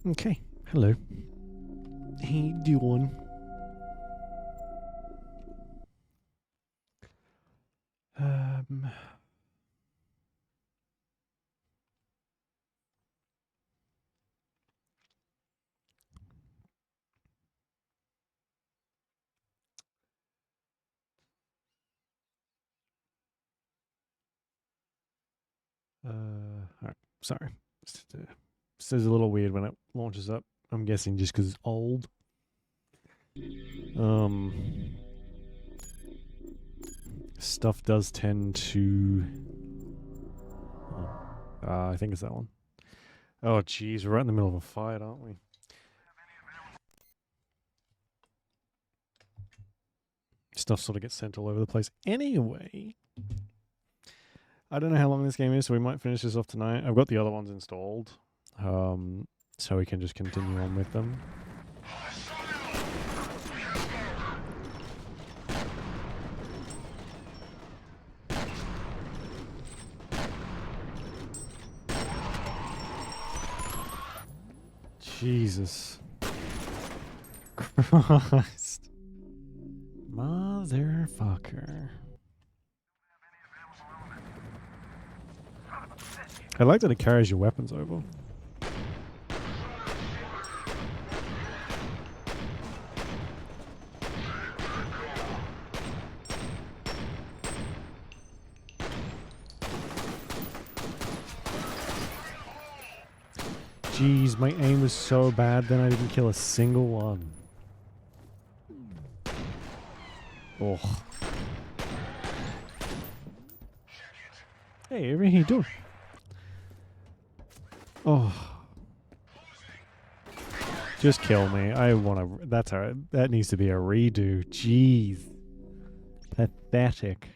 Okay, hello. How you doing? Um, alright, sorry. This is a little weird when it launches up. I'm guessing just because it's old. Um, Stuff does tend to. I think it's that one. Oh, jeez, we're right in the middle of a fight, aren't we? Stuff sort of gets sent all over the place. Anyway, I don't know how long this game is, so we might finish this off tonight. I've got the other ones installed, so we can just continue on with them. Jesus Christ. Motherfucker. I like that it carries your weapons over. Jeez, my aim was so bad then I didn't kill a single one. Oh. Hey, how you doing? Oh. Just kill me. I want to... That's alright. That needs to be a redo. Jeez. Pathetic.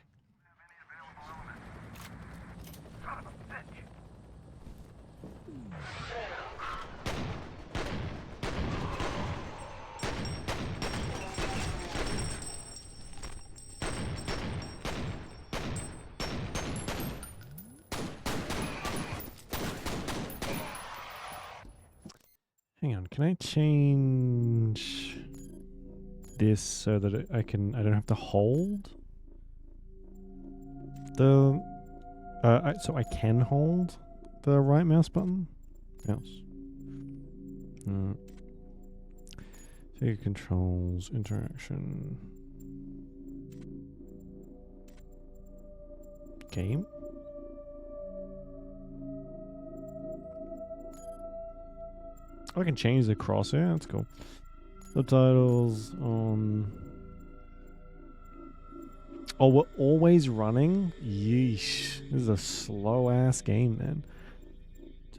Hang on, can I change this so that I don't have to hold the so I can hold the right mouse button? Mouse. Figure controls, interaction. Game? Oh, I can change the crosshair. That's cool. Subtitles on. Oh, we're always running? Yeesh. This is a slow ass game then.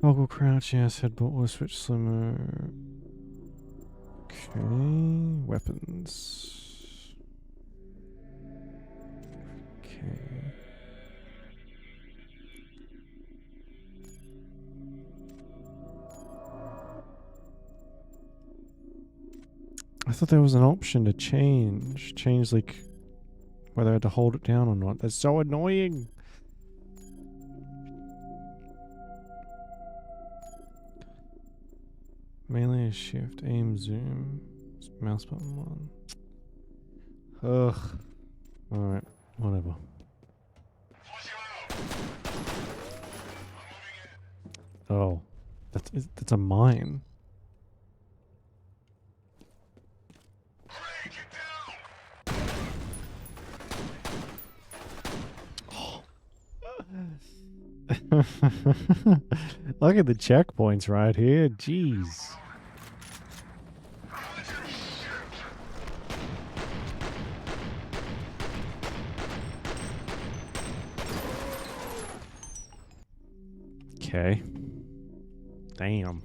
Toggle crouch, yes. Headbutt or switch slimmer. Okay. Weapons. Okay. I thought there was an option to change. Change, like, whether I had to hold it down or not. That's so annoying. Melee shift, aim, zoom. Mouse button one. Ugh. Alright, whatever. Oh. That's a mine. Look at the checkpoints right here. Jeez. Okay. Damn.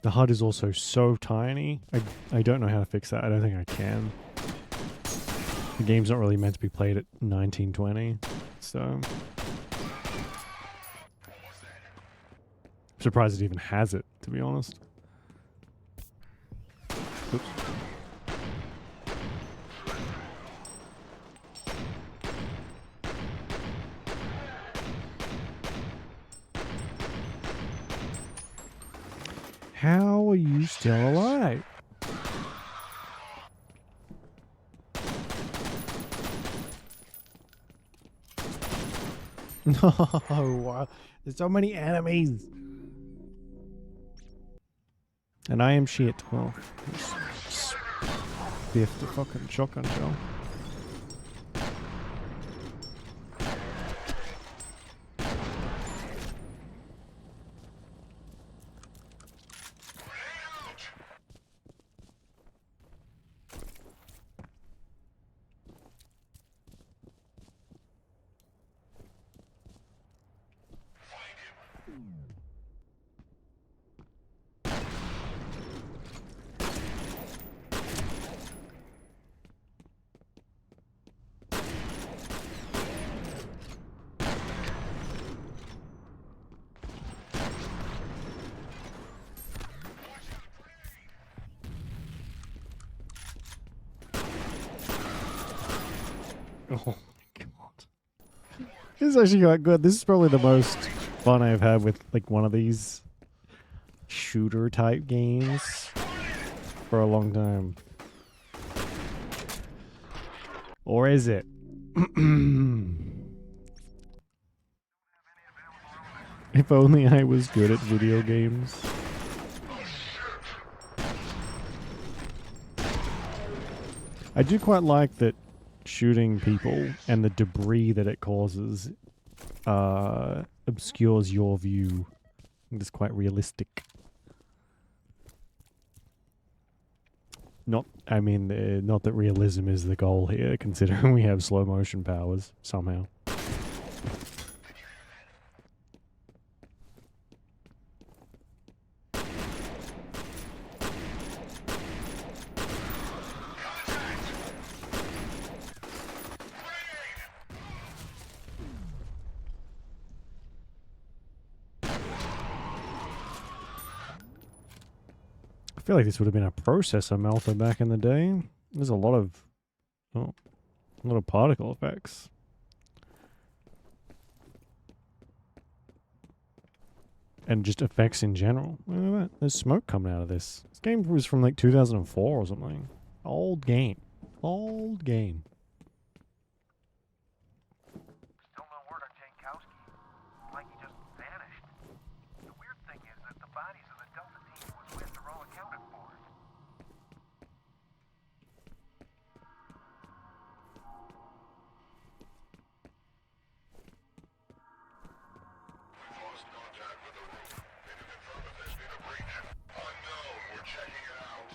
The HUD is also so tiny. I don't know how to fix that. I don't think I can. The game's not really meant to be played at 1920, so I'm surprised it even has it, to be honest. Oops. How are you still alive? No, there's so many enemies. And I am shit. Well, spiff the fucking shotgun shell. Oh my god. This is actually quite good. This is probably the most fun I've had with like one of these shooter type games for a long time. Or is it? If only I was good at video games. I do quite like that shooting people and the debris that it causes obscures your view. It's quite realistic. Not that realism is the goal here, considering we have slow motion powers somehow. I feel like this would have been a processor melter back in the day. There's a lot of particle effects. And just effects in general. Look at that. There's smoke coming out of this. This game was from like 2004 or something. Old game. Old game. Still no word on Jankowski. Like he just vanished. The weird thing is that the bodies of the Delta team he was with are all accounted for. We've lost contact with the roof. Can you confirm if there's been a breach? Unknown. We're checking it out.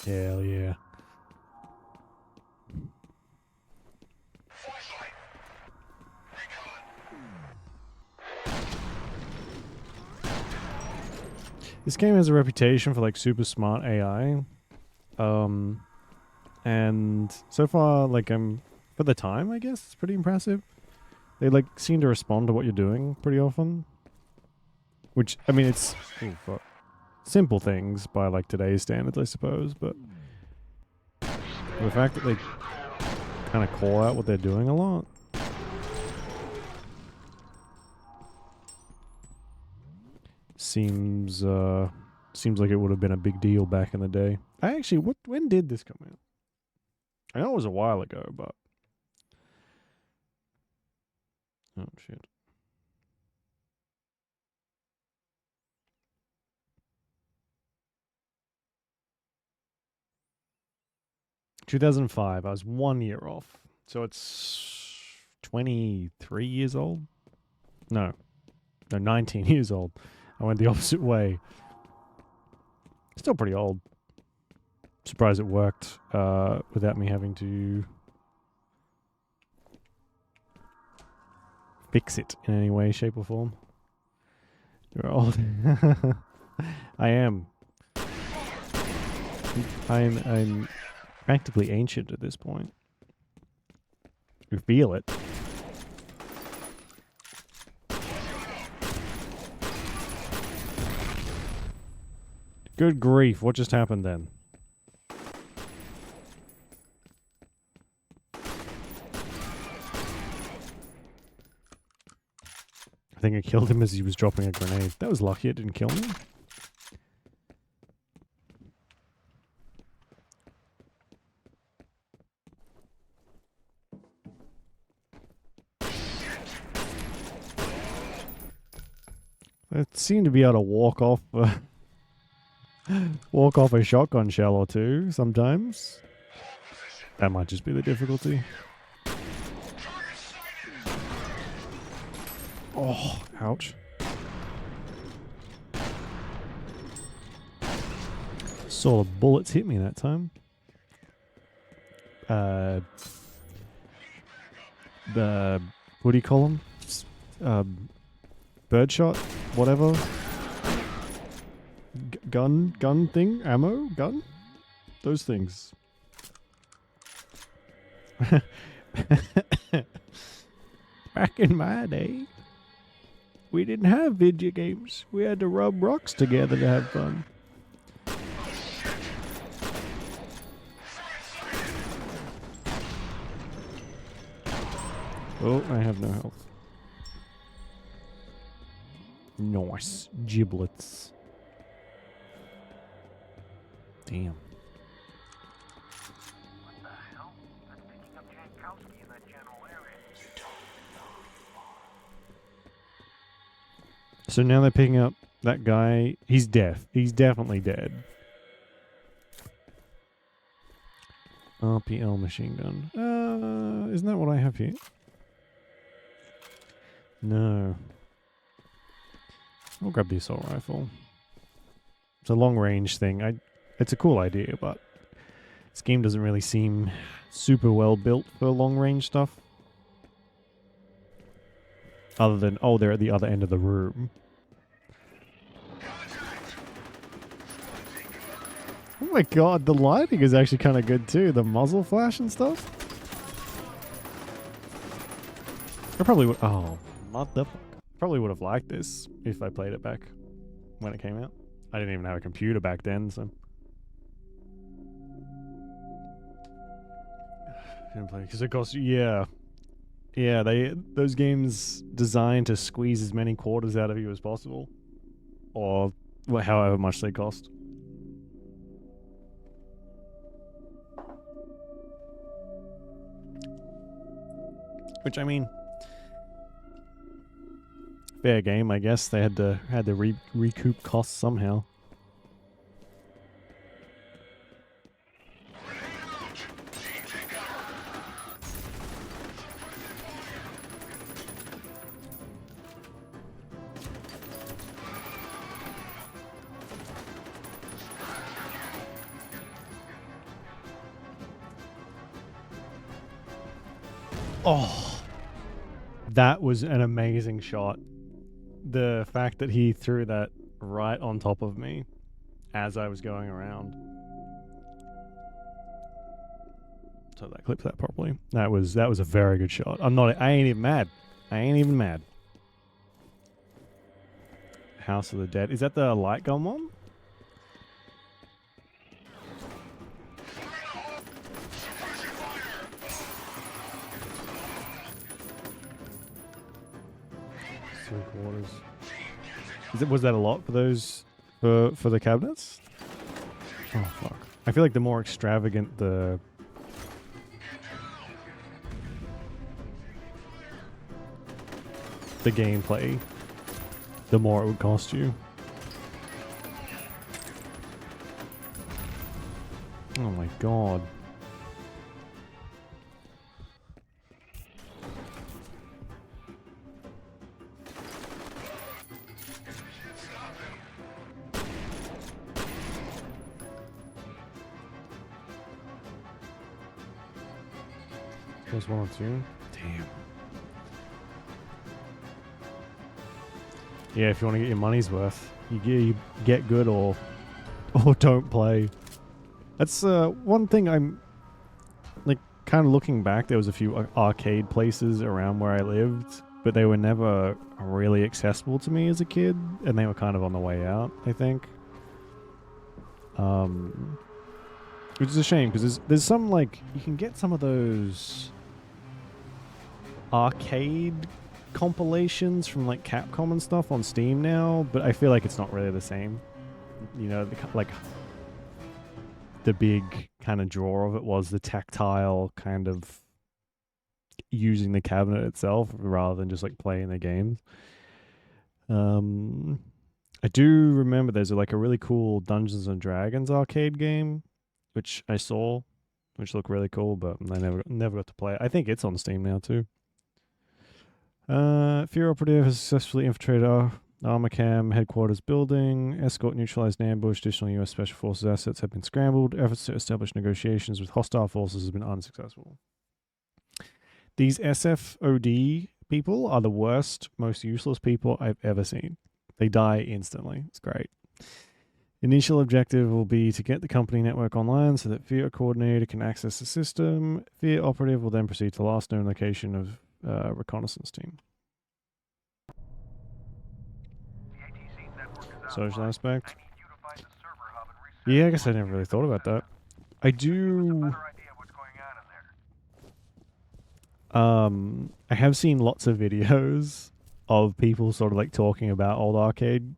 Hell yeah. Flashlight. Recon. This game has a reputation for like super smart AI. And so far, like for the time, I guess, it's pretty impressive. They like seem to respond to what you're doing pretty often. Which, I mean, it's simple things by like today's standards, I suppose, but the fact that they kind of call out what they're doing a lot. Seems like it would have been a big deal back in the day. When did this come out? I know it was a while ago, but oh shit. 2005. I was 1 year off, so it's 23 years old. No, 19 years old. I went the opposite way. Still pretty old. Surprised it worked without me having to fix it in any way, shape, or form. You're old. I am. I'm practically ancient at this point. You feel it. Good grief, what just happened then? I think I killed him as he was dropping a grenade. That was lucky it didn't kill me. It seemed to be able to walk off a shotgun shell or two sometimes. That might just be the difficulty. Oh, ouch. Saw the bullets hit me that time. The what do you call them? Birdshot, whatever. Gun thing, ammo, gun. Those things. Back in my day, we didn't have video games. We had to rub rocks together to have fun. Oh, I have no health. Nice. Giblets. Damn. What the hell? That's picking up Jankowski in that general area. So now they're picking up that guy. He's deaf. He's definitely dead. RPL machine gun. Isn't that what I have here? No. I'll grab the assault rifle. It's a long range thing. It's a cool idea, but this game doesn't really seem super well built for long range stuff. Other than, oh, they're at the other end of the room. Oh my god, the lighting is actually kind of good too. The muzzle flash and stuff. I probably would. Oh, motherfucker. Probably would have liked this if I played it back when it came out. I didn't even have a computer back then, so. Didn't play because it costs. Yeah, those games designed to squeeze as many quarters out of you as possible, or however much they cost. Which, I mean, fair game, I guess. They had to recoup costs somehow. Oh, that was an amazing shot. The fact that he threw that right on top of me as I was going around. So that clips that properly. That was a very good shot. I ain't even mad. House of the Dead. Is that the light gun one? Quarters. Was that a lot for those for the cabinets? Oh fuck! I feel like the more extravagant the gameplay, the more it would cost you. Oh my god. There's one or two. Damn. Yeah, if you want to get your money's worth, you get good or or don't play. That's one thing I'm like kind of looking back. There was a few arcade places around where I lived, but they were never really accessible to me as a kid, and they were kind of on the way out, I think. Which is a shame because there's some like you can get some of those arcade compilations from like Capcom and stuff on Steam now, but I feel like it's not really the same. You know, like the big kind of draw of it was the tactile kind of using the cabinet itself rather than just like playing the games. I do remember there's like a really cool Dungeons and Dragons arcade game, which I saw, which looked really cool, but I never got to play it. I think it's on Steam now too. F.E.A.R operative has successfully infiltrated Armacam headquarters building. Escort neutralized an ambush. Additional U.S. Special Forces assets have been scrambled. Efforts to establish negotiations with hostile forces have been unsuccessful. These SFOD people are the worst, most useless people I've ever seen. They die instantly. It's great. Initial objective will be to get the company network online so that F.E.A.R coordinator can access the system. F.E.A.R operative will then proceed to the last known location of reconnaissance team. Social aspect. Yeah, I guess I never really thought about that. I do. I have seen lots of videos of people sort of like talking about old arcade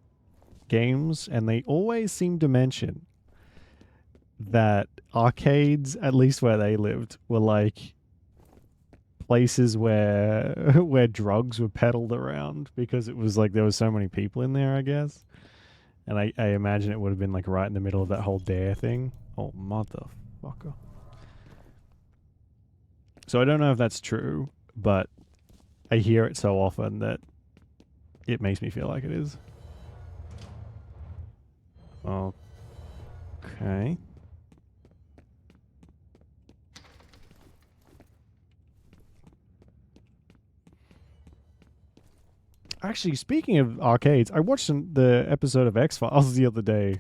games, and they always seem to mention that arcades, at least where they lived, were like places where where drugs were peddled around because it was like there was so many people in there, I guess. And I imagine it would have been like right in the middle of that whole dare thing. Oh, motherfucker. So I don't know if that's true, but I hear it so often that it makes me feel like it is. Okay. Actually, speaking of arcades, I watched the episode of X-Files the other day.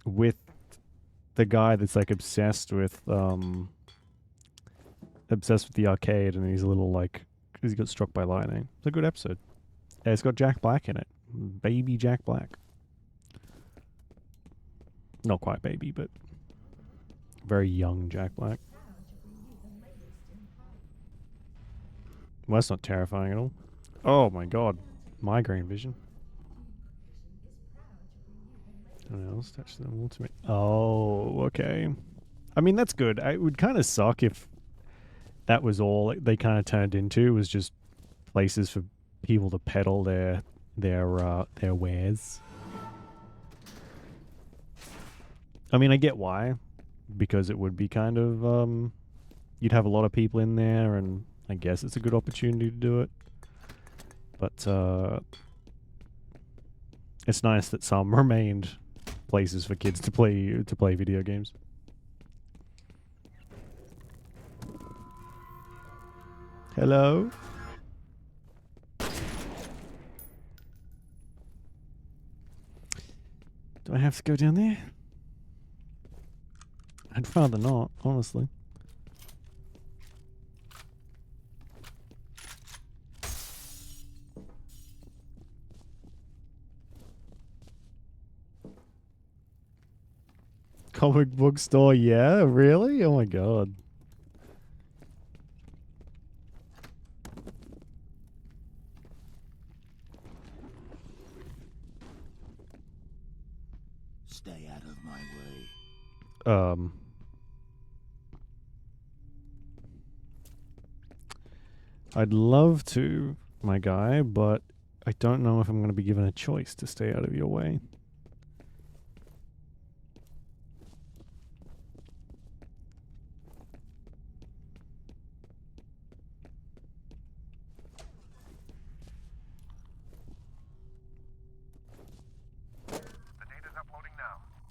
With the guy that's like obsessed with the arcade, and he's a little like because he got struck by lightning. It's a good episode. Yeah, it's got Jack Black in it, baby Jack Black. Not quite baby, but very young Jack Black. Well, that's not terrifying at all. Oh my god, migraine vision. What else? Touch them ultimate. Oh, okay. I mean, that's good. It would kind of suck if that was all they kind of turned into, was just places for people to peddle their wares. I mean, I get why, because it would be kind of you'd have a lot of people in there, and I guess it's a good opportunity to do it. But it's nice that some remained places for kids to play video games. Hello? Do I have to go down there? I'd rather not, honestly. Comic book store, yeah? Really? Oh my god. Stay out of my way. I'd love to, my guy, but I don't know if I'm going to be given a choice to stay out of your way.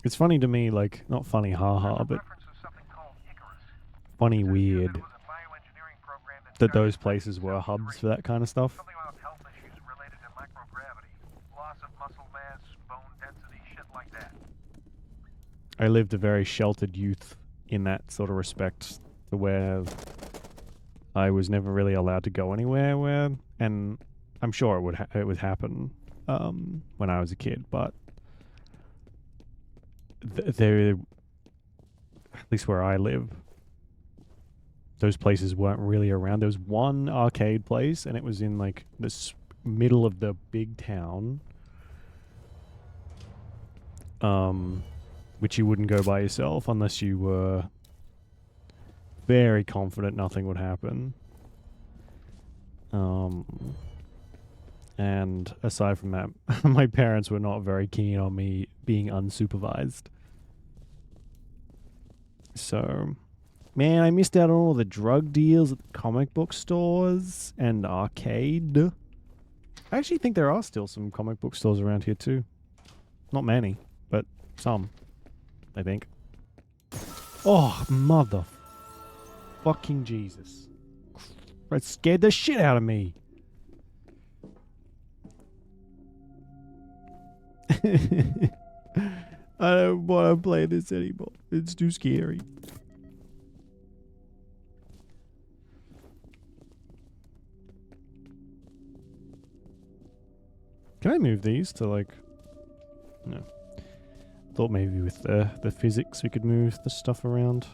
It's funny to me, like, not funny haha, but funny weird. that those places were hubs for that kind of stuff. Something about health issues related to microgravity, loss of muscle mass, bone density, shit like that. I lived a very sheltered youth in that sort of respect, to where I was never really allowed to go anywhere where, and I'm sure it would happen when I was a kid, but there, at least where I live, those places weren't really around. There was one arcade place, and it was in like this middle of the big town, which you wouldn't go by yourself unless you were very confident nothing would happen. And aside from that, my parents were not very keen on me being unsupervised. So, man, I missed out on all the drug deals at the comic book stores and arcade. I actually think there are still some comic book stores around here too. Not many, but some, I think. Oh, mother fucking Jesus. That scared the shit out of me. I don't want to play this anymore. It's too scary. Can I move these to like... No. Thought maybe with the physics we could move the stuff around.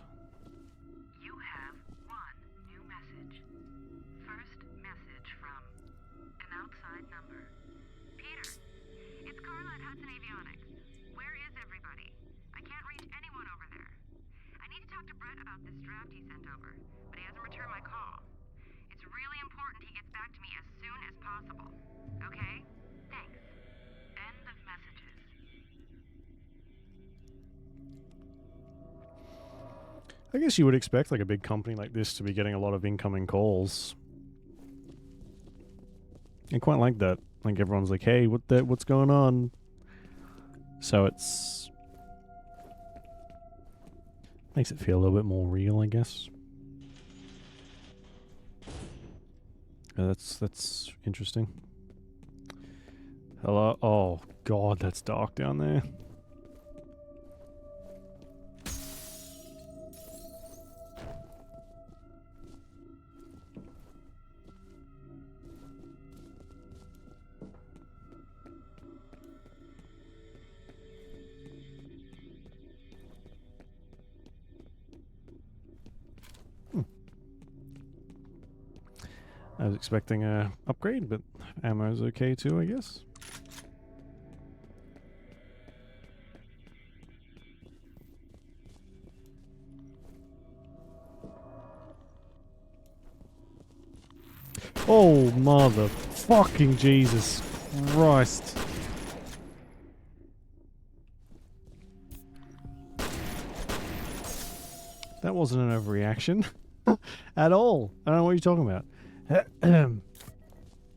You have one new message. First message from an outside number. Peter, it's Carla at Hudson Avionics. Where is everybody? I can't reach anyone over there. I need to talk to Brett about this draft he sent over, but he hasn't returned my call. It's really important he gets back to me as soon as possible. Okay? Thanks. End of messages. I guess you would expect like a big company like this to be getting a lot of incoming calls. I quite like that. Like everyone's like, "Hey, what's going on?" So it's makes it feel a little bit more real, I guess. That's interesting. Hello. Oh God, that's dark down there. I was expecting a upgrade, but ammo's okay too, I guess. Oh, mother fucking Jesus Christ. That wasn't an overreaction at all. I don't know what you're talking about.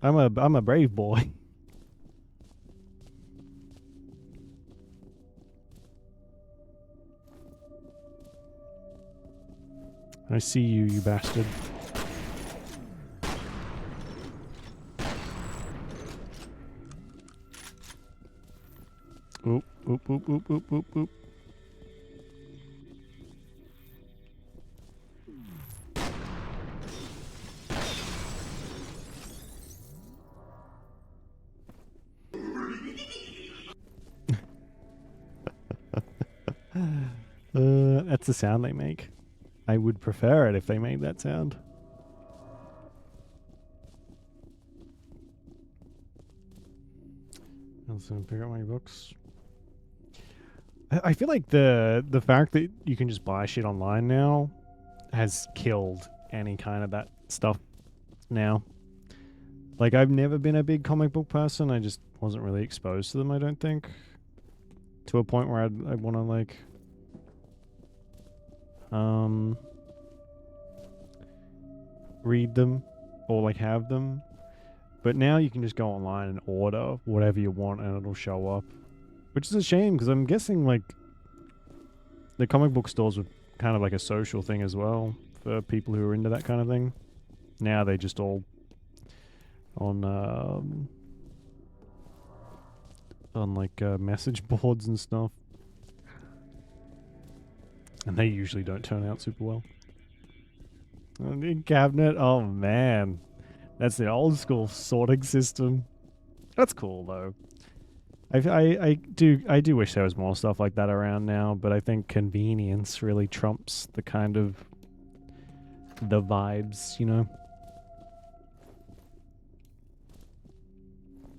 I'm a brave boy. I see you, you bastard. Oop, oop, oop, oop, oop, oop, oop. That's the sound they make. I would prefer it if they made that sound. I'm just gonna pick up my books. I feel like the fact that you can just buy shit online now has killed any kind of that stuff now. Like, I've never been a big comic book person. I just wasn't really exposed to them, I don't think. To a point where I'd want to, like... read them or like have them, but now you can just go online and order whatever you want and it'll show up, which is a shame because I'm guessing like the comic book stores were kind of like a social thing as well for people who are into that kind of thing. Now they just all on like message boards and stuff. And they usually don't turn out super well. The cabinet, oh man. That's the old school sorting system. That's cool though. I do wish there was more stuff like that around now, but I think convenience really trumps the kind of the vibes, you know.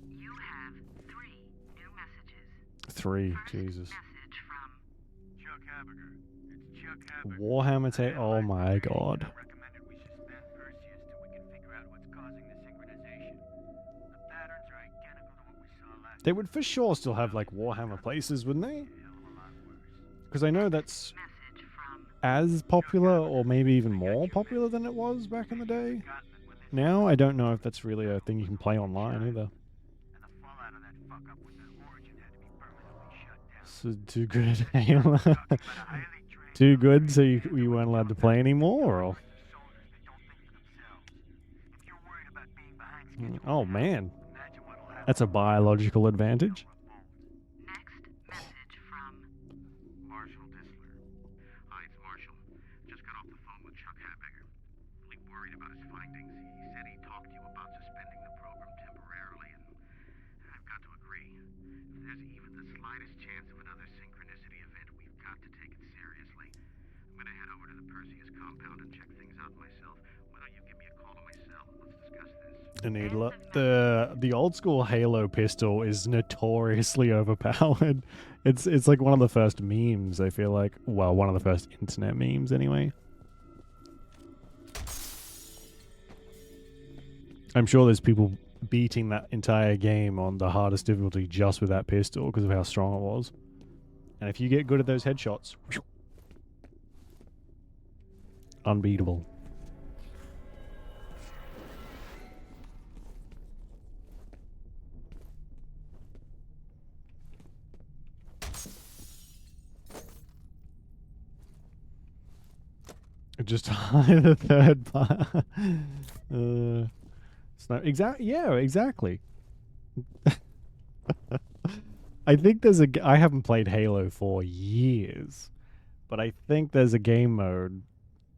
You have 3 new messages. 3, First Jesus. message from Chuck Haberger. It's Chuck Haberger. Warhammer Tape, oh my god. I recommended we suspend Perseus till we can figure out what's causing the synchronization. The patterns are identical to what we saw last They would for sure still have like Warhammer places, wouldn't they? hell of a lot worse. Because I know that's message from as popular or maybe even more popular than it was back in the day. Gotten it when they Now I don't know if that's really a thing you can play online either. and the fallout of that fuck up was that Origin had to be permanently shut down. So too good at Halo. Talking about a highly trained Too good so you weren't allowed to play anymore or soldiers that don't think for themselves. If you're worried about being behind schedule, oh man. imagine what'll happen. That's a biological advantage. next message from Marshall Disler. Hi, it's Marshall. Just got off the phone with Chuck Haberger. Really worried about his findings. He said he talked to you about suspending the program temporarily, and I've got to agree. If there's even the slightest chance of another synchronicity event, we've got to take it seriously. I'm gonna head over to the Perseus compound and check things out myself. Why don't you give me a call to my cell and let's discuss this? I need the old school Halo pistol is notoriously overpowered. It's like one of the first memes, I feel like. Well, one of the first internet memes anyway. I'm sure there's people beating that entire game on the hardest difficulty just with that pistol because of how strong it was. And if you get good at those headshots, unbeatable. Just hide the third part. It's not yeah, exactly. I think there's I haven't played Halo for years, but I think there's a game mode,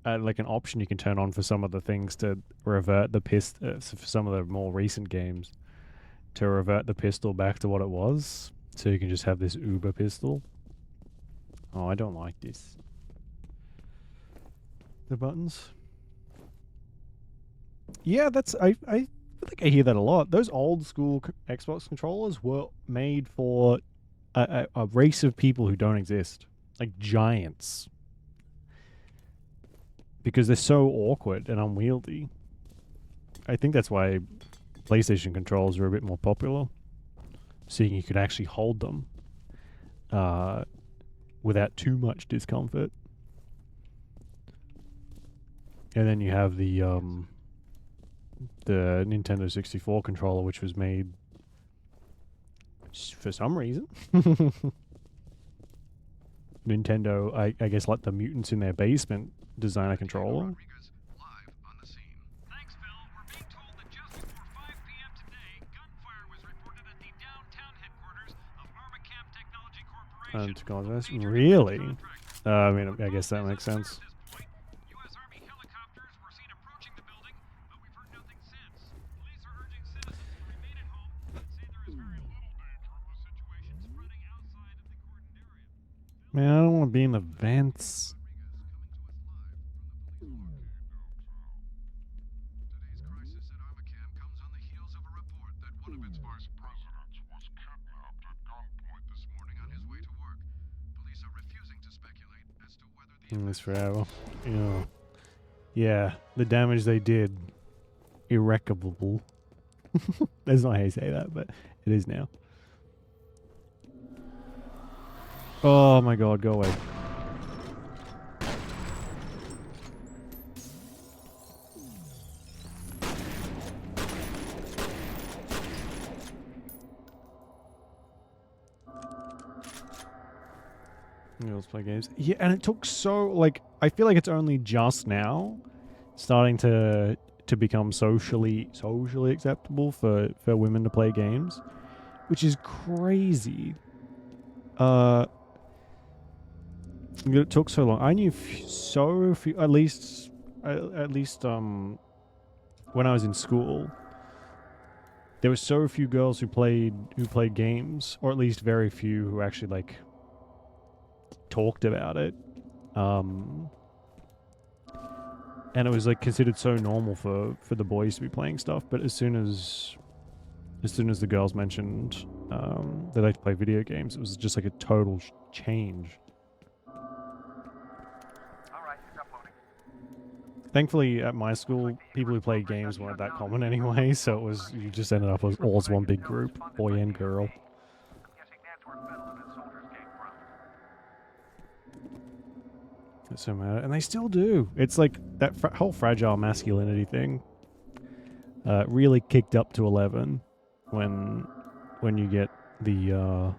like an option you can turn on for some of the things to revert the for some of the more recent games, to revert the pistol back to what it was, so you can just have this uber pistol. Oh, I don't like this. The buttons. Yeah, that's I think I hear that a lot. Those old school Xbox controllers were made for a race of people who don't exist, like giants, because they're so awkward and unwieldy. I think that's why PlayStation controllers are a bit more popular, seeing you could actually hold them without too much discomfort. And then you have the Nintendo 64 controller, which was made for some reason. Nintendo, I guess, let the mutants in their basement design a controller. Rodriguez, live on the scene. Thanks, Phil. We're being told that just before 5 p.m. today, gunfire was reported at the downtown headquarters of Armacam Technology Corporation. Really? I mean, I guess that makes sense. U.S. Army helicopters were seen approaching the building, but we've heard nothing since. Police are urging citizens to remain at home and say there is very little danger of the situation spreading outside of the cordoned area. Man, I don't want to be in the vents. Today's crisis at Armacam comes on the heels of a report that one of its vice presidents was kidnapped at gunpoint this morning on his way to work. Police are refusing to speculate as to whether the This forever. Yeah, the damage they did, irreparable. That's not how you say that, but it is now. Oh my god, go away. Yeah, let's play games. Yeah, and it took so, like, I feel like it's only just now starting to to become socially acceptable for women to play games, which is crazy. It took so long. I knew so few, at least when I was in school, there were so few girls who played games, or at least very few who actually like talked about it. And it was like considered so normal for the boys to be playing stuff, but as soon as the girls mentioned they like to play video games, it was just like a total change. All right, it's uploading. Thankfully, at my school, people who played games weren't that common anyway, so it was you just ended up as all as one big group, boy and girl. I'm guessing that's where Fennel and his soldiers came from. It's so mad, and they still do. It's like that whole fragile masculinity thing really kicked up to 11 when you get the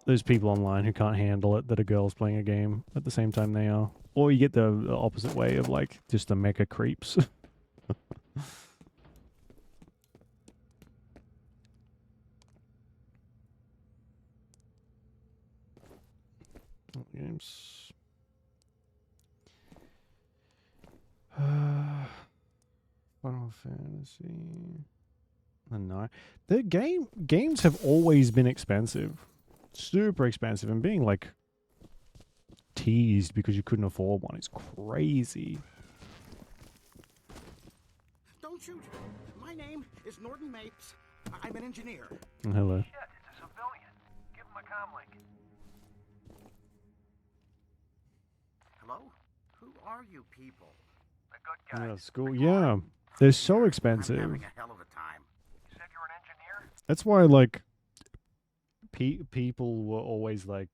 those people online who can't handle it that a girl's playing a game at the same time they are. Or you get the opposite way of like just the mecha creeps. Games. Final Fantasy. No. The games have always been expensive. Super expensive, and being like teased because you couldn't afford one is crazy. Don't shoot. My name is Norton Mapes. I'm an engineer. Hello. Shit, it's a civilian. Give him a comm link. Hello? Who are you people? The good guy. Yeah, school. Yeah, they're so I'm expensive. having a hell of a time. You said you're an engineer? That's why like people were always like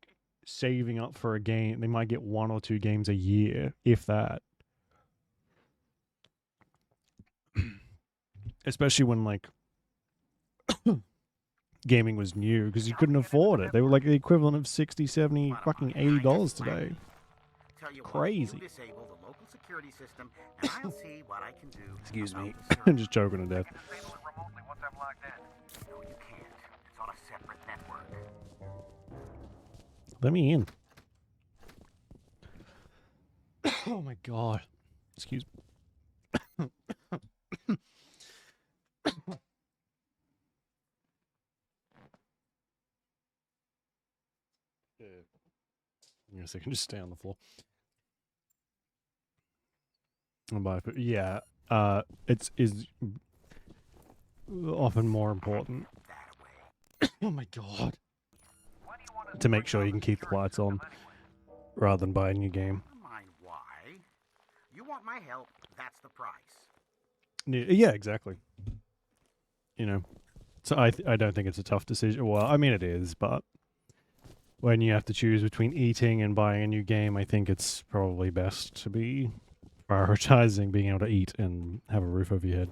saving up for a game. They might get 1 or 2 games a year, if that. Especially when like gaming was new, because you couldn't afford it. They were like the equivalent of 60, 70, fucking $80 today. Tell you Crazy. What, you disable the local security system, and I'll see what I can do. Excuse me. about the server. I'm just choking to death. I can disable it remotely once I'm logged in. No, you can't. It's on a separate network. Let me in. Oh my god. Excuse me. Yes, I can just stay on the floor. But yeah, it's often more important. Oh my god. Why do you want To make sure you can keep the lights on rather than buy a new game. Never mind why. You want my help, that's the price. Yeah, exactly. You know, so I don't think it's a tough decision. Well, I mean it is, but when you have to choose between eating and buying a new game, I think it's probably best to be prioritizing being able to eat and have a roof over your head.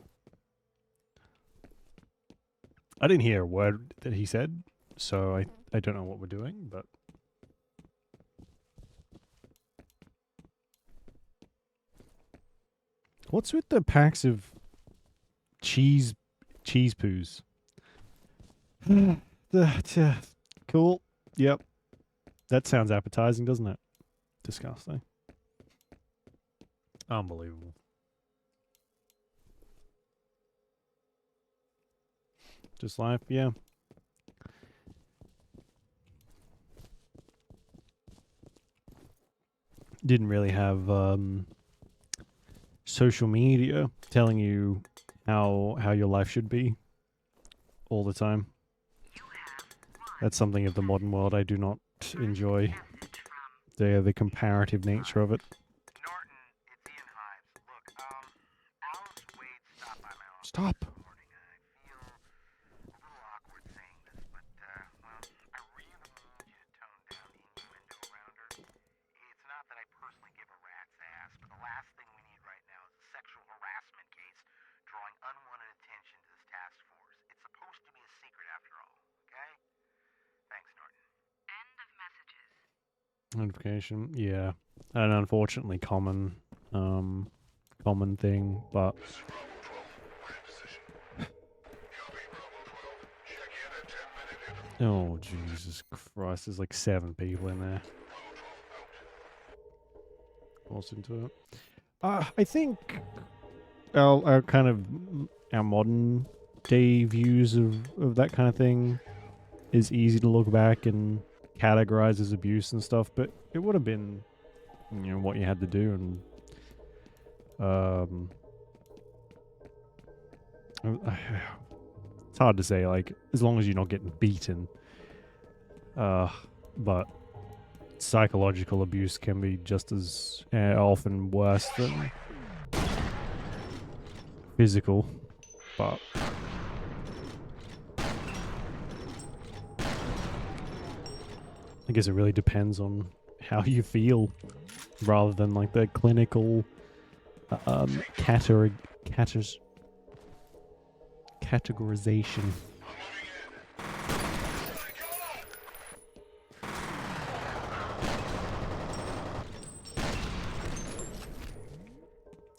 I didn't hear a word that he said, so I don't know what we're doing, but what's with the packs of cheese poos? Cool. Yep. That sounds appetizing, doesn't it? Disgusting. Unbelievable. Just life, yeah. Didn't really have social media telling you how your life should be all the time. That's something of the modern world I do not enjoy. The comparative nature of it. Norton, it's Ian Hives. Look, Alice Wade stopped by my office Stop. this morning. I feel a little awkward saying this, but, well, I really need you to tone down the innuendo around her. It's not that I personally give a rat's ass, but the last thing we need right now is a sexual harassment case drawing unwanted attention to this task force. It's supposed to be a secret after all, okay? Thanks, Norton. End of messages. Notification, yeah. An unfortunately common common thing, but oh Jesus Christ, there's like 7 people in there. Forced into it. I think our kind of our modern day views of that kind of thing is easy to look back and categorize as abuse and stuff, but it would have been, you know, what you had to do, and it's hard to say, like, as long as you're not getting beaten, but psychological abuse can be just as often worse than physical, but I guess it really depends on how you feel rather than like the clinical categorization.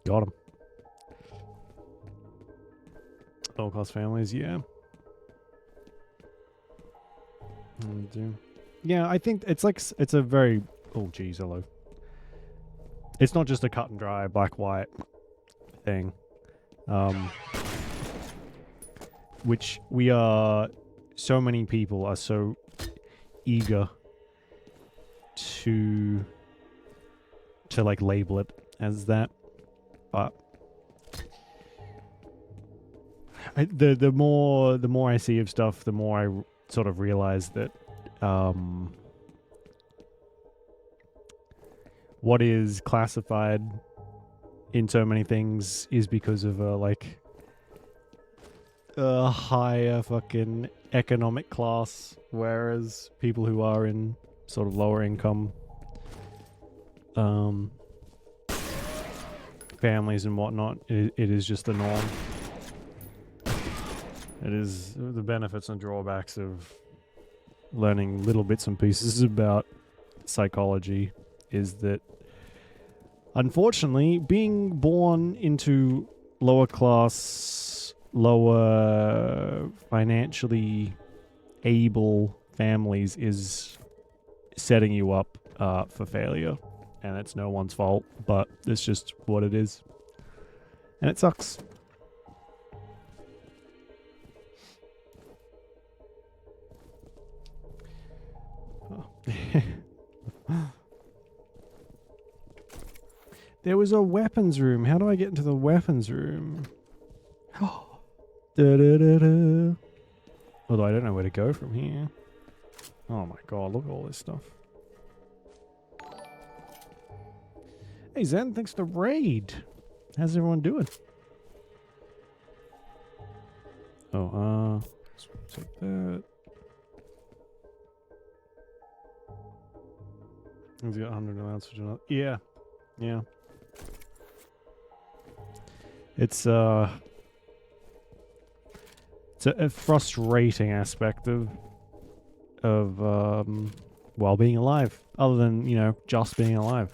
Got him. Low class families, yeah. Yeah, I think it's like it's a very geez, hello. It's not just a cut and dry black white thing, which we are. So many people are so eager to like label it as that, but the more I see of stuff, the more I sort of realize that what is classified in so many things is because of a higher fucking economic class, whereas people who are in sort of lower income families and whatnot, it is just the norm. It is the benefits and drawbacks of learning little bits and pieces about psychology is that, unfortunately, being born into lower class, lower financially able families is setting you up for failure. And it's no one's fault, but it's just what it is. And it sucks. There was a weapons room. How do I get into the weapons room? Da-da-da-da. Although I don't know where to go from here. Oh my god, look at all this stuff. Hey Zen, thanks for the raid. How's everyone doing? Oh, let's take that. He's got 100 amounts for another. Yeah. Yeah. It's a frustrating aspect of well, being alive, other than, you know, just being alive.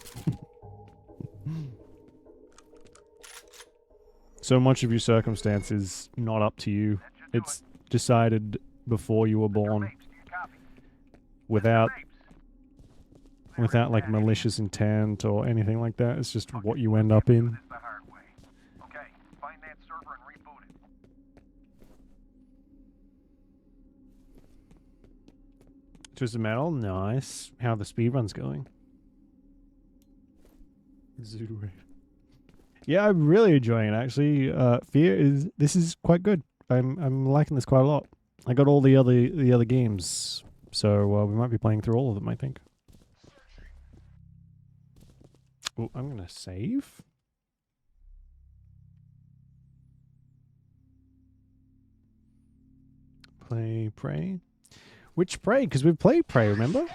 So much of your circumstance is not up to you. It's decided before you were born, without like malicious intent or anything like that. It's just what you end up in. Okay, find that server and reboot it. Twisted Metal, nice. How are the speedruns going? Zoodway. Yeah, I'm really enjoying it actually. F.E.A.R. is quite good. I'm liking this quite a lot. I got all the other games, so we might be playing through all of them, I think. Oh, I'm gonna save. Play Prey. Which Prey? Because we've played Prey, remember?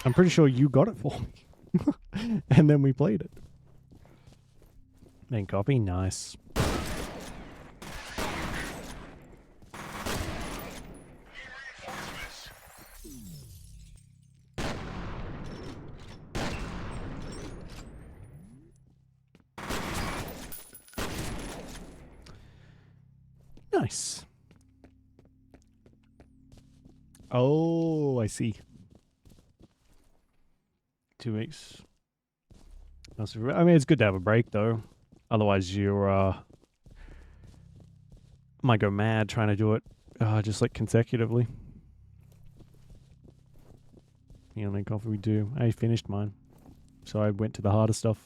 I'm pretty sure you got it for me. And then we played it. Main copy, nice. Nice. Oh, I see. 2 weeks. I mean, it's good to have a break, though. Otherwise, you might go mad trying to do it just like consecutively. The only coffee we do. I finished mine. So I went to the harder stuff.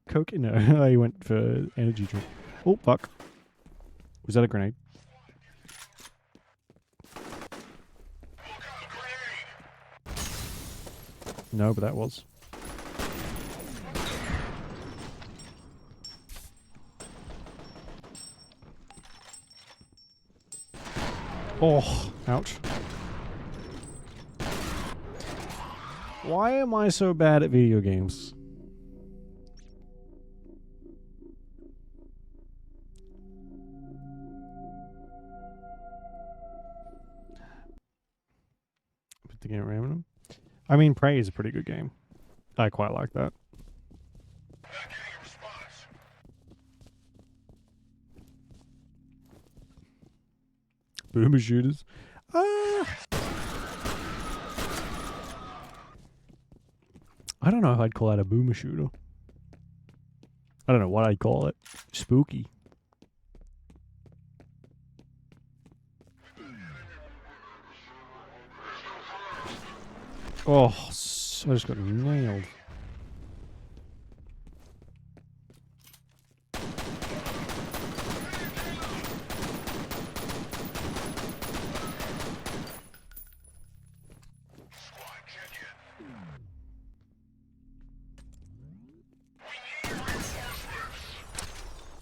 Coke? No, I went for energy drink. Oh, fuck. Was that a grenade? No, but that was. Oh, ouch. Why am I so bad at video games? Put the game at random. I mean, Prey is a pretty good game. I quite like that. Boomer shooters. I don't know if I'd call that a boomer shooter. I don't know what I'd call it. Spooky. Oh, I just got nailed.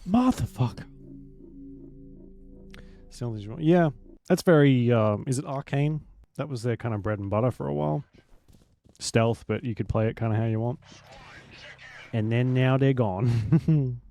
Motherfucker. Yeah, that's very, is it Arcane? That was their kind of bread and butter for a while. Stealth, but you could play it kind of how you want. And then now they're gone.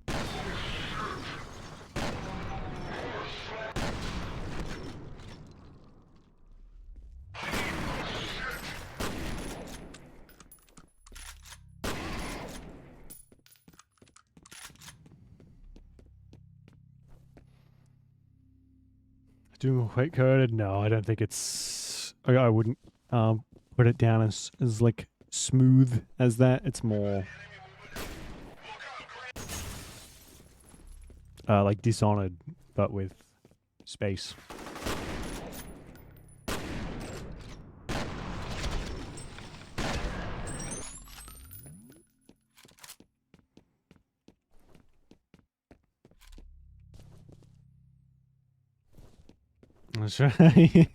Doom Quake coded? No, I don't think it's. I wouldn't put it down as like smooth as that. It's more like Dishonored, but with space. That's right.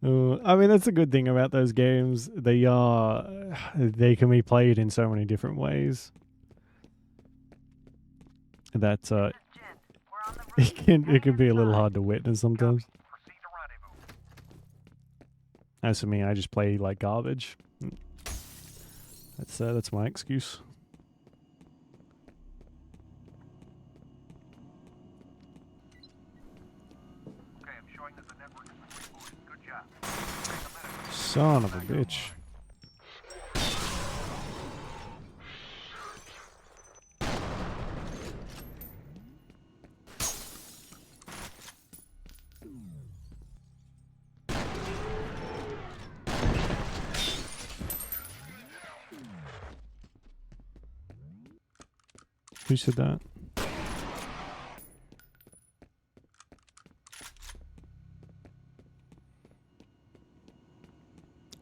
I mean, that's a good thing about those games. They can be played in so many different ways. That it can be a little hard to witness sometimes. As for me, I just play like garbage. That's my excuse. Son of a bitch. Who said that?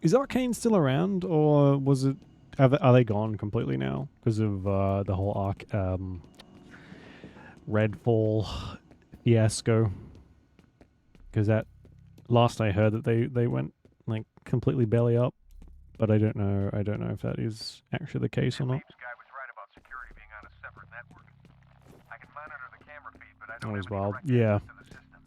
Is Arcane still around, or was it? Are they gone completely now because of the whole Redfall fiasco? Because that last I heard that they went like completely belly up, but I don't know. I don't know if that is actually the case or not. That was wild. Yeah,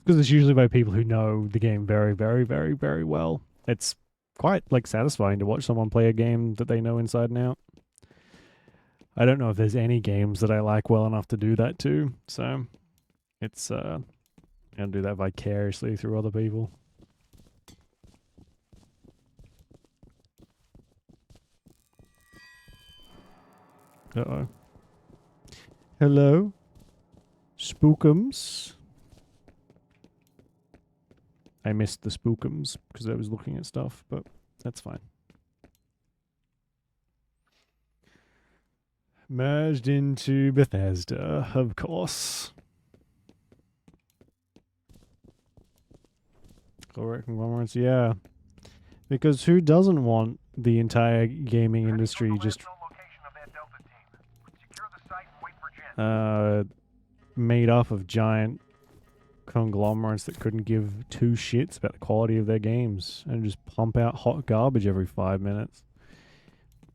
because it's usually by people who know the game very, very, very, very well. It's quite like satisfying to watch someone play a game that they know inside and out. I don't know if there's any games that I like well enough to do that too. So it's gonna do that vicariously through other people. Uh-oh. Hello? Spookums? I missed the spookums because I was looking at stuff, but that's fine. Merged into Bethesda, of course. Correct conglomerates, yeah. Because who doesn't want the entire gaming industry just made up of giant conglomerates that couldn't give two shits about the quality of their games and just pump out hot garbage every 5 minutes?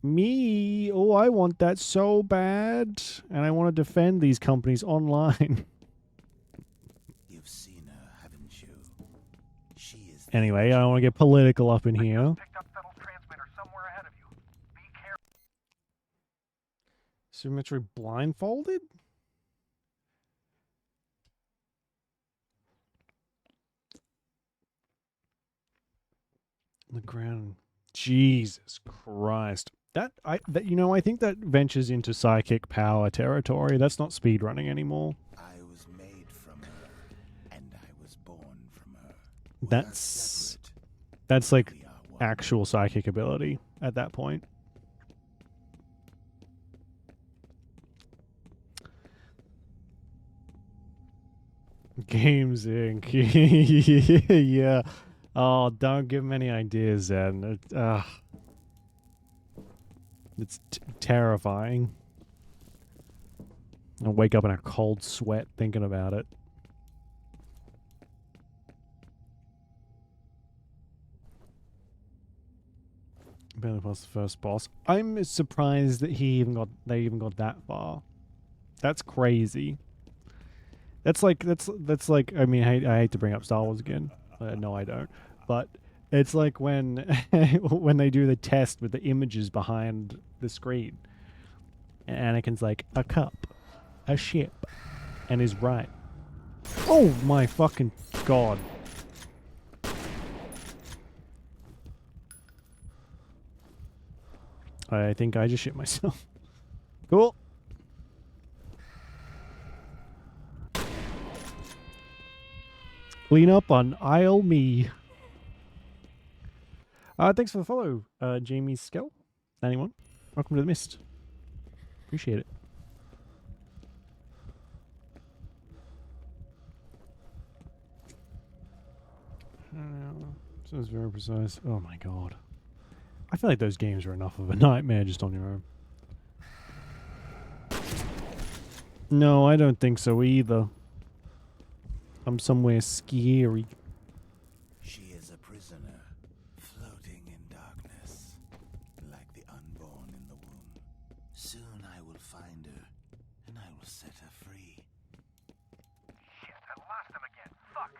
Me, oh, I want that so bad, and I want to defend these companies online. You've seen her, haven't you? She is. Anyway, I don't want to get political up in here. Picked up Federal transmitter somewhere ahead of you. Be careful. Symmetry blindfolded? The ground. Jesus Christ. I think that ventures into psychic power territory. That's not speedrunning anymore. I was made from her, and I was born from her. That's like actual psychic ability at that point. Games Inc. Yeah. Oh, don't give him any ideas, Zen. It's terrifying. I wake up in a cold sweat thinking about it. Barely past the first boss. I'm surprised that they even got that far. That's crazy. That's like I mean, I hate to bring up Star Wars again. No, I don't. But it's like when when they do the test with the images behind the screen. And Anakin's like, a cup, a ship, and is right. Oh my fucking god. I think I just shit myself. Cool. Clean up on aisle me. Thanks for the follow, Jamie Skell. 91. Welcome to the Mist. Appreciate it. So it's very precise. Oh my god. I feel like those games are enough of a nightmare just on your own. No, I don't think so either. I'm somewhere scary. She is a prisoner, floating in darkness, like the unborn in the womb. Soon I will find her, and I will set her free. Shit, I lost him again. Fuck.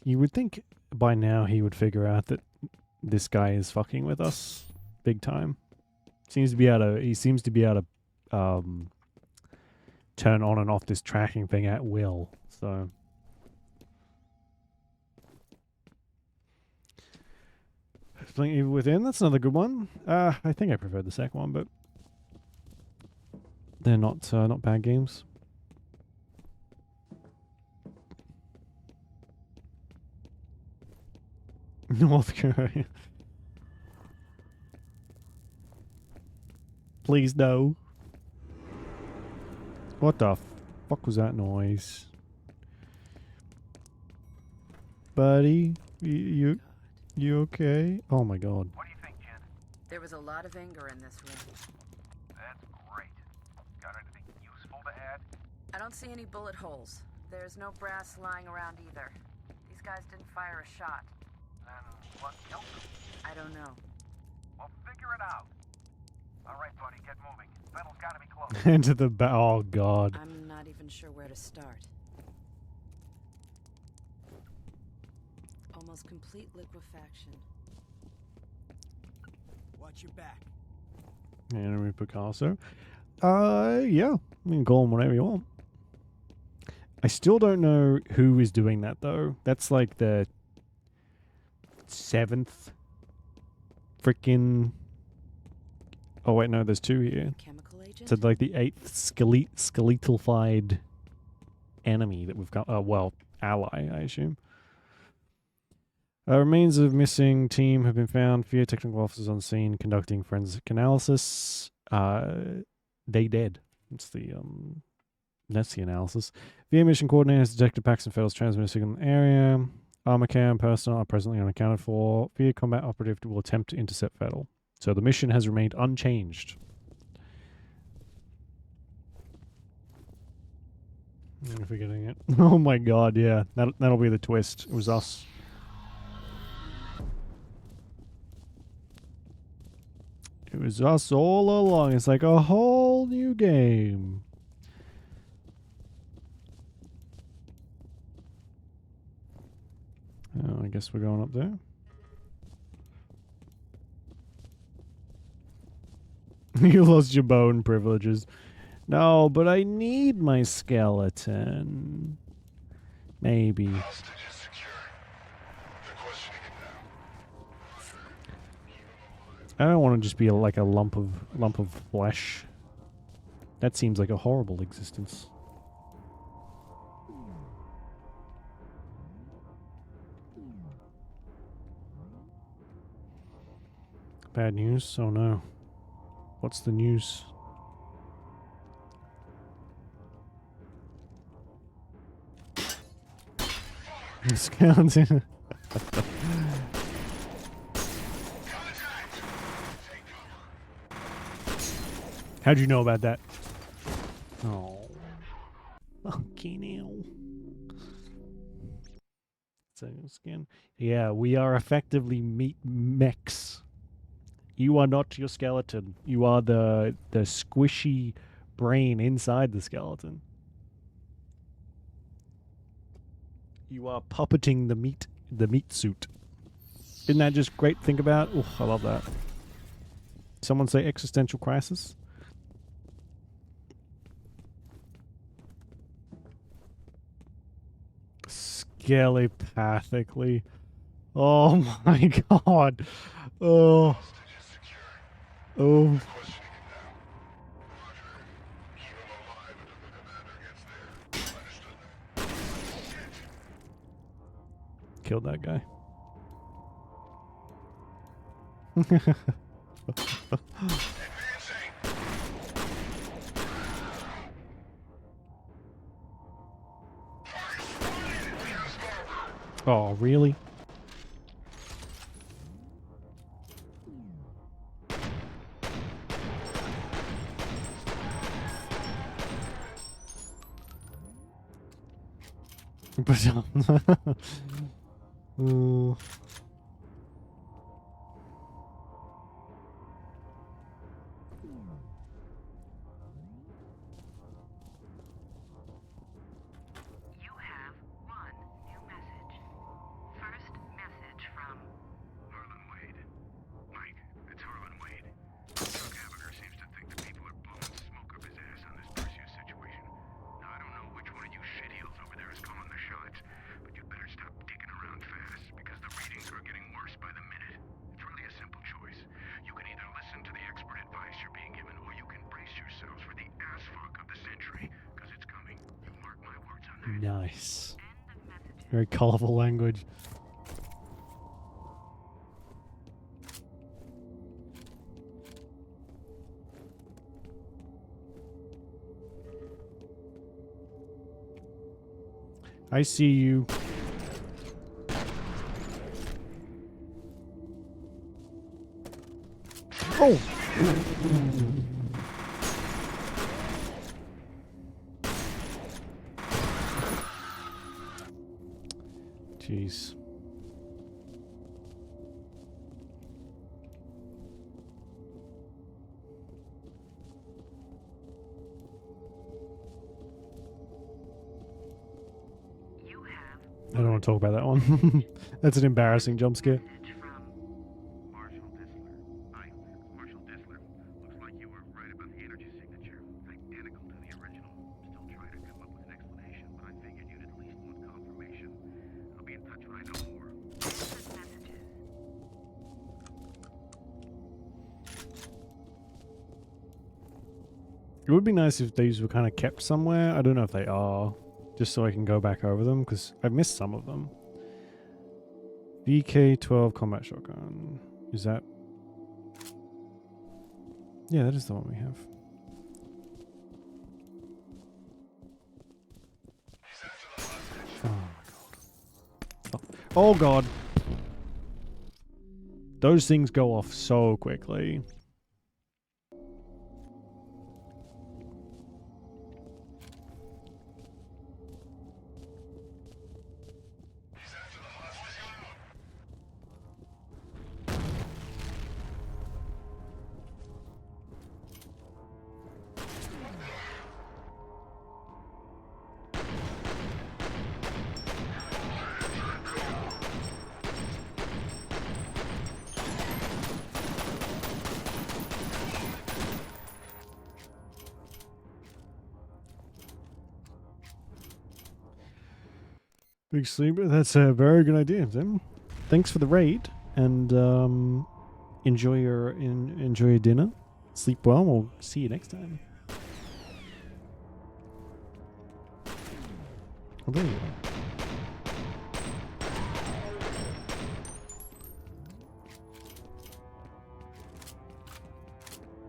You would think by now he would figure out that this guy is fucking with us big time. He seems to be able to turn on and off this tracking thing at will. So playing Evil Within, that's another good one. I think I prefer the second one, but they're not bad games. North Korea. Please no. What the fuck was that noise? Buddy, you okay? Oh my god. What do you think, Jen? There was a lot of anger in this room. That's great. Got anything useful to add? I don't see any bullet holes. There's no brass lying around either. These guys didn't fire a shot. Then what killed them? I don't know. Well, figure it out. All right, buddy, get moving. Battle's gotta be close. Into the oh god. I'm not even sure where to start. Almost complete liquefaction. Watch your back. Enemy Picasso. Yeah. You can call him whatever you want. I still don't know who is doing that though. That's like the 7th freaking. Oh wait, no, there's 2 here. Chemical agent? So like the 8th skeletalified enemy that we've got. Well, ally, I assume. Remains of missing team have been found. F.E.A.R technical officers on scene conducting forensic analysis. They dead. That's the analysis. F.E.A.R mission coordinator has detected Paxton Federal's transmitter signal in the area. Armor cam personnel are presently unaccounted for. F.E.A.R combat operative will attempt to intercept Federal. So the mission has remained unchanged. If we're getting it. Oh my god, yeah. That'll be the twist. It was us. It was us all along. It's like a whole new game. Oh, I guess we're going up there. You lost your bone privileges. No, but I need my skeleton. Maybe. I don't want to just be like a lump of flesh. That seems like a horrible existence. Bad news? Oh no. What's the news? Skeleton. How'd you know about that? Oh. Okay, now. So, skin. Yeah, we are effectively meat mechs. You are not your skeleton. You are the squishy brain inside the skeleton. You are puppeting the meat suit. Isn't that just great to think about? Oh, I love that. Someone say existential crisis? Skelepathically. Oh my god. Oh. Oh. Killed that guy. Oh, really? But You have one new message. First message from Harlan Wade. Mike, it's Harlan Wade. Chuck Haviger seems to think that people are blowing smoke up his ass on this Perseus situation. Now, I don't know which one of you shitheels over there is calling the shots, but you better stop dicking around fast, because the readings are getting worse by the minute. It's really a simple choice. You can either listen to the expert advice you're being given, or you can brace yourselves for the ass fuck of the century, because it's coming. You mark my words on that. nice. end of messages. Very colorful language. I see you. Oh! Jeez. You have I don't want to talk about that one. That's an embarrassing jump scare. message from Marshal Disler. Hi, Marshal Disler. Looks like you were right about the energy signature. Identical to the original. Still trying to come up with an explanation, but I figured you'd at least want confirmation. I'll be in touch when I know more. messages. It would be nice if these were kind of kept somewhere. I don't know if they are. just so I can go back over them, because I've missed some of them. VK-12 combat shotgun. Is that... Yeah, that is the one we have. Oh my god. Oh god! Those things go off so quickly. Big sleeper. That's a very good idea, Tim. Thanks for the raid, and enjoy your dinner. Sleep well. We'll see you next time. Oh, there you are.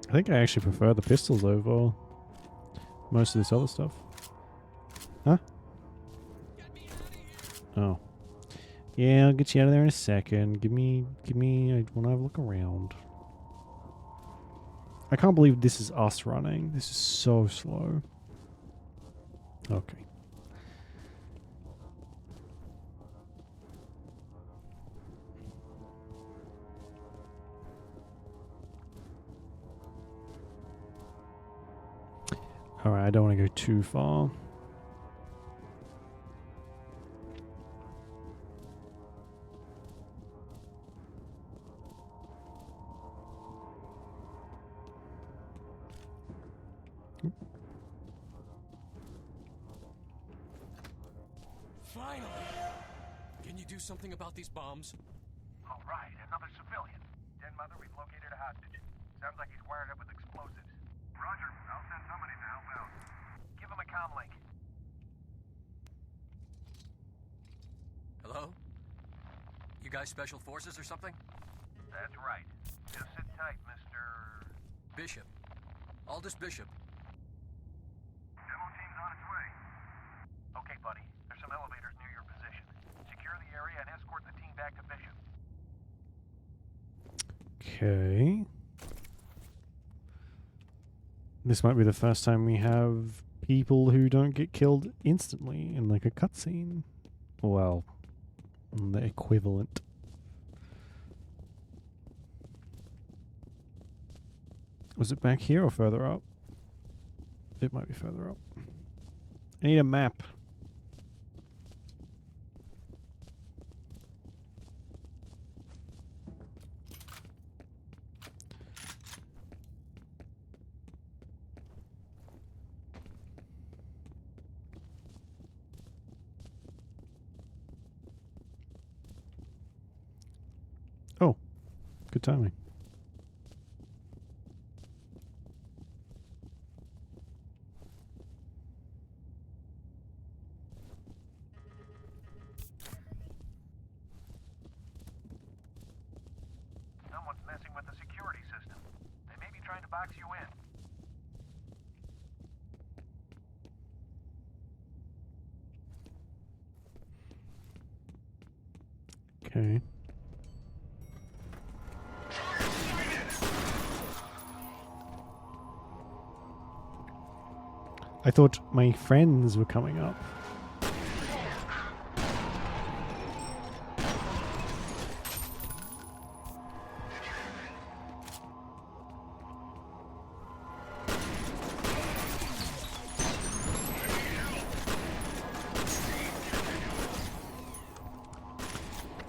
I think I actually prefer the pistols over most of this other stuff. Huh? Oh. Yeah, I'll get you out of there in a second. Give me, I want to have a look around. I can't believe this is us running. This is so slow. Okay. Alright, I don't want to go too far. Finally! Can you do something about these bombs? All right, another civilian. Den Mother, we've located a hostage. Sounds like he's wired up with explosives. Roger, I'll send somebody to help out. Give him a comm link. Hello? You guys special forces or something? That's right. Just sit tight, Mr. Bishop. Aldous Bishop. Demo team's on its way. Okay, buddy. There's some elevators near your position. Secure the area and escort the team back to Bishop. Okay. This might be the first time we have people who don't get killed instantly in like a cutscene. Well, the equivalent. Was it back here or further up? It might be further up. I need a map. Oh, good timing. Someone's messing with the security system. They may be trying to box you in. Okay. I thought my friends were coming up.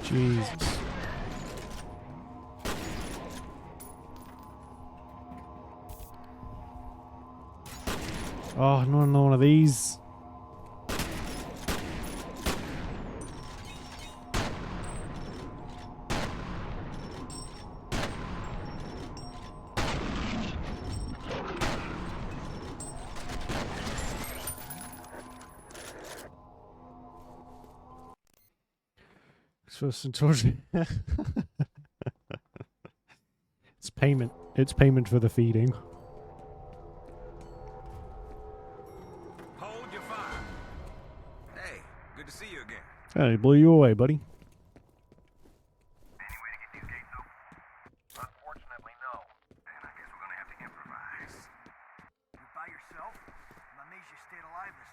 Jesus. Oh, not another one of these. First and torture. It's payment. It's payment for the feeding. Hold your fire. Hey, good to see you again. Hey, blew you away, buddy. Any way to get these gates open? Unfortunately, no. And I guess we're gonna have to improvise. You by yourself? I'm amazed you stayed alive this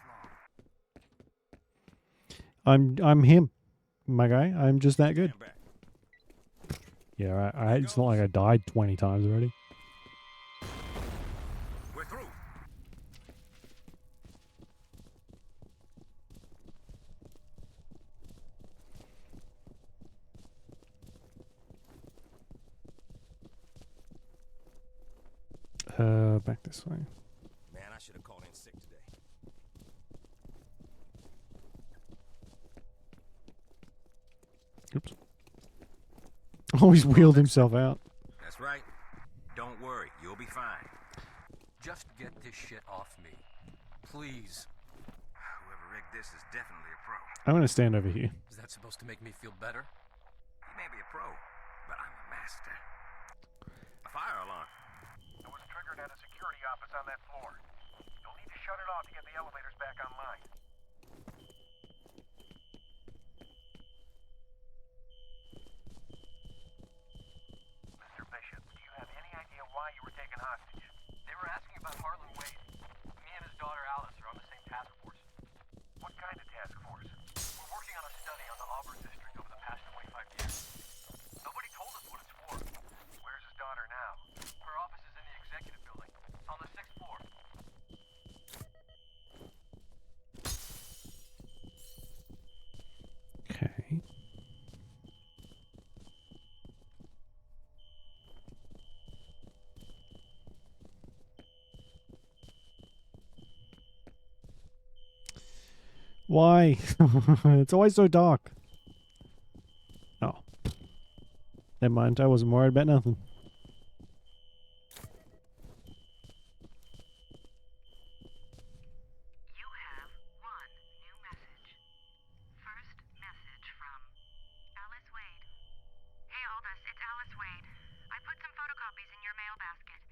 long. I'm him, my guy. I'm just that good. Stand back. Yeah, it's not like I died 20 times already. We're through. Back this way. Man, I should have called in sick today. Oops. Oh, he's wheeled himself out. That's right. Don't worry, you'll be fine. Just get this shit off me. Please. Whoever rigged this is definitely a pro. I'm gonna stand over here. Is that supposed to make me feel better? He may be a pro, but I'm a master. A fire alarm. It was triggered at a security office on that floor. You'll need to shut it off to get the elevators back online. Mr. Bishop, do you have any idea why you were taken hostage? They were asking about Harlan Wade. Me and his daughter Alice are on the same task force. What kind of task force? We're working on a study on the Auburn district over the past 25 years. Nobody told us what it's for. Where's his daughter now? Her office is in the executive building, on the 6th floor. Okay. Why? It's always so dark. Oh. Never mind, I wasn't worried about nothing. You have one new message. First message from Alice Wade. Hey Aldous, it's Alice Wade. I put some photocopies in your mail basket.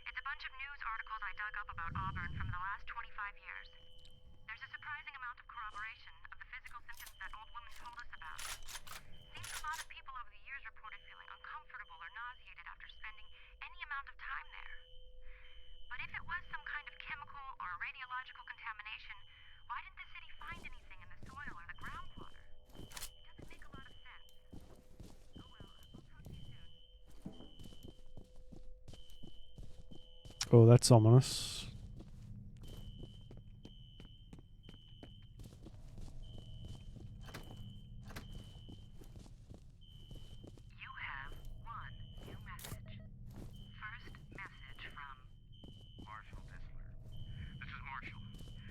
It's a bunch of news articles I dug up about Auburn from the last 25 years. There's a surprising amount of corroboration of the physical symptoms that old woman told us about. Seems a lot of people over the years reported feeling uncomfortable or nauseated after spending any amount of time there. But if it was some kind of chemical or radiological contamination, why didn't the city find anything in the soil or the groundwater? It doesn't make a lot of sense. Oh well, I'll talk to you soon. Oh, that's ominous. You have one new message. First message from Marshall Disler. This is Marshall.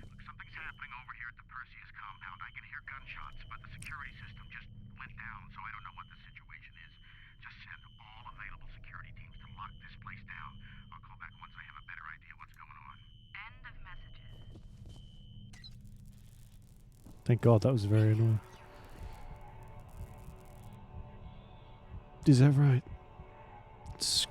Look, something's happening over here at the Perseus compound. I can hear gunshots, but the security system just went down, so I don't know what the situation is. Just send all available security teams to lock this place down. I'll call back once I have a better idea what's going on. end of messages. Thank God, that was very annoying. Is that right? It's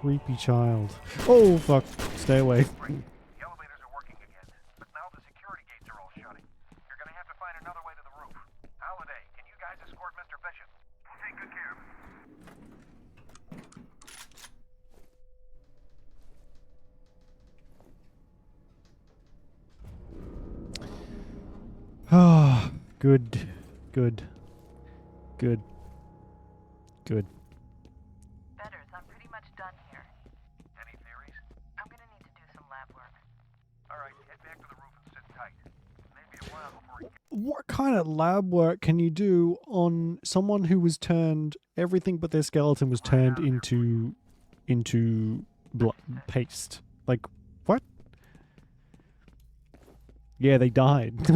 creepy child. Oh, fuck. Stay away. Great. The elevators are working again, but now the security gates are all shutting. You're gonna have to find another way to the roof. Holiday, can you guys escort Mr. Bishop? We'll take good care of him. Ah, good. Good. Good. Good. Betters, I'm pretty much done here. Any theories? I'm gonna need to do some lab work. All right, head back to the roof and sit tight. Maybe a while before he What kind of lab work can you do on someone who was turned, everything but their skeleton was turned into paste? Like, what? Yeah, they died.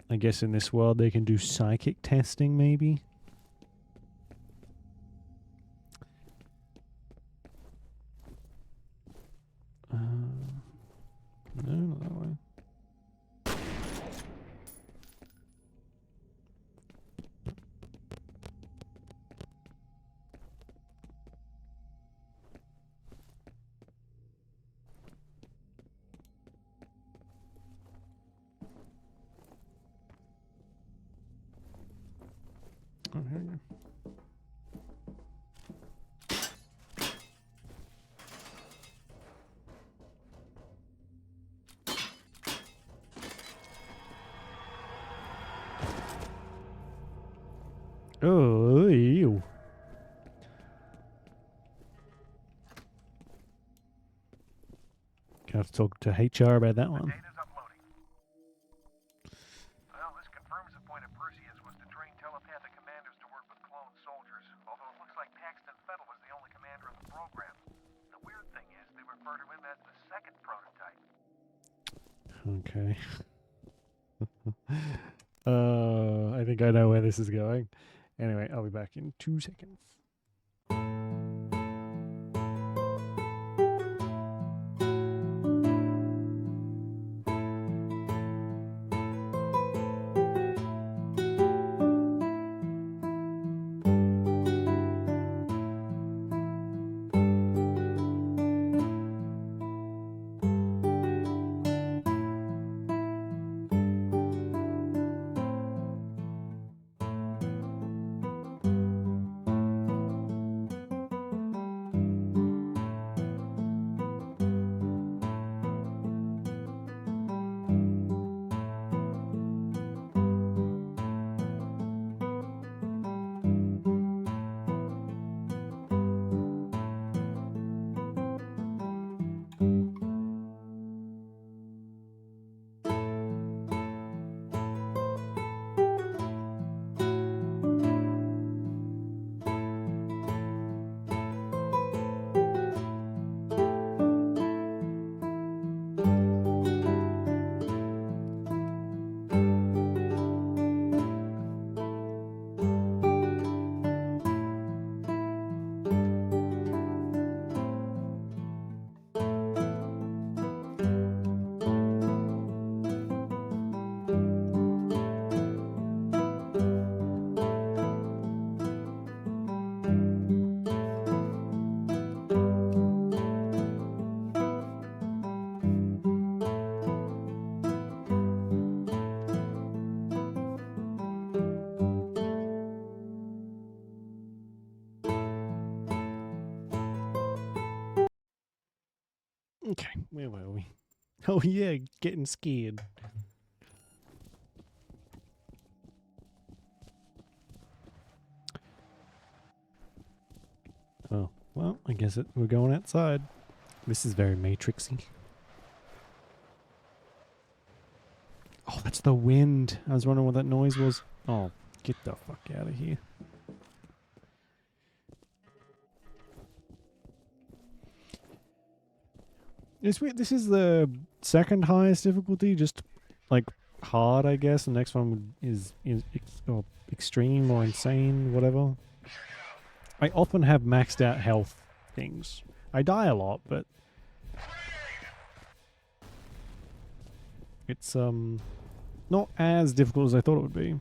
I guess in this world they can do psychic testing, maybe? No, not that way. Oh, ew. Gonna have to talk to HR about that one. Data's uploading. Well, this confirms the point of Perseus was to train telepathic commanders to work with clone soldiers, although it looks like Paxton Fettel was the only commander of the program. The weird thing is, they refer to him as the second prototype. Okay. I think I know where this is going. Anyway, I'll be back in 2 seconds. Okay, where were we? Oh yeah, getting scared. Oh, well, I guess we're going outside. This is very Matrixy. Oh, that's the wind. I was wondering what that noise was. Oh, get the fuck out of here. It's weird. This is the second highest difficulty, just like hard, I guess. The next one is or extreme or insane, whatever. I often have maxed out health things. I die a lot, but it's not as difficult as I thought it would be.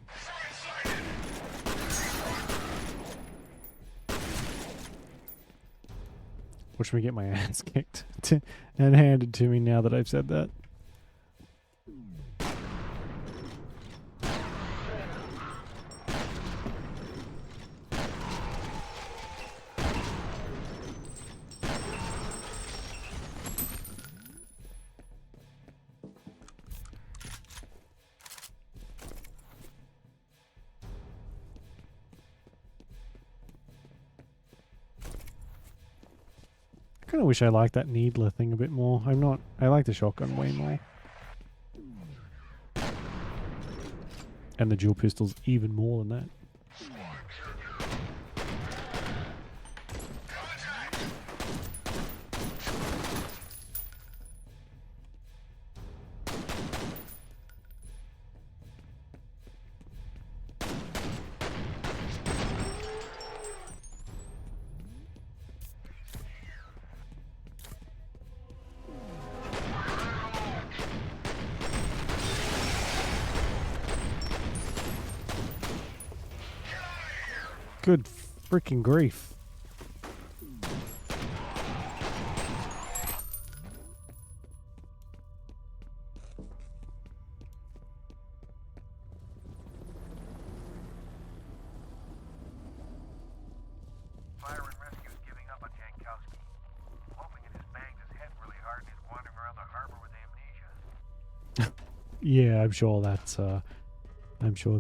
Watch me get my ass kicked and handed to me now that I've said that. I kind of wish I liked that needler thing a bit more. I like the shotgun way more. And the dual pistols even more than that. Good freaking grief. Fire and rescue is giving up on Jankowski. Hoping it has banged his head really hard and he's wandering around the harbor with amnesia. Yeah, I'm sure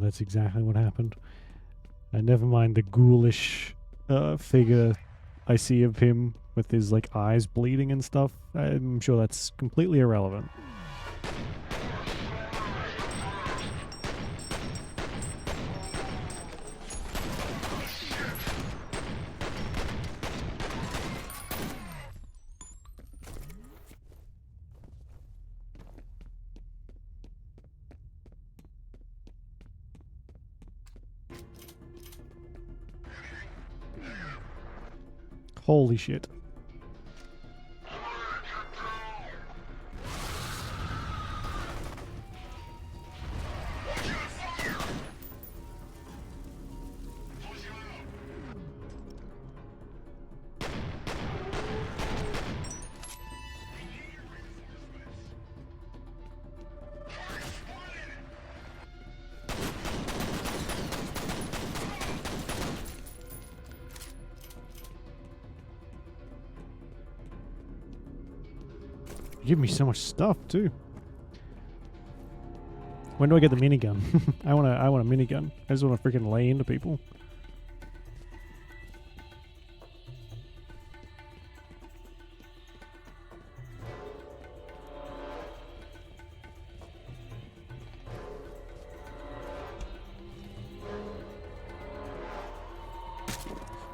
that's exactly what happened. And never mind the ghoulish figure I see of him with his like eyes bleeding and stuff. I'm sure that's completely irrelevant. Holy shit. You give me so much stuff too. When do I get the minigun? I want a minigun. I just want to freaking lay into people.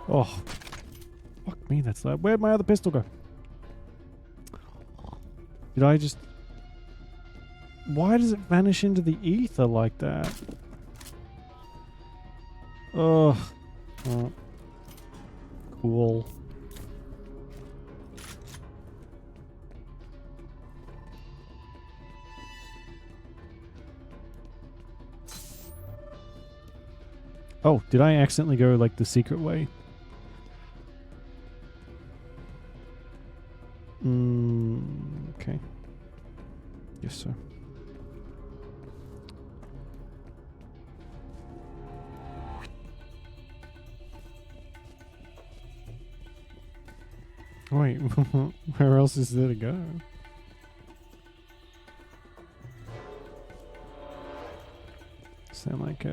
Oh, fuck me, that's loud. Where'd my other pistol go? Did I just... Why does it vanish into the ether like that? Ugh. Oh. Cool. Oh, did I accidentally go like the secret way? Okay. Yes, sir. Wait, where else is there to go? Sound like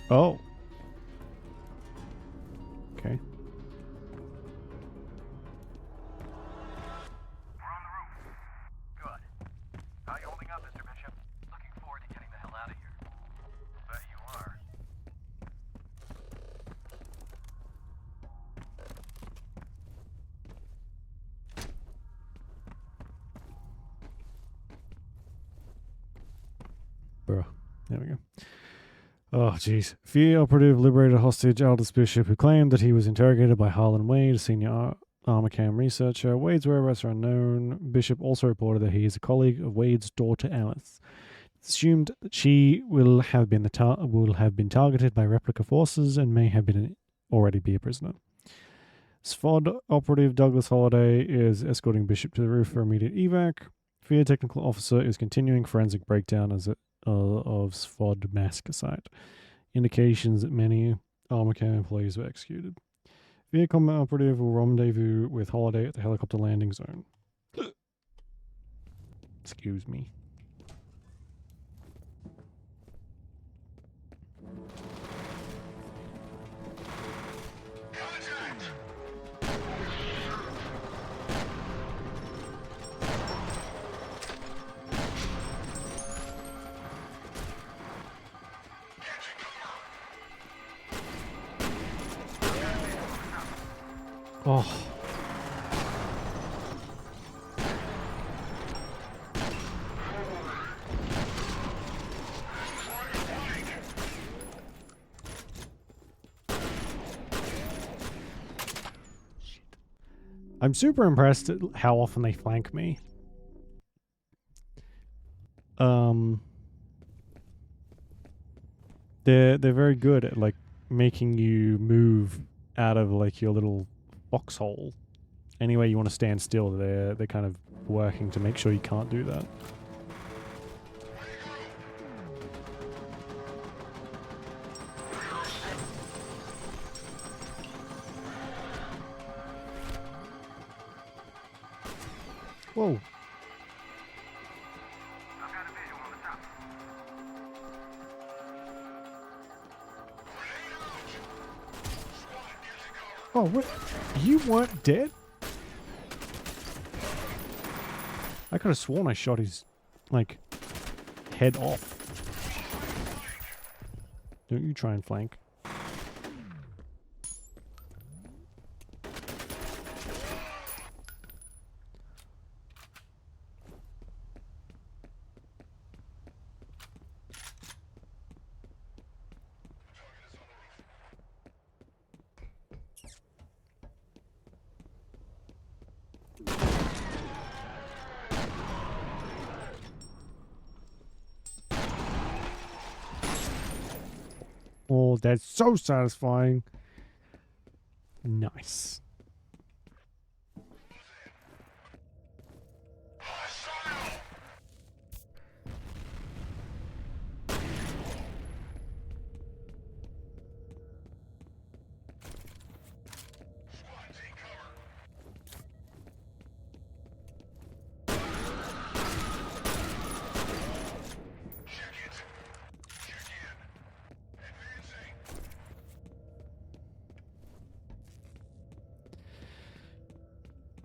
Oh. Okay. We're on the roof. Good. How are you holding up, Mr. Bishop? Looking forward to getting the hell out of here. Bet you are. Bruh. There we go. Oh, jeez. F.E.A.R operative liberated hostage Aldous Bishop, who claimed that he was interrogated by Harlan Wade, a senior Armorcam researcher. Wade's whereabouts are unknown. Bishop also reported that he is a colleague of Wade's daughter, Alice. It's assumed that she will have been targeted by replica forces and may have been already be a prisoner. F.E.A.R operative Douglas Holliday is escorting Bishop to the roof for immediate evac. F.E.A.R technical officer is continuing forensic breakdown of F.E.A.R mask site. Indications that many Armorcam employees were executed. F.E.A.R combat operative will rendezvous with Holliday at the helicopter landing zone. Excuse me. Oh. Shit. I'm super impressed at how often they flank me. They're very good at like making you move out of like your little foxhole. Anyway, you want to stand still, they're kind of working to make sure you can't do that. Whoa. I've got a visual on the top. Oh, what? You weren't dead? I could have sworn I shot his, like, head off. Don't you try and flank. Oh, that's so satisfying. Nice.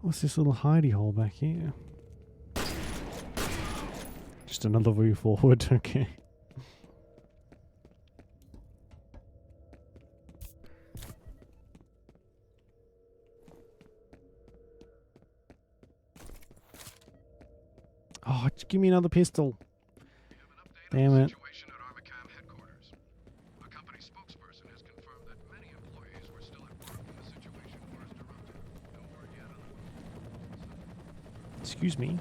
What's this little hidey hole back here? Just another view forward, okay. Oh, just give me another pistol. Damn it. Situation at Armacam headquarters. A company spokesperson has confirmed that many employees were still at work when the situation first erupted. No word yet on the Excuse me.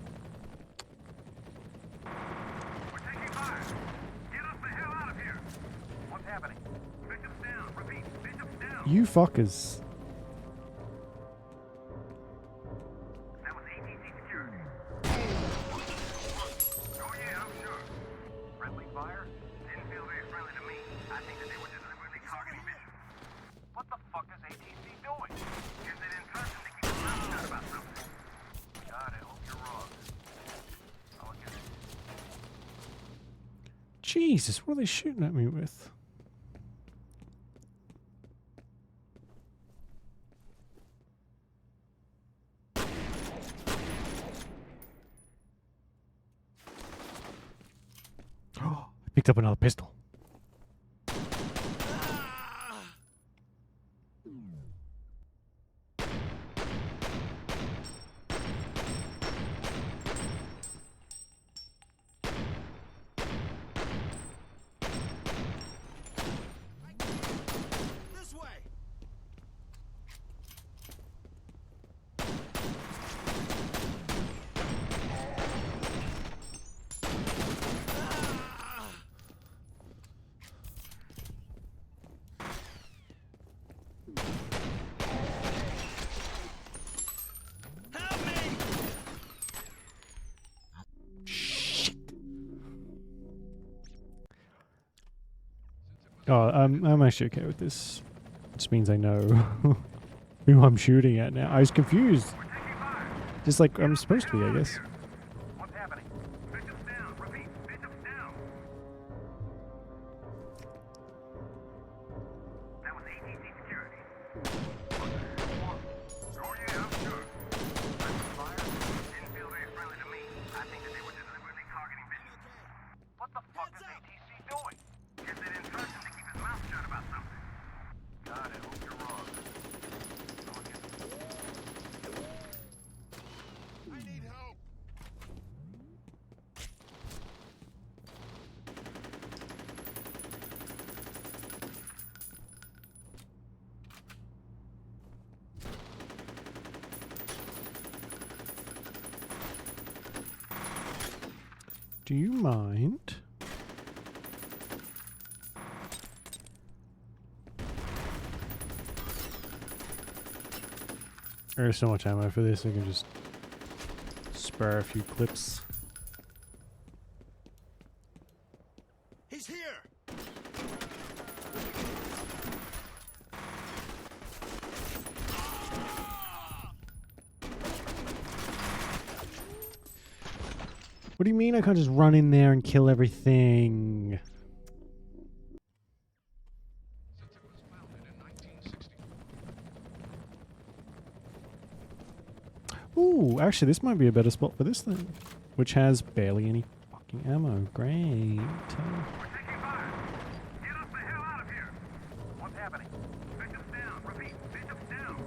We're taking fire. Get us the hell out of here. What's happening? Bishop's down. Repeat. Bishop's down. You fuckers. That was ATC security. Oh yeah, I'm sure. Friendly fire? Didn't feel very friendly to me. I think that they were deliberately targeting Bishop. What the fuck is ATC doing? Is it in person to keep their mouth shut about something? God, I hope you're wrong. I'll get it. Jesus, what are they shooting at me with? Oh, I picked up another pistol. This way! Help me! Oh, I'm actually okay with this. Just means I know who I'm shooting at now. I was confused. We're taking fire. Just like I'm supposed to be, I guess. What's happening? Bishop's down. Repeat. Bishop's down. That was ATC security. Oh yeah, I'm sure. Friendly fire? Didn't feel very friendly to me. I think that they were deliberately targeting Bishop. What the fuck is ATC doing? Is it in person to keep his mouth shut about something? God, I hope you're wrong. I'll get it. I need help! Do you mind? There's so much ammo for this, I can just spare a few clips. He's here! What do you mean I can't just run in there and kill everything? Since it was founded in 1960. Ooh, actually, this might be a better spot for this thing, which has barely any fucking ammo. Great. We're taking fire. Get us the hell out of here. What's happening? Victims down. Repeat, victims down.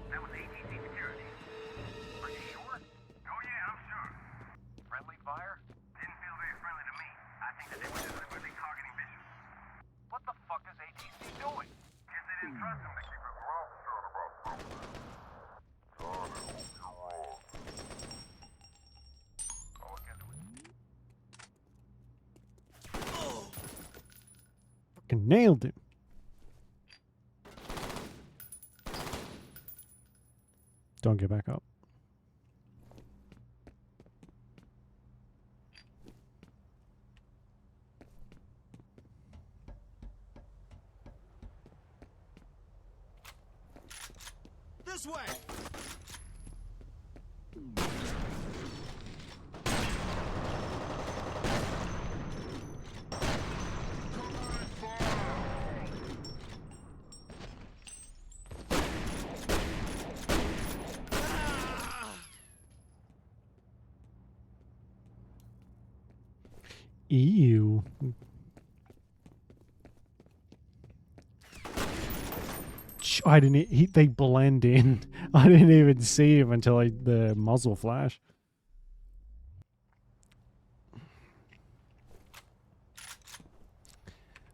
That was ATC security. Are you sure? Oh yeah, I'm sure. Friendly fire? Didn't feel very friendly to me. I think that they were deliberately targeting Bishop. What the fuck is ATC doing? Guess they didn't trust him to keep his mouth shut about something. God, I hope you're wrong. I'll look into it. Fucking nailed it. Don't get back up. This way! Ew. I didn't. They blend in. I didn't even see him until the muzzle flash.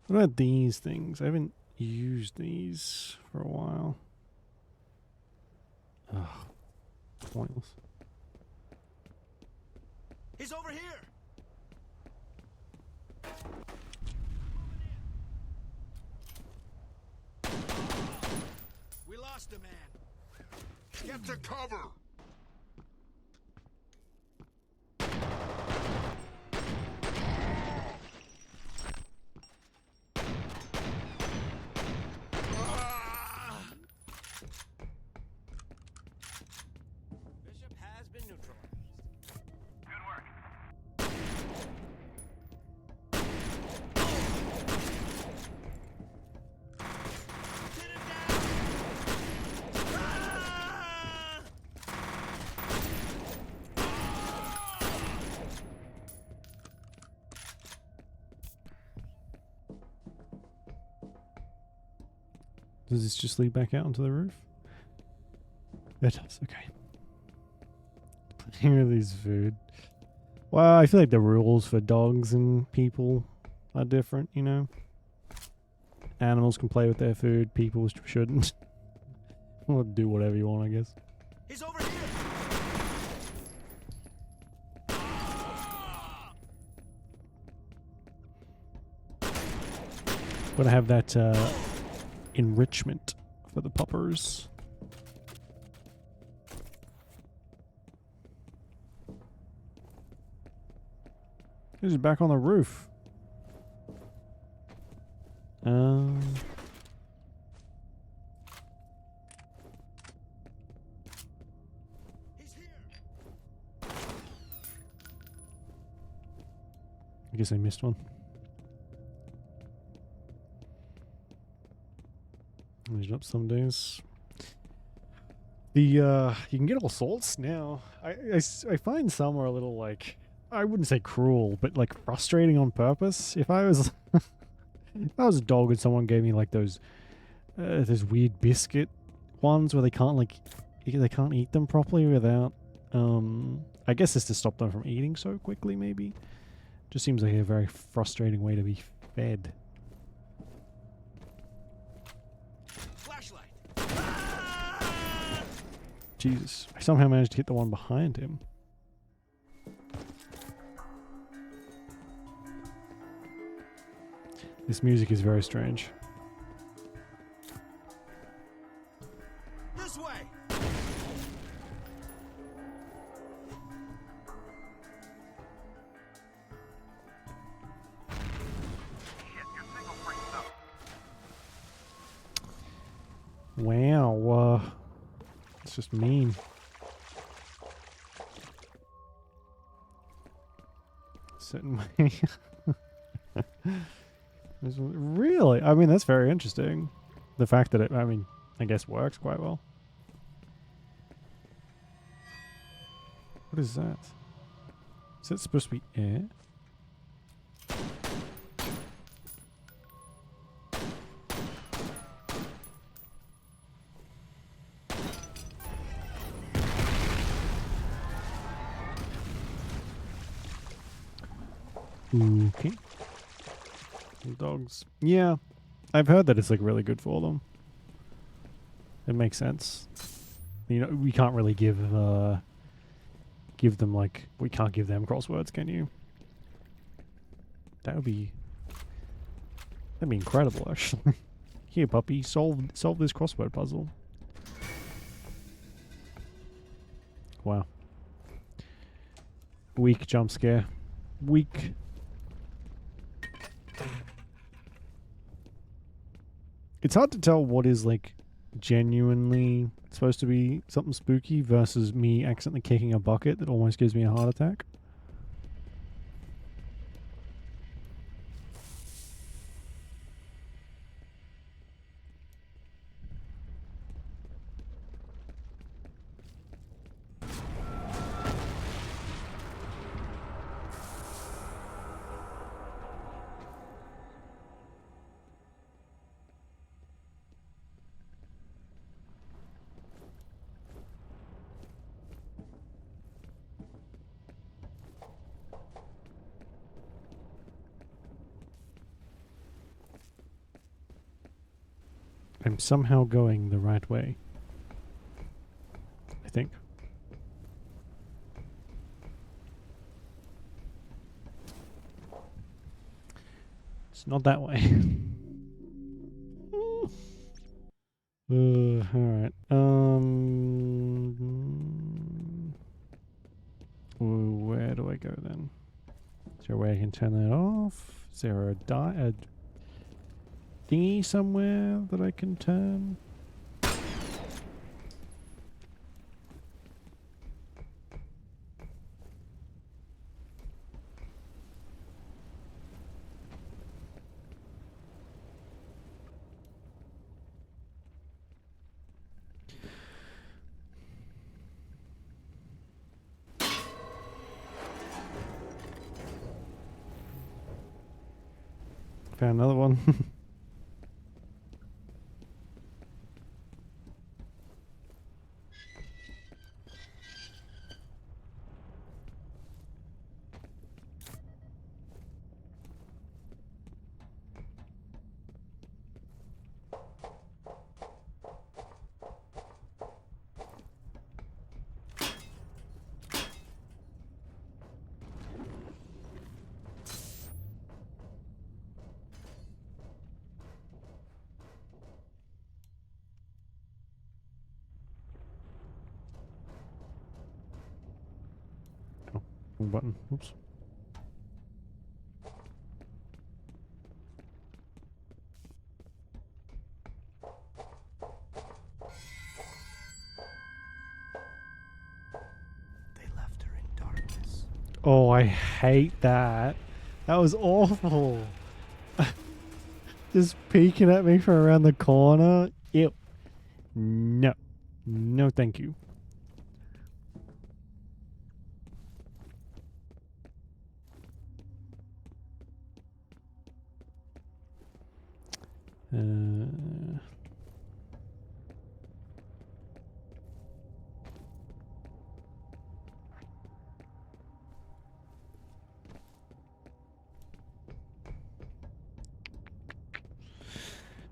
What about these things? I haven't used these for a while. Ugh, pointless. He's over here! We lost a man. Get to cover. Bishop has been neutralized. Good work. Pin him down! Ah! Does this just lead back out onto the roof? It does, okay. Here are these food. Well, I feel like the rules for dogs and people are different, you know? Animals can play with their food, people shouldn't. Well, do whatever you want, I guess. He's over here! Gotta have that enrichment for the puppers. He's back on the roof. He's here! I guess I missed one. There's up some days. The you can get all sorts now. I find some are a little like, I wouldn't say cruel, but like frustrating on purpose. If I was if I was a dog and someone gave me like those weird biscuit ones where they can't eat them properly without I guess it's to stop them from eating so quickly, maybe. Just seems like a very frustrating way to be fed. Flashlight! Ah! Jesus. I somehow managed to hit the one behind him. This music is very strange. This way! Shit, your signal breaks up. Wow. It's just mean. Certain way. Really? I mean, that's very interesting. The fact that it, I mean, I guess works quite well. What is that? Is that supposed to be air? Okay. Dogs. Yeah. I've heard that it's like really good for them. It makes sense. You know, we can't really give them like, we can't give them crosswords, can you? That'd be incredible, actually. Here, puppy, solve this crossword puzzle. Wow. Weak jump scare. Weak. It's hard to tell what is like genuinely supposed to be something spooky versus me accidentally kicking a bucket that almost gives me a heart attack. I'm somehow going the right way. I think. It's not that way. Alright. Where do I go then? Is there a way I can turn that off? Is there a thingy somewhere that I can turn? Found another one. Wrong button. Oops. They left her in darkness. Oh, I hate that. That was awful. Just peeking at me from around the corner. Ew. No. No, thank you.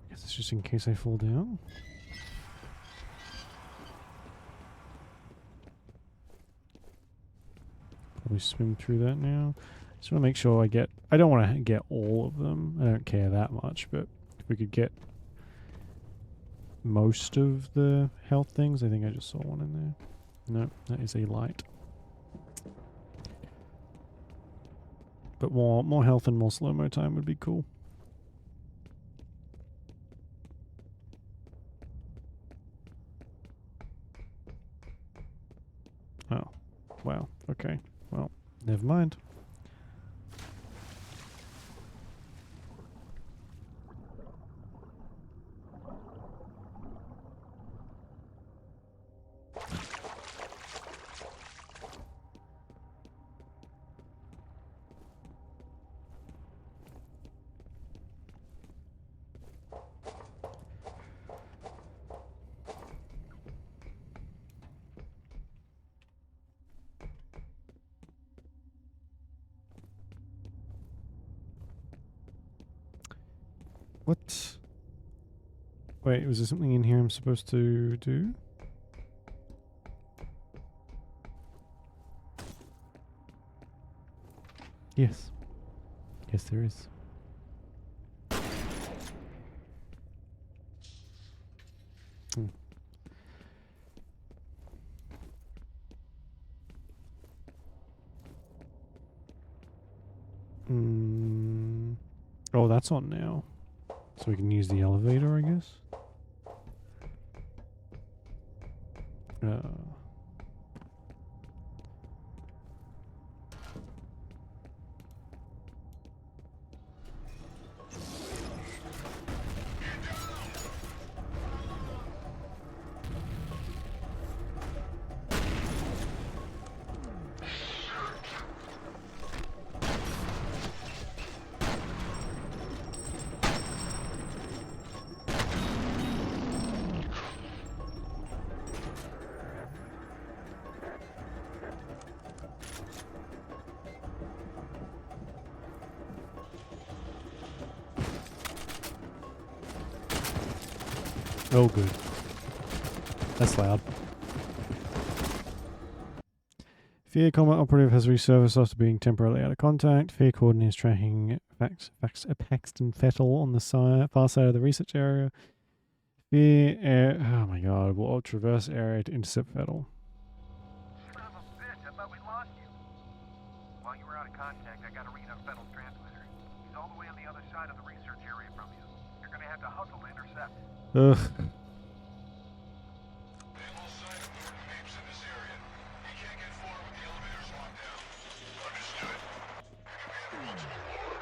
Guess it's just in case I fall down. Probably swim through that now. Just want to make sure I get... I don't want to get all of them. I don't care that much, but if we could get most of the health things. I think I just saw one in there. No, that is a light. But more health and more slow-mo time would be cool. Oh. Wow. Okay. Well, never mind. What? Wait, was there something in here I'm supposed to do? Yes. Yes, there is. Hmm. Oh, that's on now. So we can use the elevator, I guess. Uh, oh, good. That's loud. F.E.A.R combat operative has resurfaced after being temporarily out of contact. F.E.A.R coordinates tracking Paxton Fettel on the far side of the research area. F.E.A.R, oh my god, will traverse area to intercept Fettel. Son of a bitch, I thought we lost you. While you were out of contact, I got a read on Fettel's transmitter. He's all the way on the other side of the research area from you. You're gonna have to hustle to intercept. Ugh. They've all sighted Norton Mapes in this area. He can't get forward with the elevators locked down. Understood. And we have multiple more.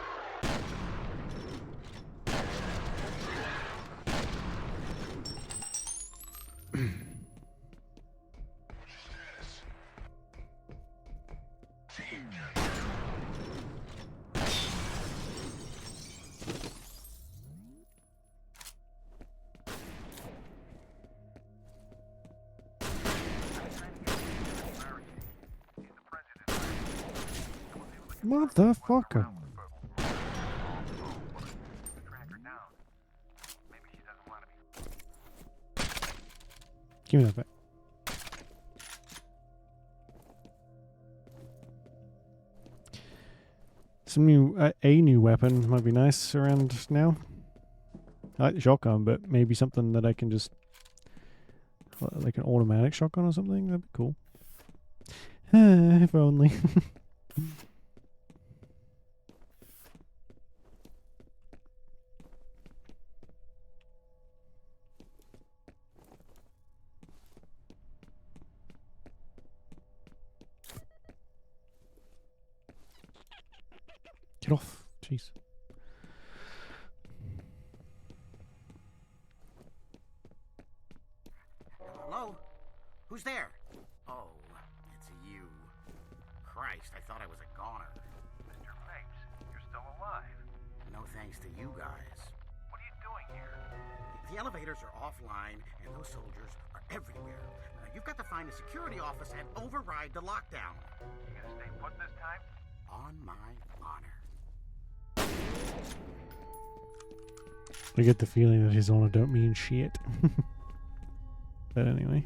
What's your status? Team capture. Motherfucker. Give me that back. Some new, a new weapon might be nice around now. I like the shotgun, but maybe something that I can just, like an automatic shotgun or something. That'd be cool. If only. Get off. Jeez. Hello? Who's there? Oh, it's you. Christ, I thought I was a goner. Mr. Mapes, you're still alive. No thanks to you guys. What are you doing here? The elevators are offline, and those soldiers are everywhere. You've got to find a security office and override the lockdown. You gonna stay put this time? On my honor. I get the feeling that his honor don't mean shit. But anyway.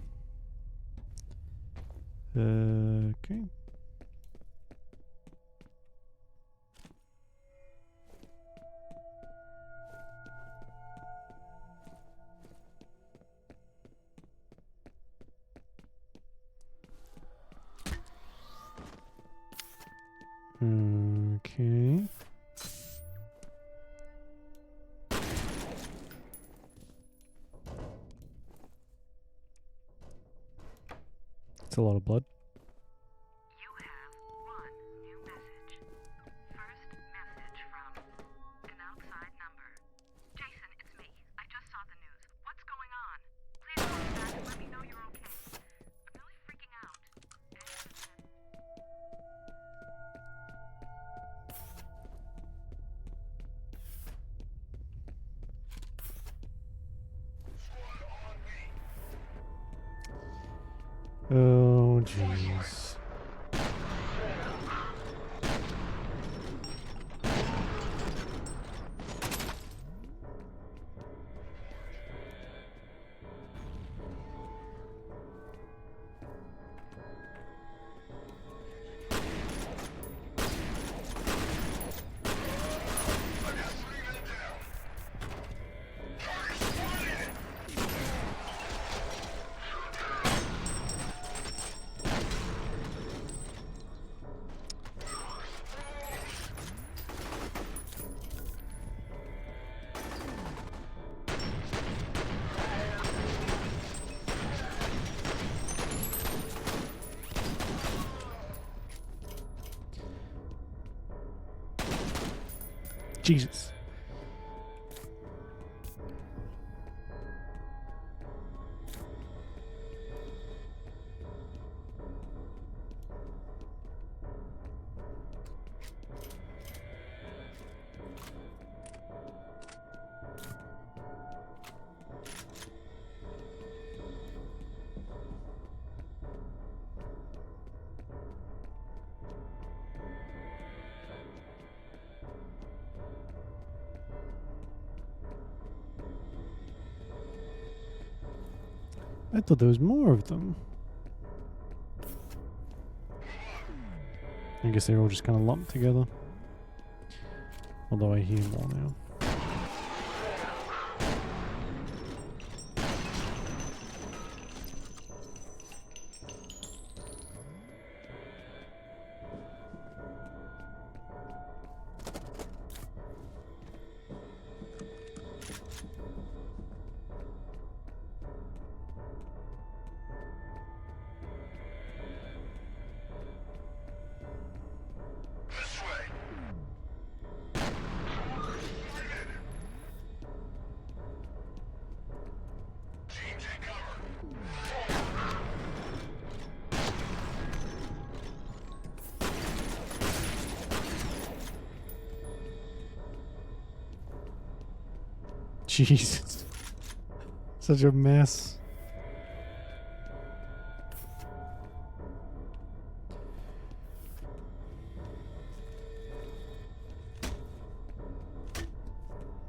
Okay. Okay. It's a lot of blood. Oh, jeez. Jesus. I thought there was more of them. I guess they're all just kind of lumped together. Although I hear more now. Jesus. Such a mess.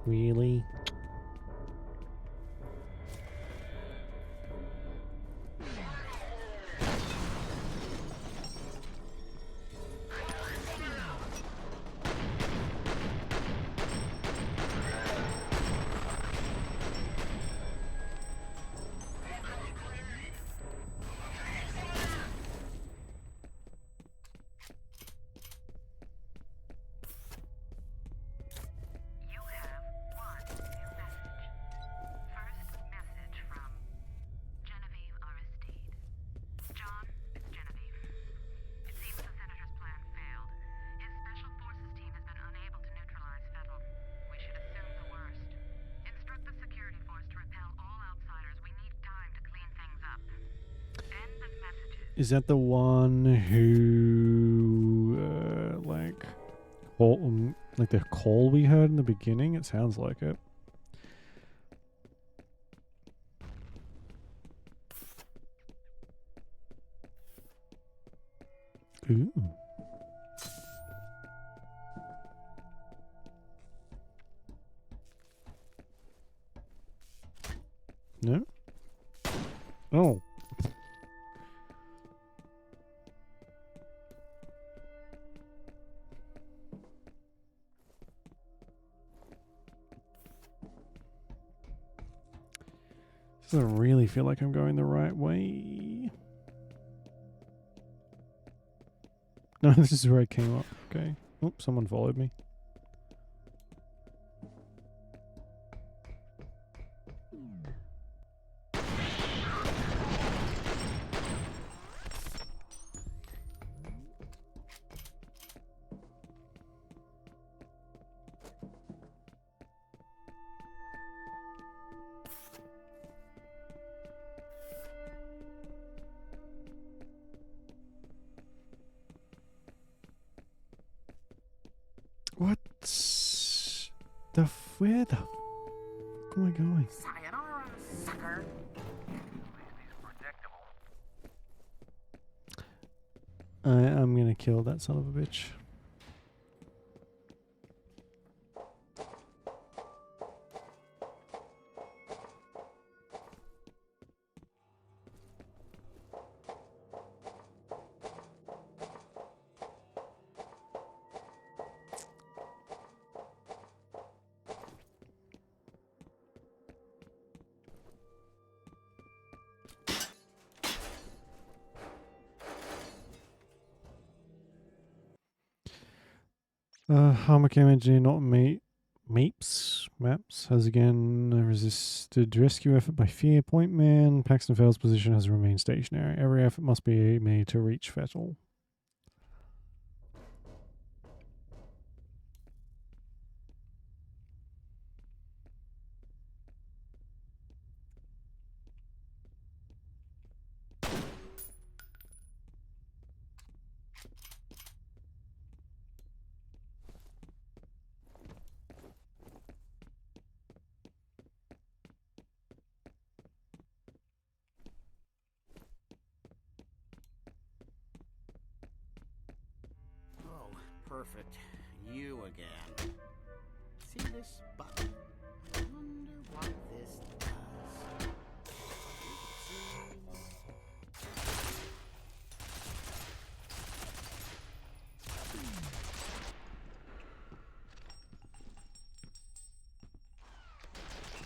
Really? You have one new message. First message from Genevieve Aristide. John, it's Genevieve. It seems the Senator's plan failed. His Special Forces team has been unable to neutralize Fettel. We should assume the worst. Instruct the security force to repel all outsiders. We need time to clean things up. End of messages. Is that the one who, like the call we heard in the beginning? It sounds like it. Ooh. No? Oh. Doesn't really feel like I'm going the right way. No, this is where I came up. Okay. Oh, someone followed me. What? Where the f am I going? Sayonara, sucker. At least these are predictable. I'm gonna kill that son of a bitch. Harmacam engineer, not Maps has again resisted rescue effort by F.E.A.R. Point Man. Paxton Fail's position has remained stationary. Every effort must be made to reach Vettel. Oh, perfect. You again. See this button? I wonder what this does.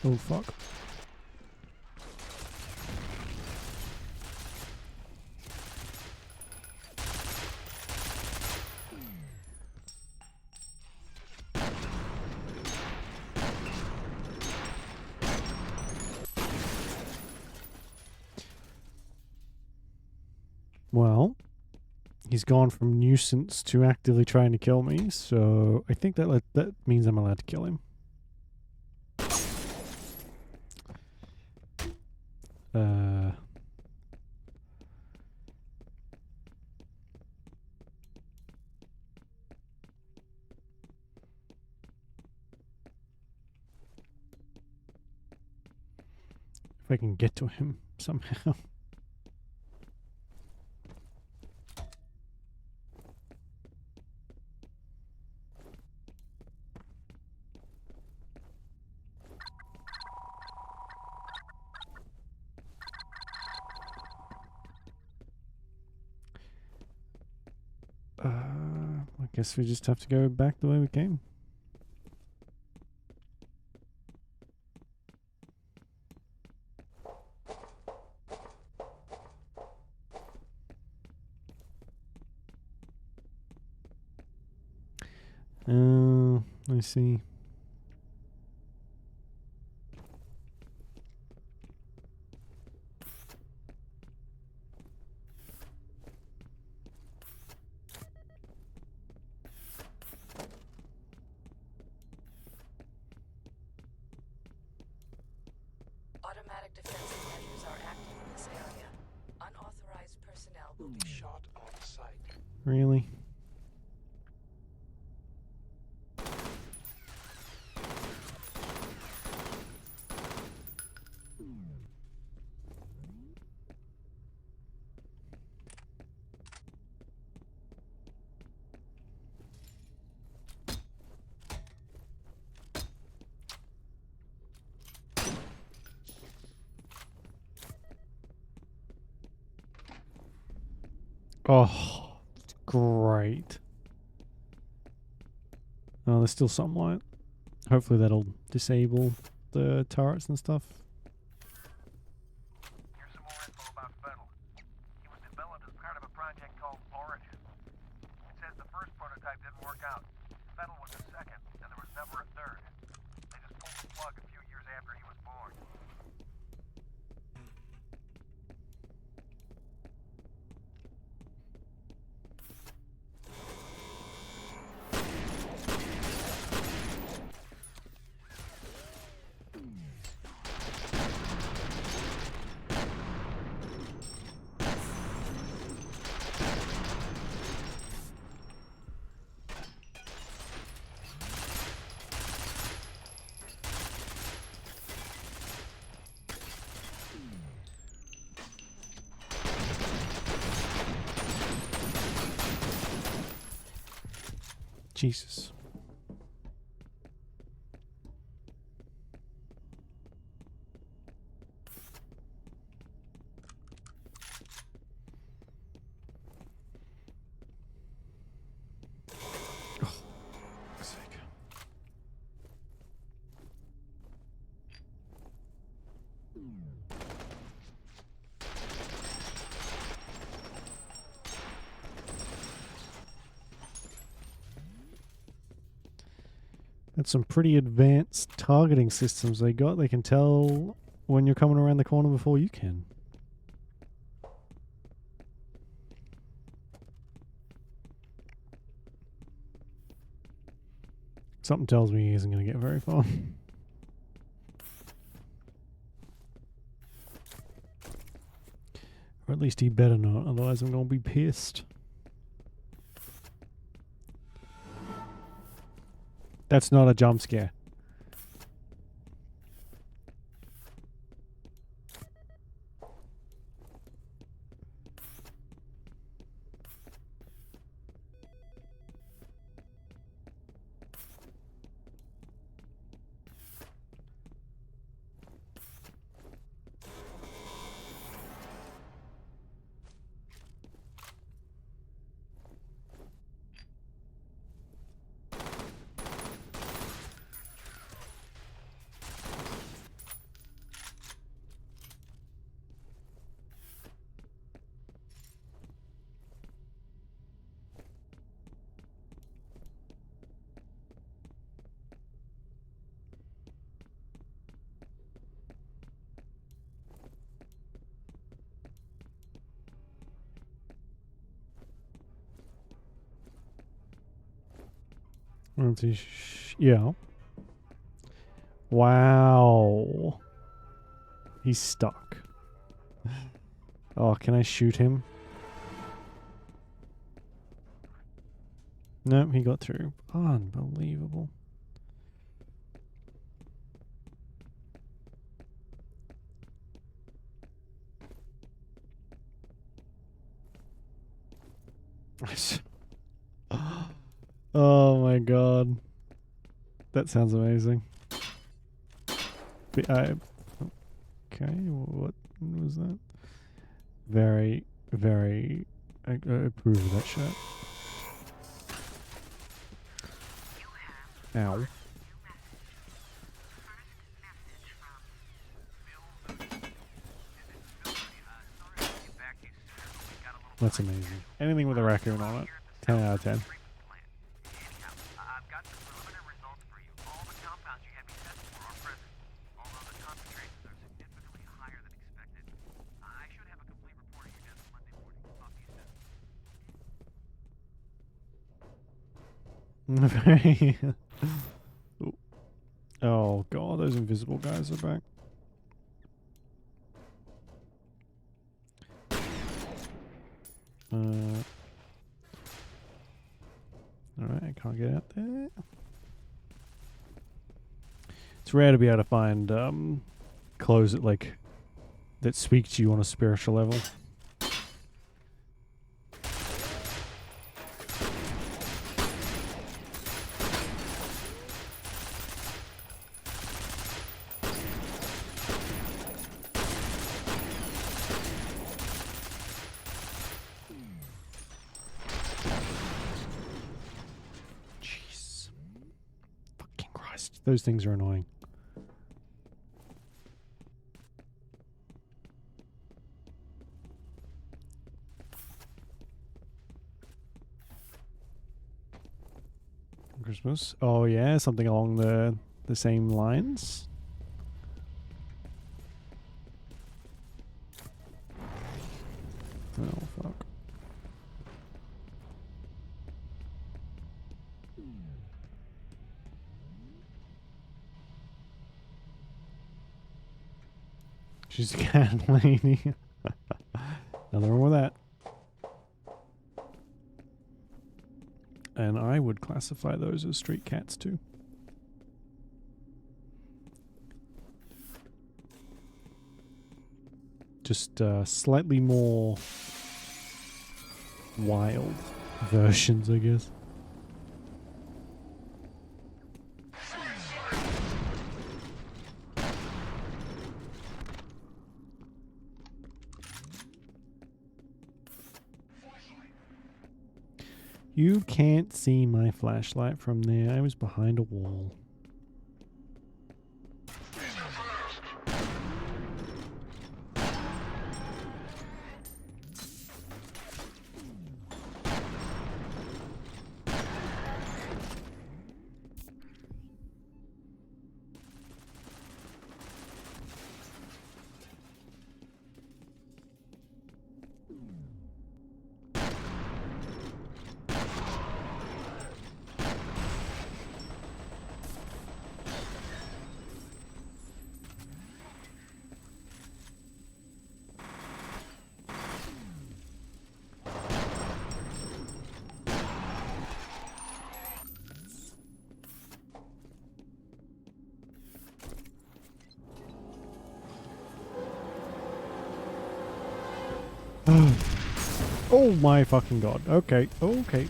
Oh fuck. Well, he's gone from nuisance to actively trying to kill me, so I think that means I'm allowed to kill him. If I can get to him somehow. I guess we just have to go back the way we came. I see. Automatic defensive measures are active in this area. Unauthorized personnel will be shot on sight. Really? Oh, great. Oh, there's still some light. Hopefully that'll disable the turrets and stuff. Here's some more info about Vettel. He was developed as part of a project called Origin. It says the first prototype didn't work out. Vettel was the second, and there was never a third. They just pulled the plug a few years after he was born. Jesus. Oh, fuck's sake. That's some pretty advanced targeting systems they got. They can tell when you're coming around the corner before you can. Something tells me he isn't going to get very far. Or at least he better not, otherwise I'm going to be pissed. That's not a jump scare. Yeah. Wow. He's stuck. Oh, can I shoot him? Nope, he got through. Unbelievable. Oh my god. That sounds amazing. Okay, what was that? Very, very... I approve of that shit. Ow. That's amazing. Anything with a raccoon on it. 10 out of 10. I've got the preliminary results for you. All the compounds you had me tested for are present, although the concentrations are significantly higher than expected. I should have a complete report of your death Monday morning. Talk to you soon. Oh god, those invisible guys are back. Alright, I can't get out there. It's rare to be able to find clothes that speak to you on a spiritual level. Jeez. Fucking Christ. Those things are annoying. Christmas. Oh yeah, something along the same lines. Oh fuck. She's a cat lady. Nothing wrong with that. And I would classify those as street cats too. Just slightly more wild versions, I guess. You can't see my flashlight from there. I was behind a wall. Oh my fucking god. Okay, okay.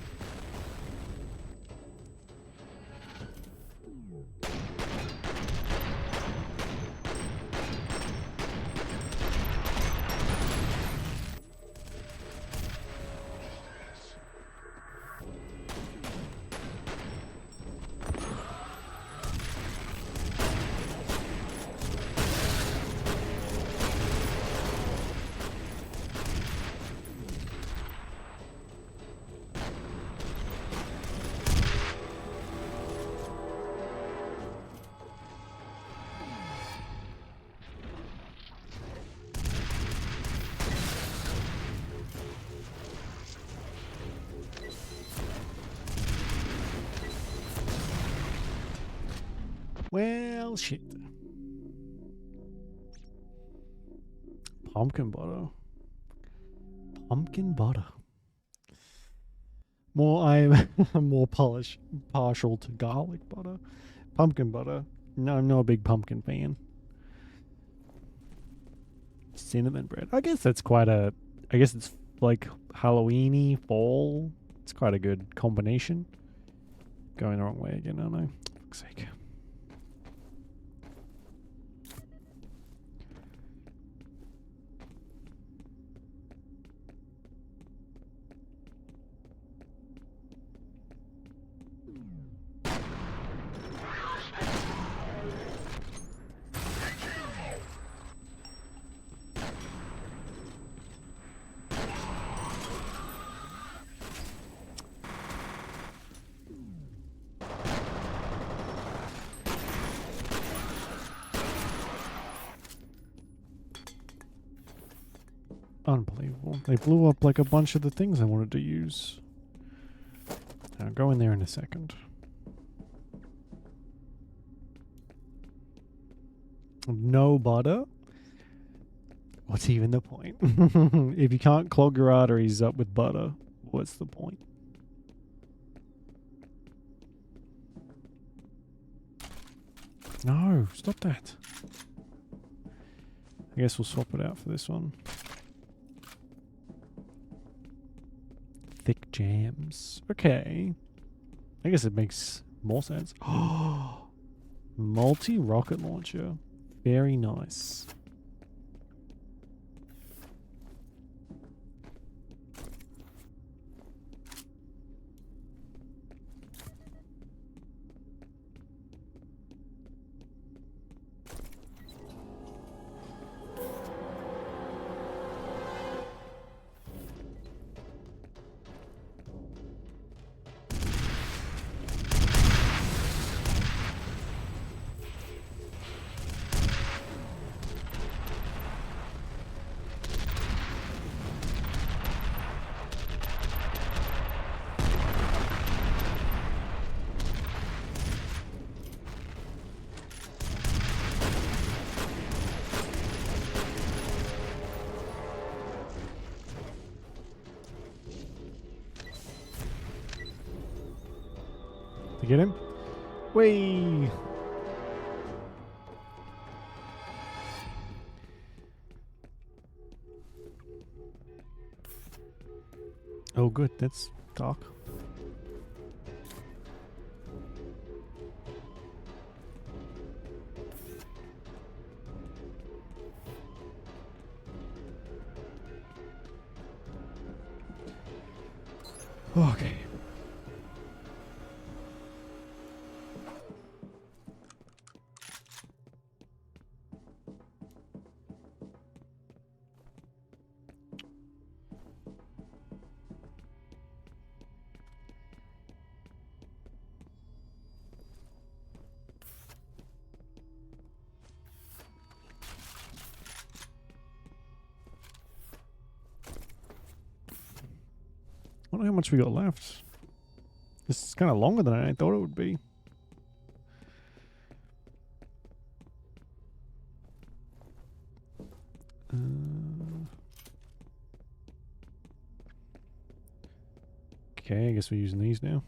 Well, shit. Pumpkin butter. Pumpkin butter. I'm more partial to garlic butter. Pumpkin butter. No, I'm not a big pumpkin fan. Cinnamon bread. I guess that's quite a. I guess it's like Halloweeny, fall. It's quite a good combination. Going the wrong way again, aren't I? For fuck's sake. Unbelievable. They blew up like a bunch of the things I wanted to use. I'll go in there in a second. No butter? What's even the point? If you can't clog your arteries up with butter, what's the point? No, stop that. I guess we'll swap it out for this one. Thick jams. Okay. I guess it makes more sense. Multi-rocket launcher. Very nice. To get him? Whee! Oh good, that's dark. Okay. don't know how much we got left. This is kind of longer than I thought it would be. Okay, I guess we're using these now.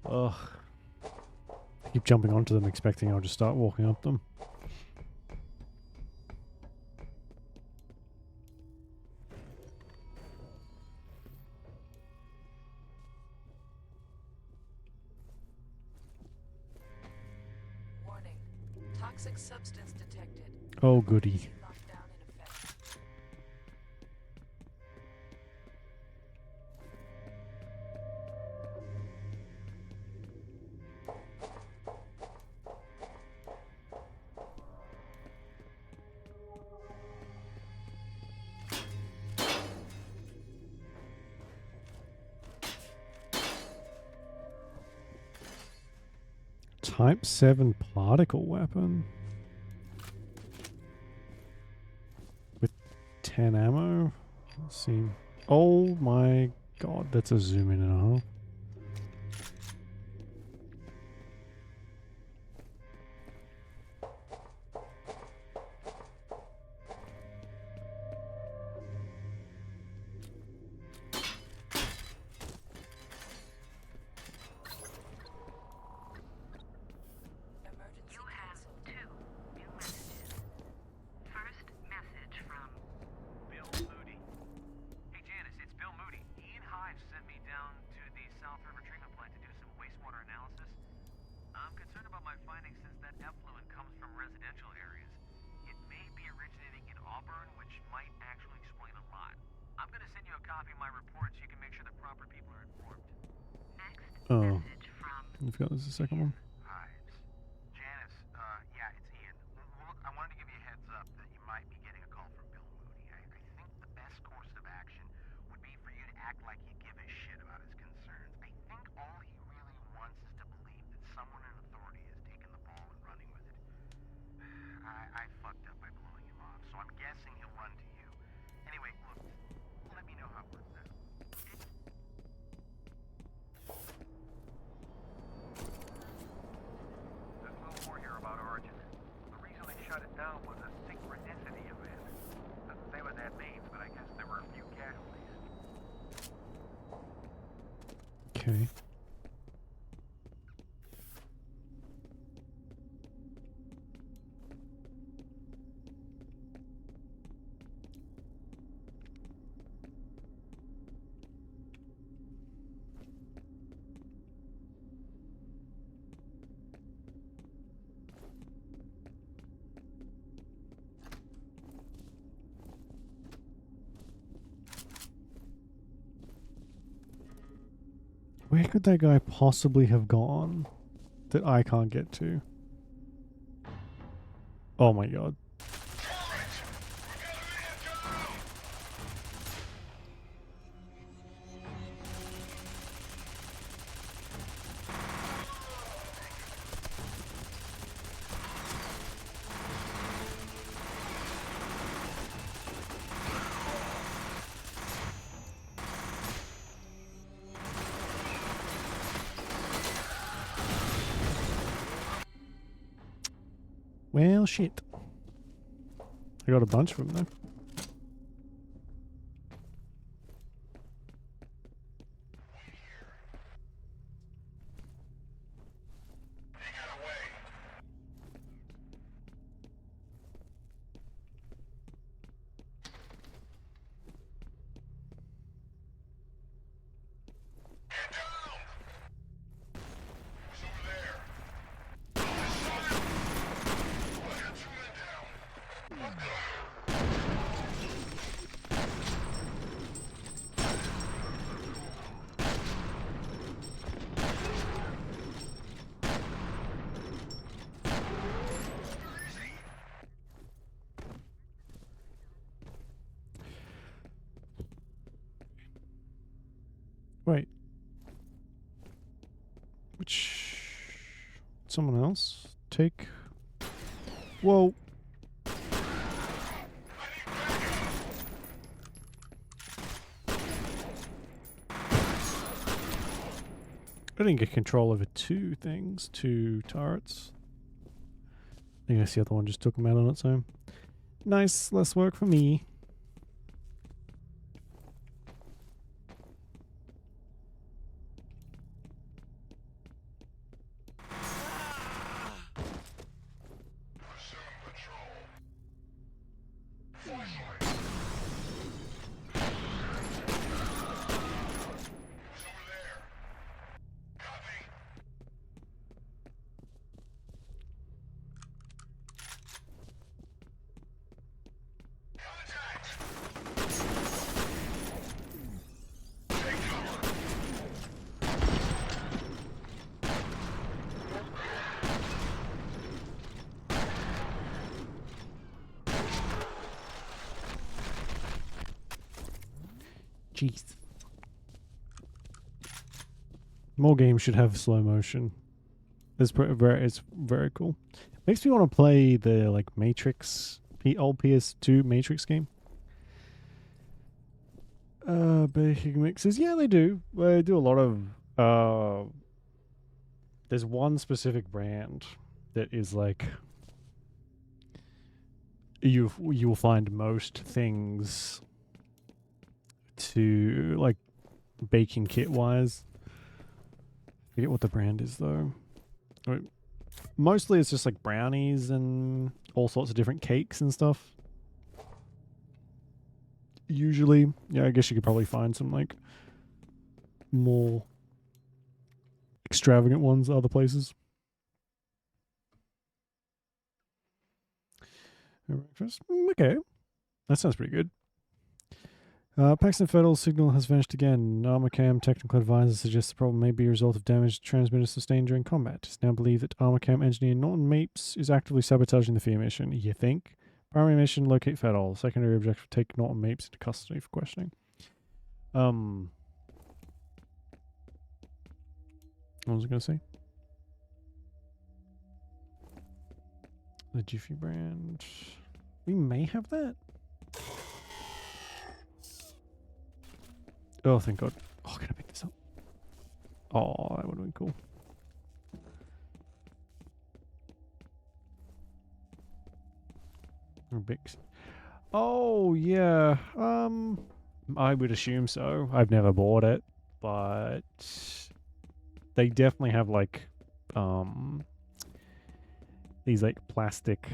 Ugh. I keep jumping onto them expecting I'll just start walking up them. Warning. Toxic substance detected. Oh, goody. Emergency lockdown in effect. Type 7 particle weapon. With 10 ammo. Let's see. Oh my god, that's a zoom in and a half. Emergency You have canceled. 2 new messages. First message from Bill Moody. Hey Janice, it's Bill Moody. Ian Hives sent me down to the South River Treatment Plant to do some wastewater analysis. I'm concerned about my findings since that effluent comes from residential areas. It may be originating in Auburn, which might actually explain a lot. I'm going to send you a copy of my report so you can make sure the proper people are informed. next Oh, message from I forgot there's a second one. Hives. Janice, yeah, it's Ian. Look, I wanted to give you a heads up that you might be getting a call from Bill Moody. I think the best course of action would be for you to act like you give a shit about his concerns. I think all he really wants is to believe that someone in authority has taken the ball and running with it. I fucked up by blowing him off, so I'm guessing he'll run to you. Anyway, look, let me know how it works out. There's a little more here about Origin. The reason they shut it down was a synchronicity event. Doesn't say what that means, but I guess there were a few casualties. Okay. Where could that guy possibly have gone that I can't get to? Oh my god. Well, shit. I got a bunch of them though. Wait. Which... Someone else? Take... Whoa. I didn't get control over two turrets. I guess the other one just took them out on its own. Nice, less work for me. Jeez. More games should have slow motion. It's very cool. Makes me want to play the like Matrix, old PS2 Matrix game. Baking mixes, yeah, they do. They do a lot of. There's one specific brand that is like you will find most things to like baking kit wise. I forget what the brand is though. Mostly it's just like brownies and all sorts of different cakes and stuff. Usually, yeah, I guess you could probably find some like more extravagant ones other places. Okay, that sounds pretty good. Paxton Federal signal has vanished again. Armorcam technical advisor suggests the problem may be a result of damage to transmitter sustained during combat. It's now believed that Armorcam engineer Norton Mapes is actively sabotaging the F.E.A.R mission. You think? Primary mission, locate Federal. Secondary objective, take Norton Mapes into custody for questioning. What was I going to say? The Jiffy brand. We may have that. Oh, thank God. Oh, can I pick this up? Oh, that would have been cool. Bix. Oh, yeah. I would assume so. I've never bought it, but they definitely have like these like plastic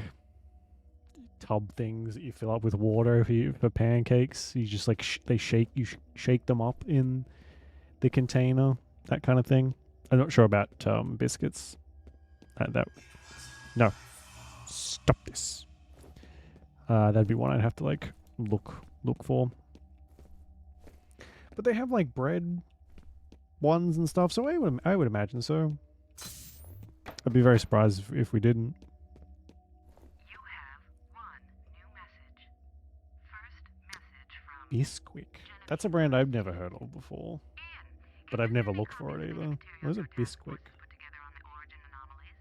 tub things that you fill up with water for pancakes. You just like shake them up in the container, that kind of thing. I'm not sure about biscuits. No, stop this. That'd be one I'd have to like look for. But they have like bread ones and stuff, so I would imagine so. I'd be very surprised if we didn't. You have one new message. First message from Bisquick. That's a brand I've never heard of before, but I've never looked for it either. What is a Bisquick? put together on the origin anomalies.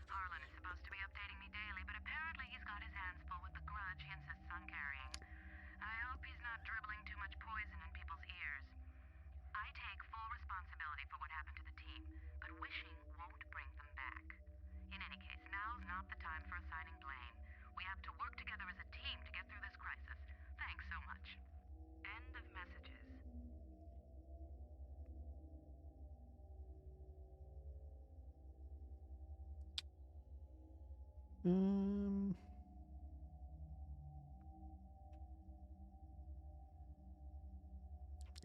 Harlan is supposed to be updating me daily, but apparently he's got his hands full with the grudge he insists on carrying. I hope he's not dribbling too much poison in people's ears. I take full responsibility for what happened to the team, but wishing won't bring them back. In any case, now's not the time for assigning blame. We have to work together as a team to get through this crisis. Thanks so much. End of messages.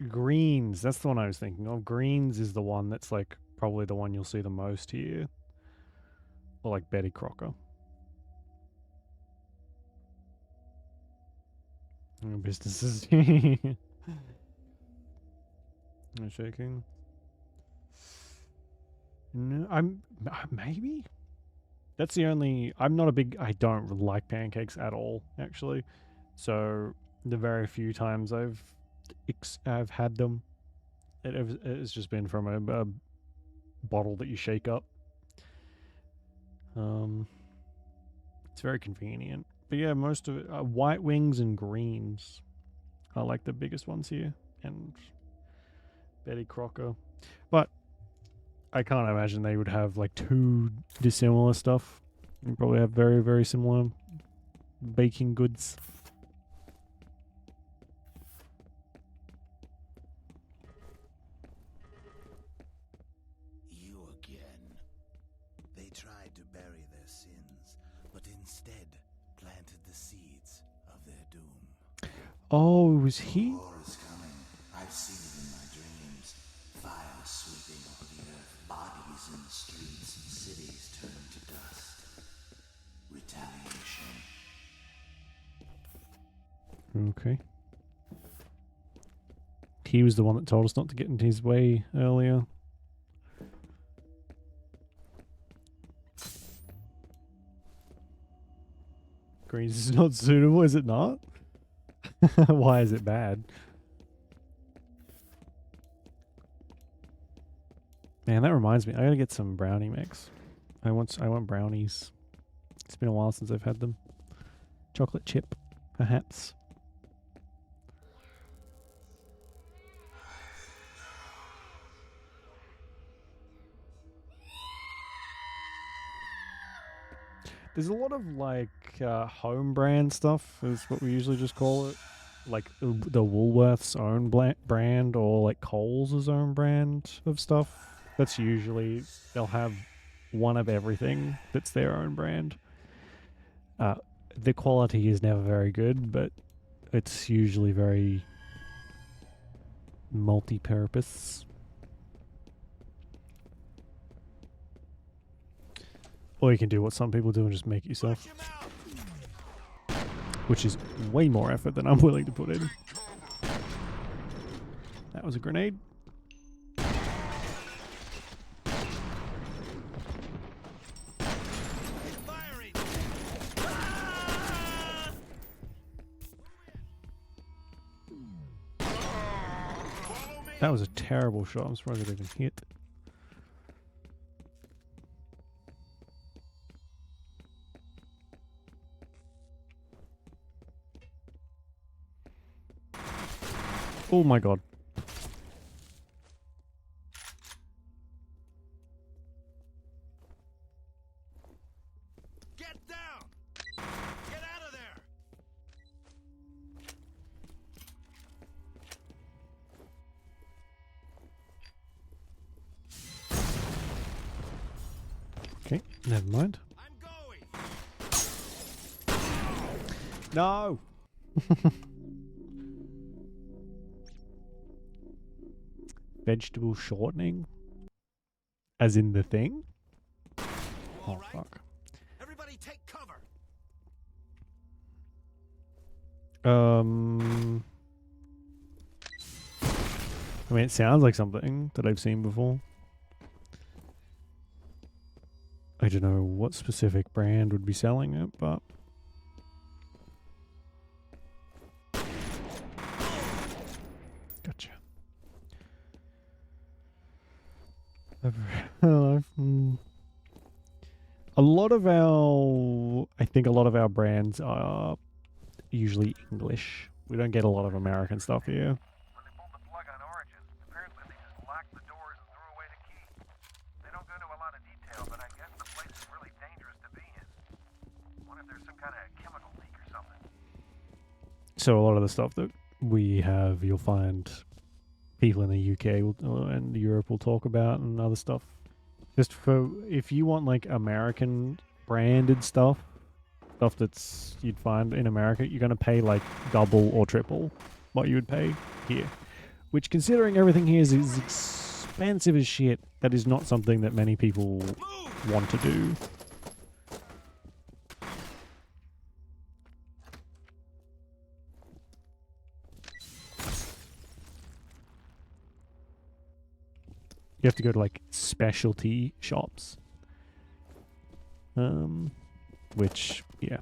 Greens. That's the one I was thinking of. Greens is the one that's like probably the one you'll see the most here. Or like Betty Crocker. Businesses. I'm shaking. No, maybe. That's the only. I don't like pancakes at all, actually. So the very few times I've had them, it's just been from a bottle that you shake up. It's very convenient. But yeah, most of it, white wings and greens are like the biggest ones here, and Betty Crocker. But I can't imagine they would have like too dissimilar stuff. You probably have very, very similar baking goods. You again. They tried to bury their sins, but instead planted the seeds of their doom. Oh, was he? War is coming. I've seen it in my dreams. Fire sweeping over the earth, bodies in the streets, cities turned to dust. Retaliation. Okay. He was the one that told us not to get into his way earlier. Greens is not suitable, is it not? Why is it bad? Man, that reminds me. I gotta get some brownie mix. I want brownies. It's been a while since I've had them. Chocolate chip, perhaps. There's a lot of like home brand stuff is what we usually just call it. Like the Woolworths own brand or like Coles' own brand of stuff. That's usually, they'll have one of everything that's their own brand. The quality is never very good, but it's usually very multi-purpose. Or you can do what some people do and just make it yourself. Which is way more effort than I'm willing to put in. That was a grenade. That was a terrible shot. I'm surprised it even hit. Oh my god. Get down! Get out of there! Okay, never mind. I'm going! No! Vegetable shortening? As in the thing? Oh, right? fuck. Everybody take cover! I mean, it sounds like something that I've seen before. I don't know what specific brand would be selling it, but... Gotcha. A lot of our... I think a lot of our brands are usually English. We don't get a lot of American stuff here. When they pulled the plug on Origin, apparently they just locked the doors and threw away the key. They don't go into a lot of detail, but I guess the place is really dangerous to be in. What if there's some kind of chemical leak or something? So a lot of the stuff that we have, you'll find people in the UK and Europe will talk about, and other stuff. Just for, if you want like American branded stuff that's you'd find in America, you're going to pay like double or triple what you would pay here. Which, considering everything here is expensive as shit, that is not something that many people want to do. You have to go to like specialty shops. Which, yeah.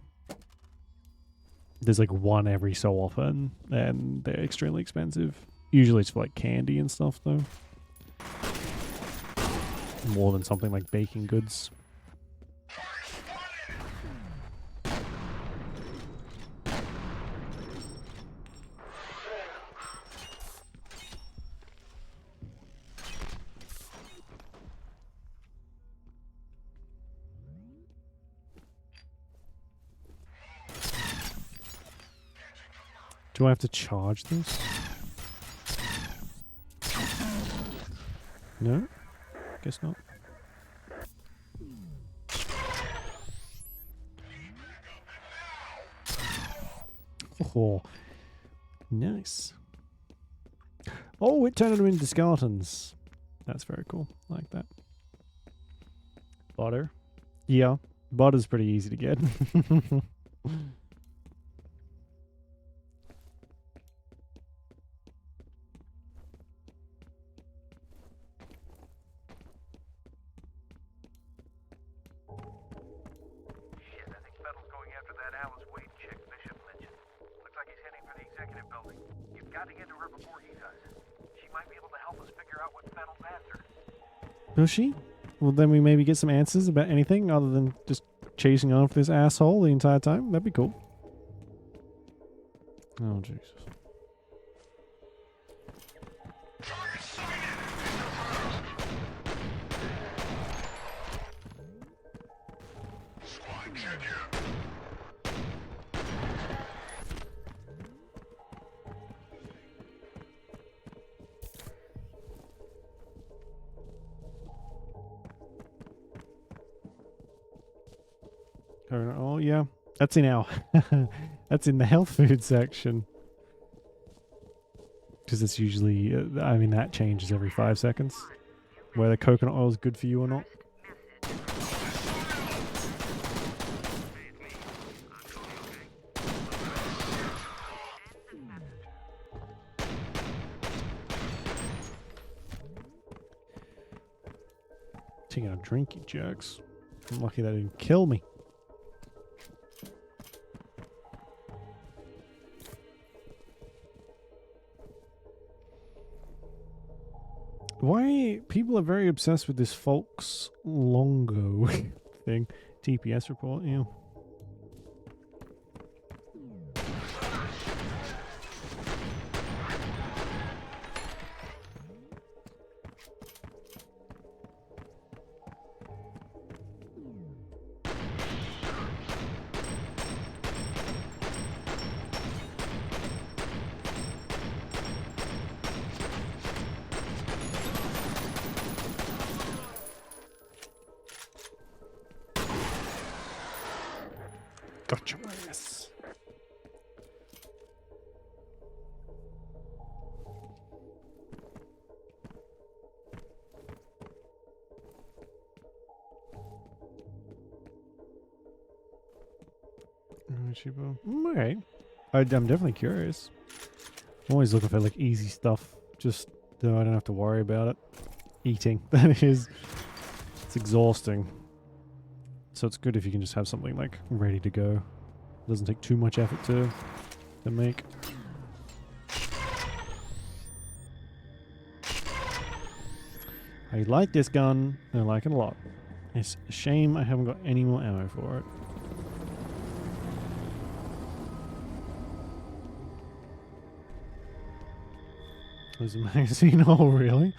There's like one every so often, and they're extremely expensive. Usually it's for like candy and stuff though. More than something like baking goods. Do I have to charge this? No? Guess not. Oh, nice. Oh, it turned them into skeletons. That's very cool. I like that. Butter. Yeah, butter's pretty easy to get. Shit, I think Fettel's going after that Alice Wade chick Bishop mentioned. Looks like he's heading for the executive building. You've got to get to her before he does. She might be able to help us figure out what Fettel's after. Will she? Well, then we maybe get some answers about anything other than just chasing after this asshole the entire time. That'd be cool. Oh, Jesus. Oh, yeah. That's in our... that's in the health food section. Because it's usually... I mean, that changes every 5 seconds. Whether coconut oil is good for you or not. Taking a drink, you jerks. I'm lucky that didn't kill me. Why people are very obsessed with this Folks Longo thing? TPS report, yeah. Gotcha, yes. Okay. I'm definitely curious. I'm always looking for like easy stuff, just so I don't have to worry about it. Eating, that is. It's exhausting. So it's good if you can just have something like ready to go. It doesn't take too much effort to make. I like this gun. I like it a lot. It's a shame I haven't got any more ammo for it. There's a magazine. Oh, really?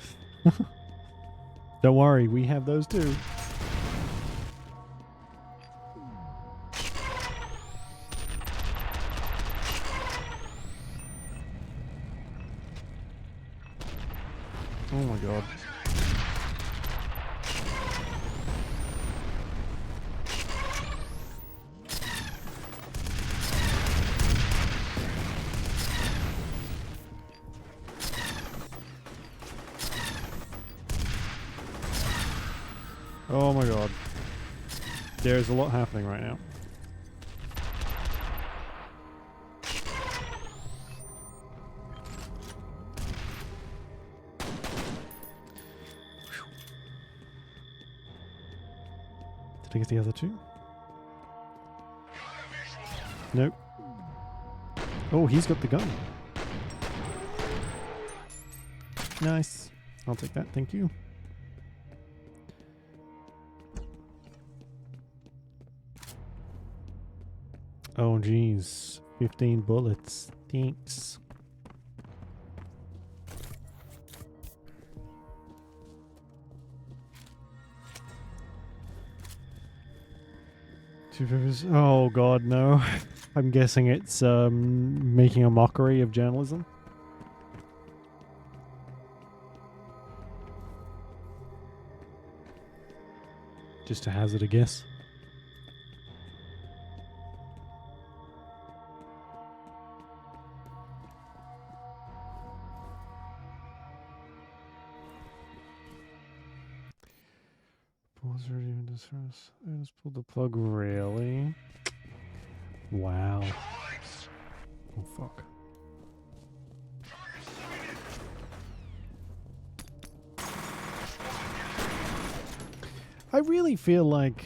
Don't worry, we have those too. Oh my god. Oh my god. There's a lot happening right now. Did I get the other two? Nope. Oh, he's got the gun. Nice. I'll take that, thank you. Oh, geez. 15 bullets. Thanks. Oh god, no. I'm guessing it's making a mockery of journalism. Just to hazard a guess. Pause already in distress. I just pulled the plug, really? Wow. Oh fuck. I really feel like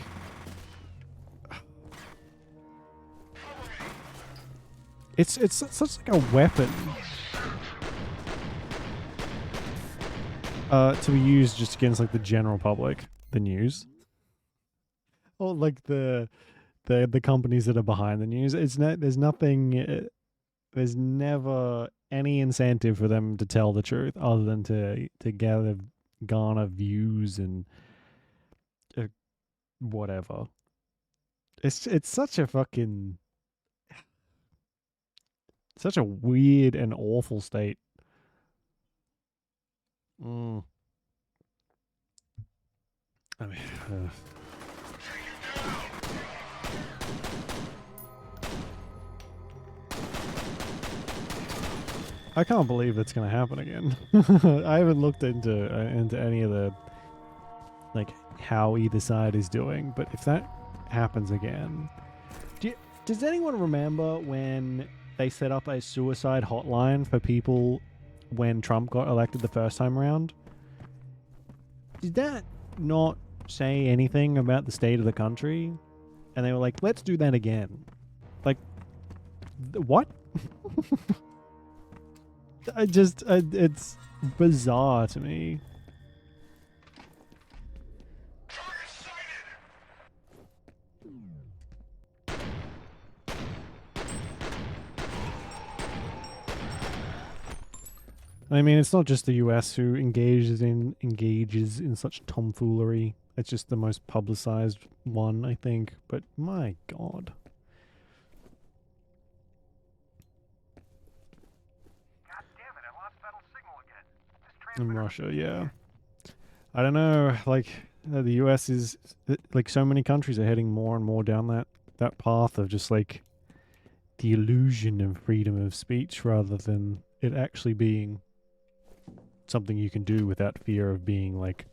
it's such like a weapon to be used just against like the general public, the news, or like the companies that are behind the news. It's not there's nothing there's never any incentive for them to tell the truth other than to garner views and whatever. It's such a fucking such a weird and awful state. I mean, I can't believe that's going to happen again. I haven't looked into any of the like how either side is doing, but if that happens again, does anyone remember when they set up a suicide hotline for people when Trump got elected the first time around? Did that not say anything about the state of the country? And they were like, let's do that again. Like, what? It's bizarre to me. I mean, it's not just the US who engages in such tomfoolery. It's just the most publicized one, I think. But my god. God damn it, I lost that signal again. In Russia, yeah. I don't know, like, the US is, like, so many countries are heading more and more down that path of just, like, the illusion of freedom of speech rather than it actually being something you can do without fear of being, like,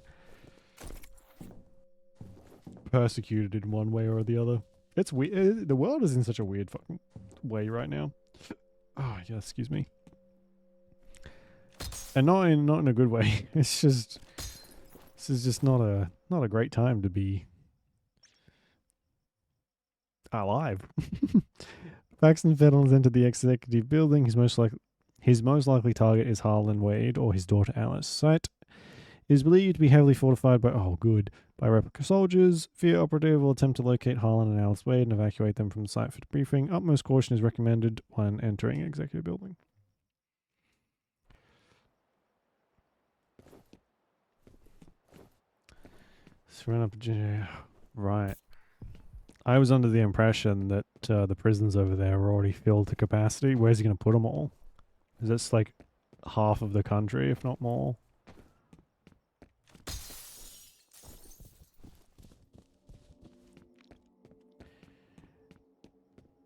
persecuted in one way or the other. It's weird. The world is in such a weird fucking way right now. Oh, yeah, excuse me. And not in a good way. It's just this is just not a great time to be alive. Paxton Fennell entered the executive building. His most likely target is Harlan Wade or his daughter Alice. Site is believed to be heavily fortified by replica soldiers. F.E.A.R operative will attempt to locate Harlan and Alice Wade and evacuate them from the site for debriefing. Utmost caution is recommended when entering executive building. Right. I was under the impression that the prisons over there were already filled to capacity. Where's he going to put them all? Is this like half of the country, if not more?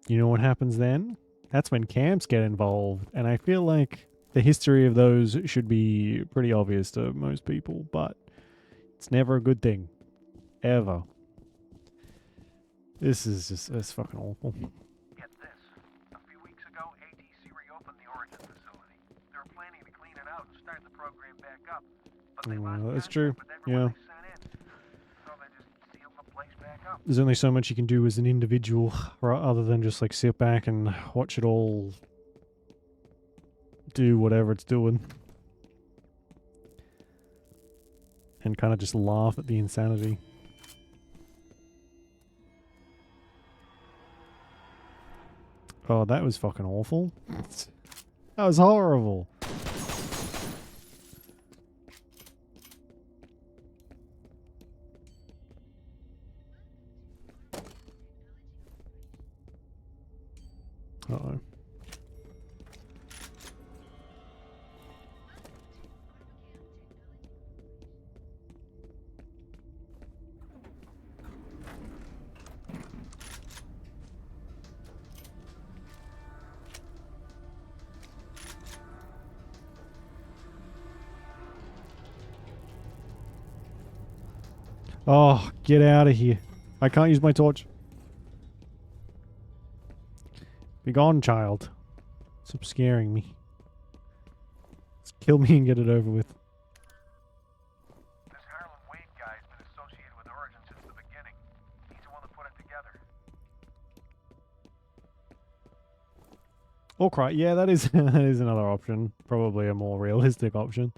You know what happens then? That's when camps get involved. And I feel like the history of those should be pretty obvious to most people, but it's never a good thing. Ever. This is just, it's fucking awful. Get this. A few weeks ago, ATC reopened the Origin facility. They were planning to clean it out and start the program back up. But they lost That's true. contact with Yeah. everyone they sent in. So they just sealed the place back up. There's only so much you can do as an individual, other than just like sit back and watch it all do whatever it's doing. And kind of just laugh at the insanity. Oh, that was fucking awful. That was horrible. Uh-oh. Oh, get out of here. I can't use my torch. Begone, child. Stop scaring me. Just kill me and get it over with. This Harlan Wade guy's been associated with Origin since the beginning. He's the one that put it together. Or cry. Yeah, that is that is another option. Probably a more realistic option.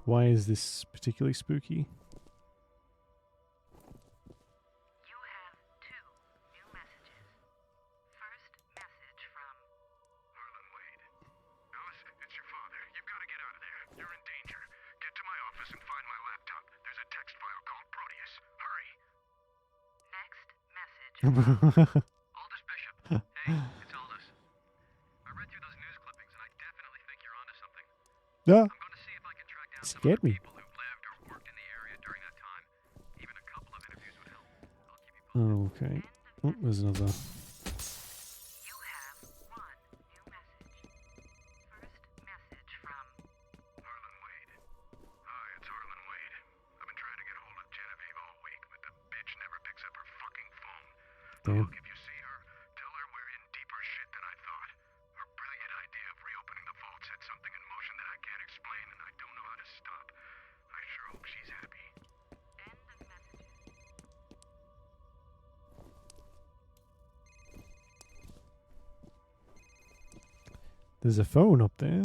Why is this particularly spooky? You have 2 new messages. First message from Harlan Wade. Alice, it's your father. You've got to get out of there. You're in danger. Get to my office and find my laptop. There's a text file called Proteus. Hurry. next message from Aldous Bishop. Hey, it's Aldous. I read through those news clippings and I definitely think you're onto something. Yeah. I'm going to see if I can track down some Scared other me. people who lived or worked in the area during that time. Even a couple of interviews would help. I'll keep you posted. Okay. Oh, there's another. You have 1 new message. First message from Harlan Wade. Hi, it's Harlan Wade. I've been trying to get a hold of Genevieve all week, but the bitch never picks up her fucking phone. Damn. Look, if you see her, tell her we're in deeper shit than I thought. Her brilliant idea of reopening the vault set something in motion that I can't explain, and I don't know how to stop. I sure hope she's happy. end of messages. There's a phone up there.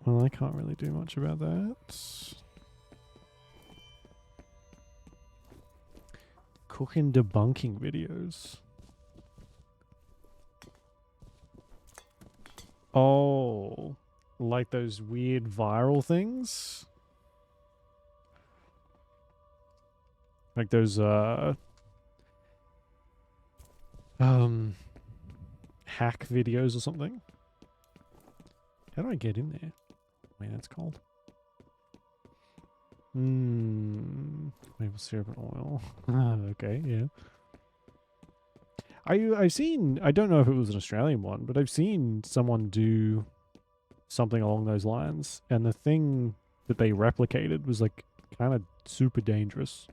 Well, I can't really do much about that. Cooking debunking videos. Oh, like those weird viral things? Like those, hack videos or something? How do I get in there? That's called. Maple syrup and oil. Okay, yeah. I've seen, I don't know if it was an Australian one, but I've seen someone do something along those lines, and the thing that they replicated was like kind of super dangerous.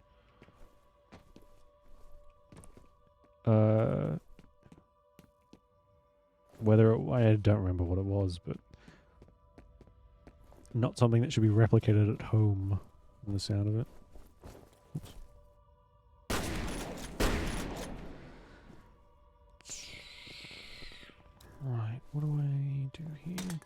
Whether I don't remember what it was, but not something that should be replicated at home from the sound of it. Oops. Right, what do I do here?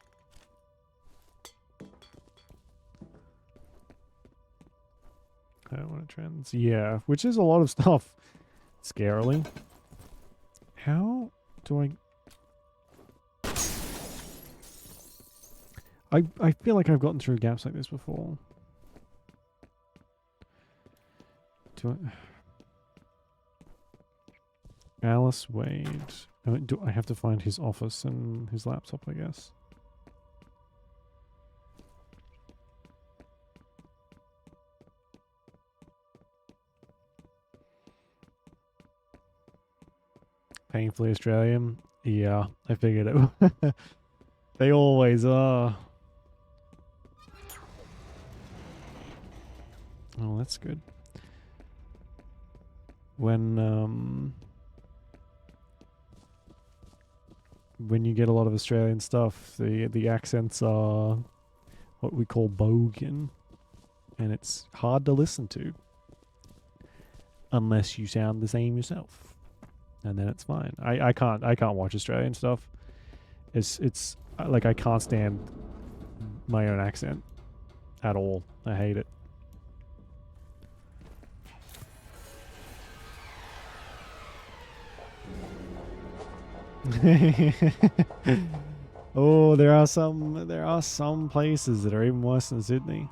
I don't want to trends. Yeah, which is a lot of stuff. Scarily. How do I feel like I've gotten through gaps like this before. Do I... Alice Wade. Do I have to find his office and his laptop, I guess? Painfully Australian? Yeah, I figured it. They always are. Oh, that's good. When you get a lot of Australian stuff, the accents are what we call bogan, and it's hard to listen to unless you sound the same yourself. and then it's fine. I can't watch Australian stuff. It's like I can't stand my own accent at all. I hate it. Oh, there are some places that are even worse than Sydney.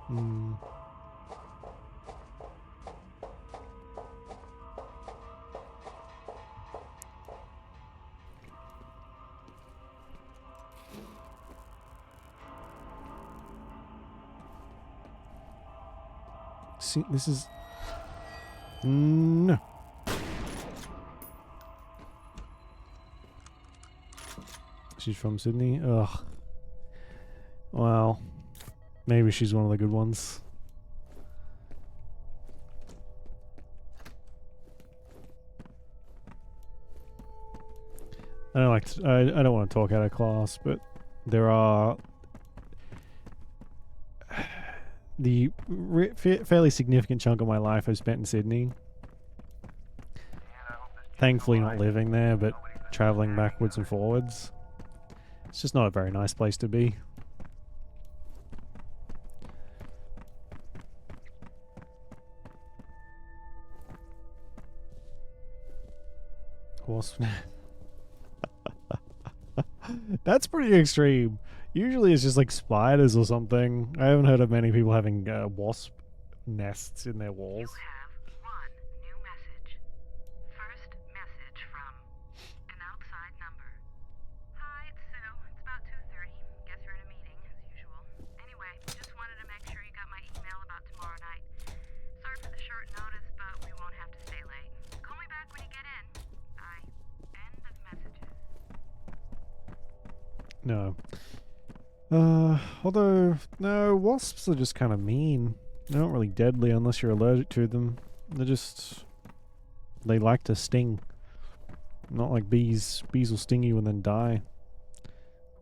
Mm. See, this is no. She's from Sydney. Ugh. Well, maybe she's one of the good ones. I don't like to, I don't want to talk out of class, but there are the fairly significant chunk of my life I've spent in Sydney. Thankfully not living there, but traveling backwards and forwards. It's just not a very nice place to be. Wasp. That's pretty extreme. Usually it's just like spiders or something. I haven't heard of many people having wasp nests in their walls. You have one new message. First message from an outside number. Hi, it's Sue. It's about 2:30. Guess you're in a meeting, as usual. Anyway, just wanted to make sure you got my email about tomorrow night. Sorry for the short notice, but we won't have to stay late. Call me back when you get in. Bye. End of messages. No. Although, no, wasps are just kind of mean. They're not really deadly unless you're allergic to them. They like to sting. Not like bees. Bees will sting you and then die.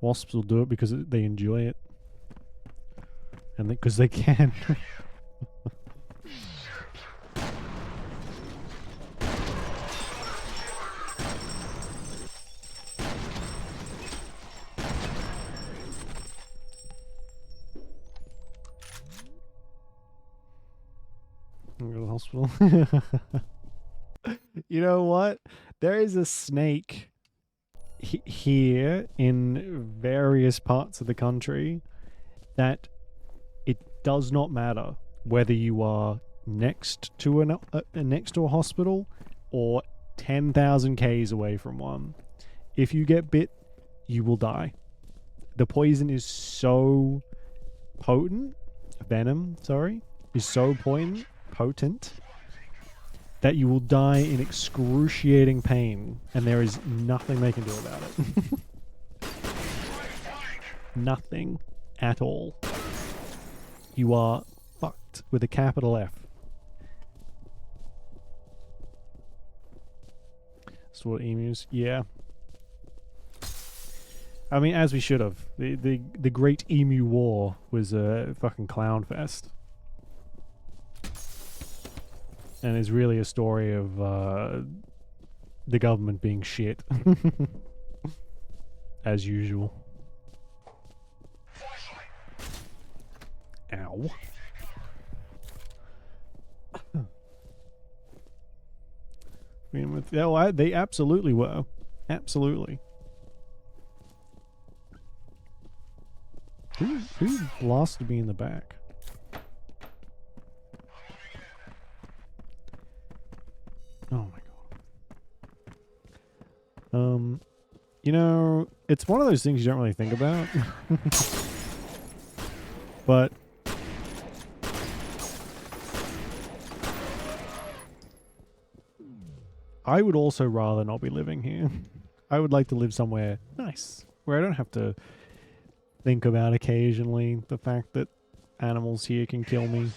Wasps will do it because they enjoy it. And because they can. Go to the hospital. You know what? There is a snake here in various parts of the country that it does not matter whether you are next to a hospital or 10,000 k's away from one. If you get bit, you will die. The poison is so potent. Venom, sorry, is so potent that you will die in excruciating pain, and there is nothing they can do about it. Nothing at all. You are fucked with a capital F. Sword emus, yeah. I mean, as we should have. The Great Emu War was a fucking clown fest. And is really a story of the government being shit. As usual. Ow. They absolutely were. Absolutely. Who blasted me in the back? Oh my god. You know, it's one of those things you don't really think about. But I would also rather not be living here. I would like to live somewhere nice, where I don't have to think about occasionally the fact that animals here can kill me.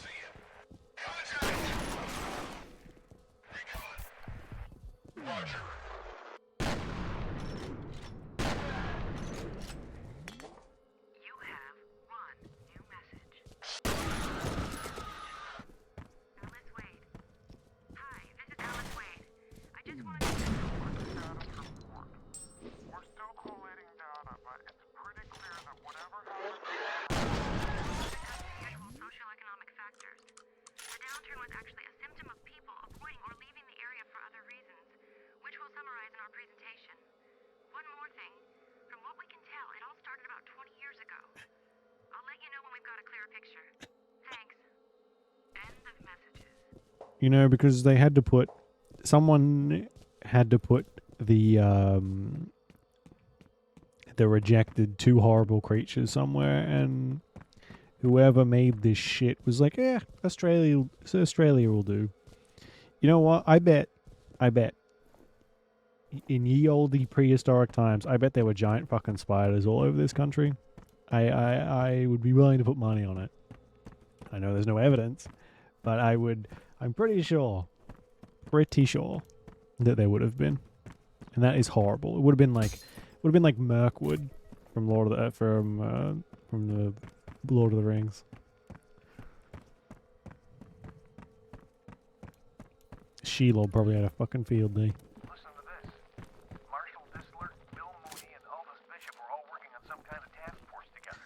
anything, from what we can tell, it all started about 20 years ago. I'll let you know when we've got a clearer picture. Thanks. End of messages. You know, because they had to put... Someone had to put the rejected two horrible creatures somewhere, and whoever made this shit was like, Australia will do. You know what? I bet in ye olde prehistoric times, I bet there were giant fucking spiders all over this country. I would be willing to put money on it. I know there's no evidence, but I'm pretty sure that there would have been. And that is horrible. It would have been like Mirkwood from the Lord of the Rings. Shelob probably had a fucking field day. Listen to this. Marshall Disler, Bill Mooney, and Aldous Bishop are all working on some kind of task force together.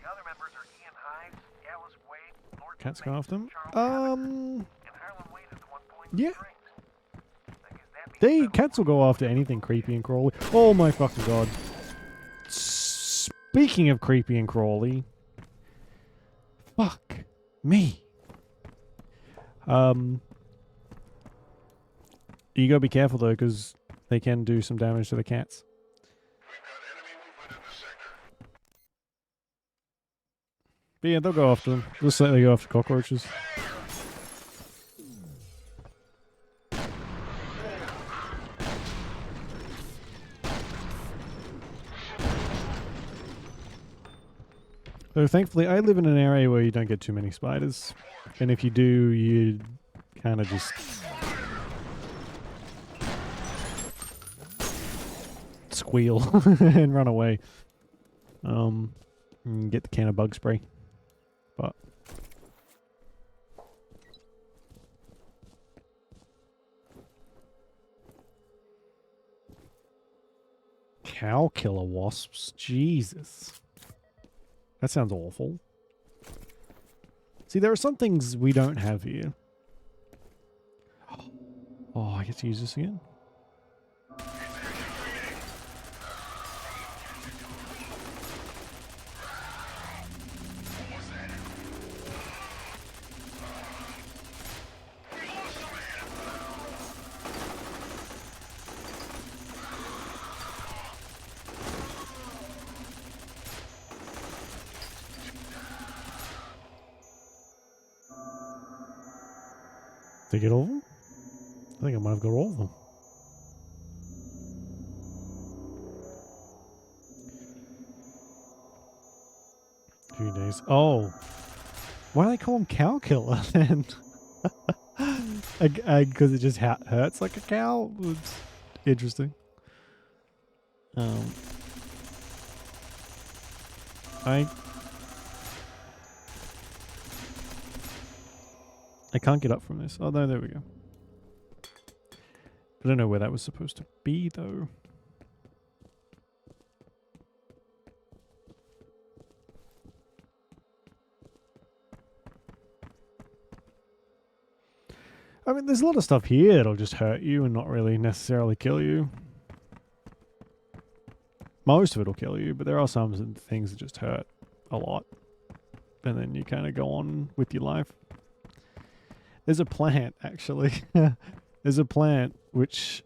The other members are Ian Hives, Alice Wade, Lord Cats go after them. and Harlan Wade is the one pulling the Yeah. strings. I guess that means Cats will go after anything creepy and crawly. Oh my fucking god. Speaking of creepy and crawly. Fuck me. You gotta be careful though, because they can do some damage to the cats. But yeah, they'll go after them. Just like they go after cockroaches. So thankfully, I live in an area where you don't get too many spiders. And if you do, you kind of just... squeal and run away. And get the can of bug spray. But... cow killer wasps? Jesus. That sounds awful. See, there are some things we don't have here. Oh, I get to use this again? Did I get all of them? I think I might have got all of them. A few days. Oh. Why do they call him cow killer then? Because it just hurts like a cow? It's interesting. I can't get up from this. Oh, no, there we go. I don't know where that was supposed to be, though. I mean, there's a lot of stuff here that'll just hurt you and not really necessarily kill you. Most of it will kill you, but there are some things that just hurt a lot. And then you kind of go on with your life. There's a plant, actually. There's a plant which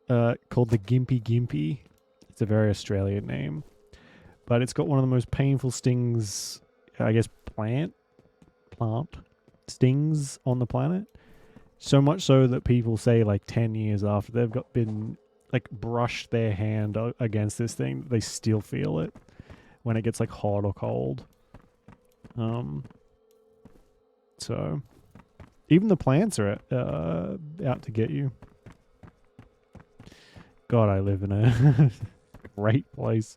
called the Gimpy Gimpy. It's a very Australian name. But it's got one of the most painful stings, I guess, plant stings on the planet. So much so that people say like 10 years after they've been like brushed their hand against this thing, they still feel it when it gets like hot or cold. So even the plants are out to get you. God, I live in a great place.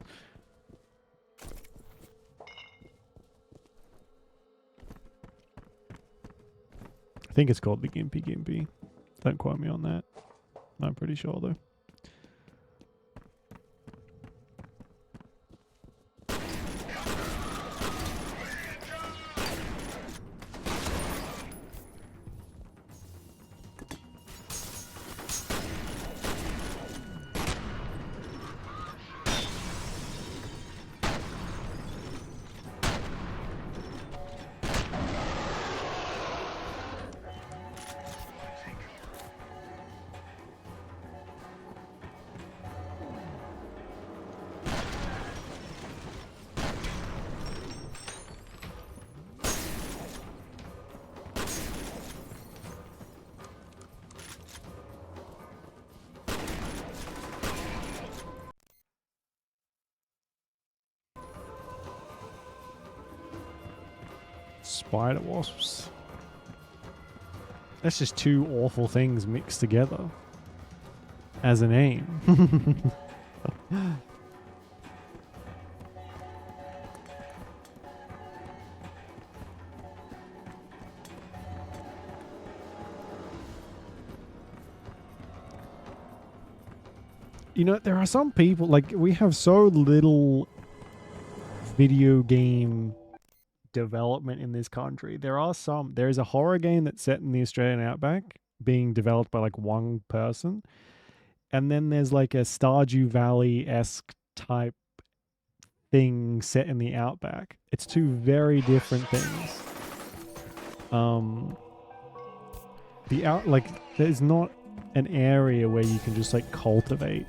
I think it's called the Gimpy Gimpy. Don't quote me on that. I'm pretty sure though. Spider wasps. That's just two awful things mixed together as a name. You know, there are some people, like, we have so little video game development in this country. There's a horror game that's set in the Australian outback being developed by like one person. And then there's like a Stardew Valley-esque type thing set in the outback. It's two very different things. There's not an area where you can just like cultivate.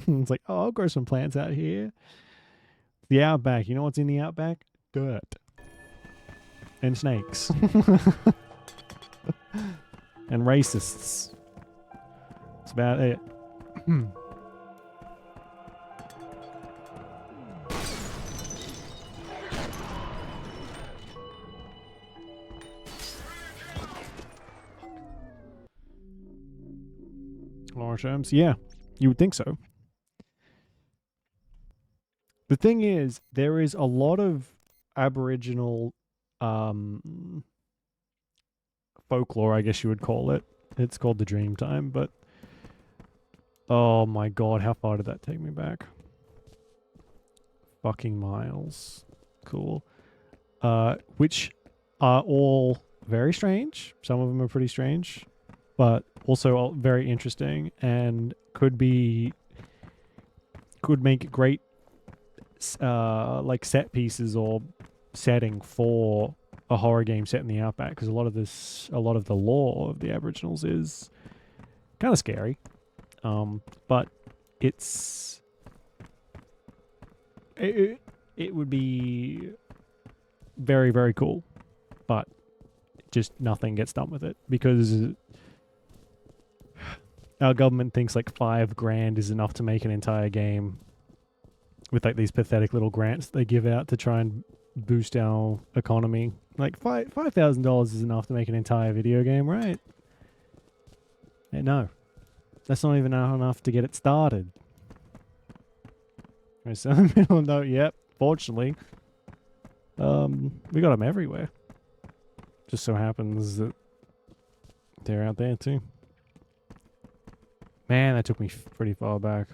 It's like, oh, I'll grow some plants out here. The outback, you know what's in the outback? Dirt. And snakes. And racists. That's about it. Large terms, yeah, you would think so. The thing is, there is a lot of Aboriginal folklore, I guess you would call it. It's called the Dreamtime, but oh my god, how far did that take me back? Fucking miles. Cool. Which are all very strange. Some of them are pretty strange, but also all very interesting and could make great like set pieces or setting for a horror game set in the outback, because a lot of the lore of the Aboriginals is kind of scary, but it would be very, very cool, but just nothing gets done with it because our government thinks like $5,000 is enough to make an entire game with like these pathetic little grants they give out to try and boost our economy. Like $5,000 is enough to make an entire video game, right? No, that's not even enough to get it started. So middle note, yep. Fortunately, we got them everywhere. Just so happens that they're out there too. Man, that took me pretty far back.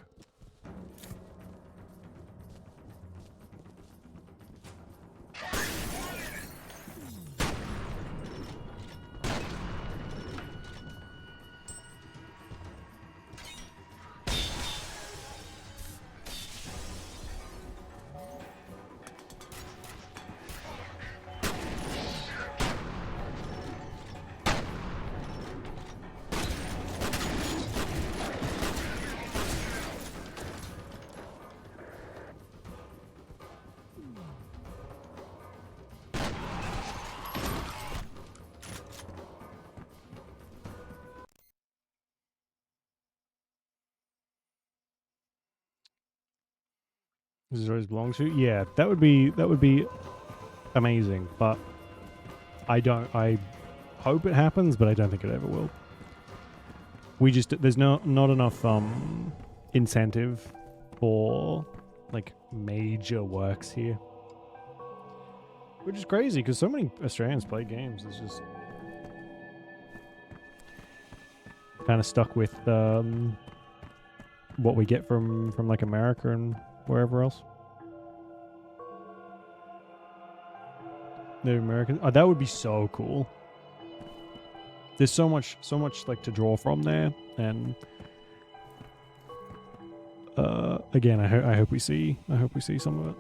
This is where it belongs to? Yeah, that would be amazing, but I hope it happens, but I don't think it ever will. There's not enough incentive for like major works here. Which is crazy because so many Australians play games. It's just kind of stuck with what we get from like America and wherever else. Native American. Oh, that would be so cool. There's so much like to draw from there, and again, I hope we see some of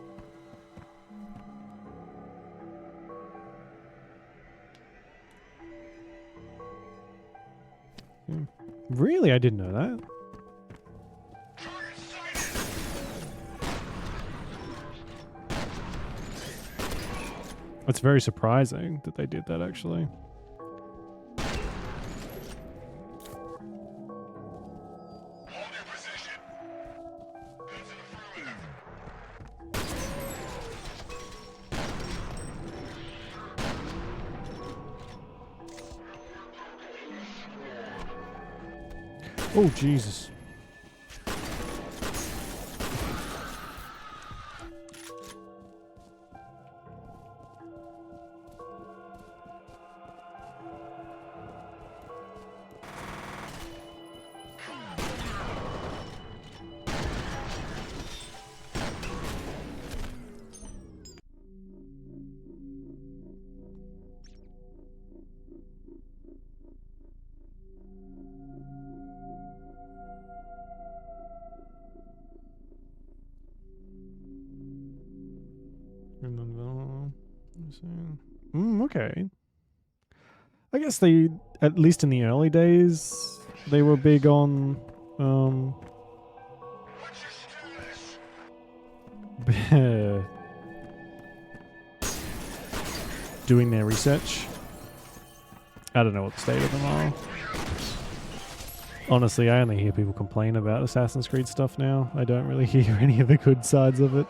it. Really, I didn't know that. It's very surprising that they did that, actually. Oh, Jesus. Okay. I guess they, at least in the early days, they were big on doing their research. I don't know what the state of them are. Honestly, I only hear people complain about Assassin's Creed stuff now. I don't really hear any of the good sides of it.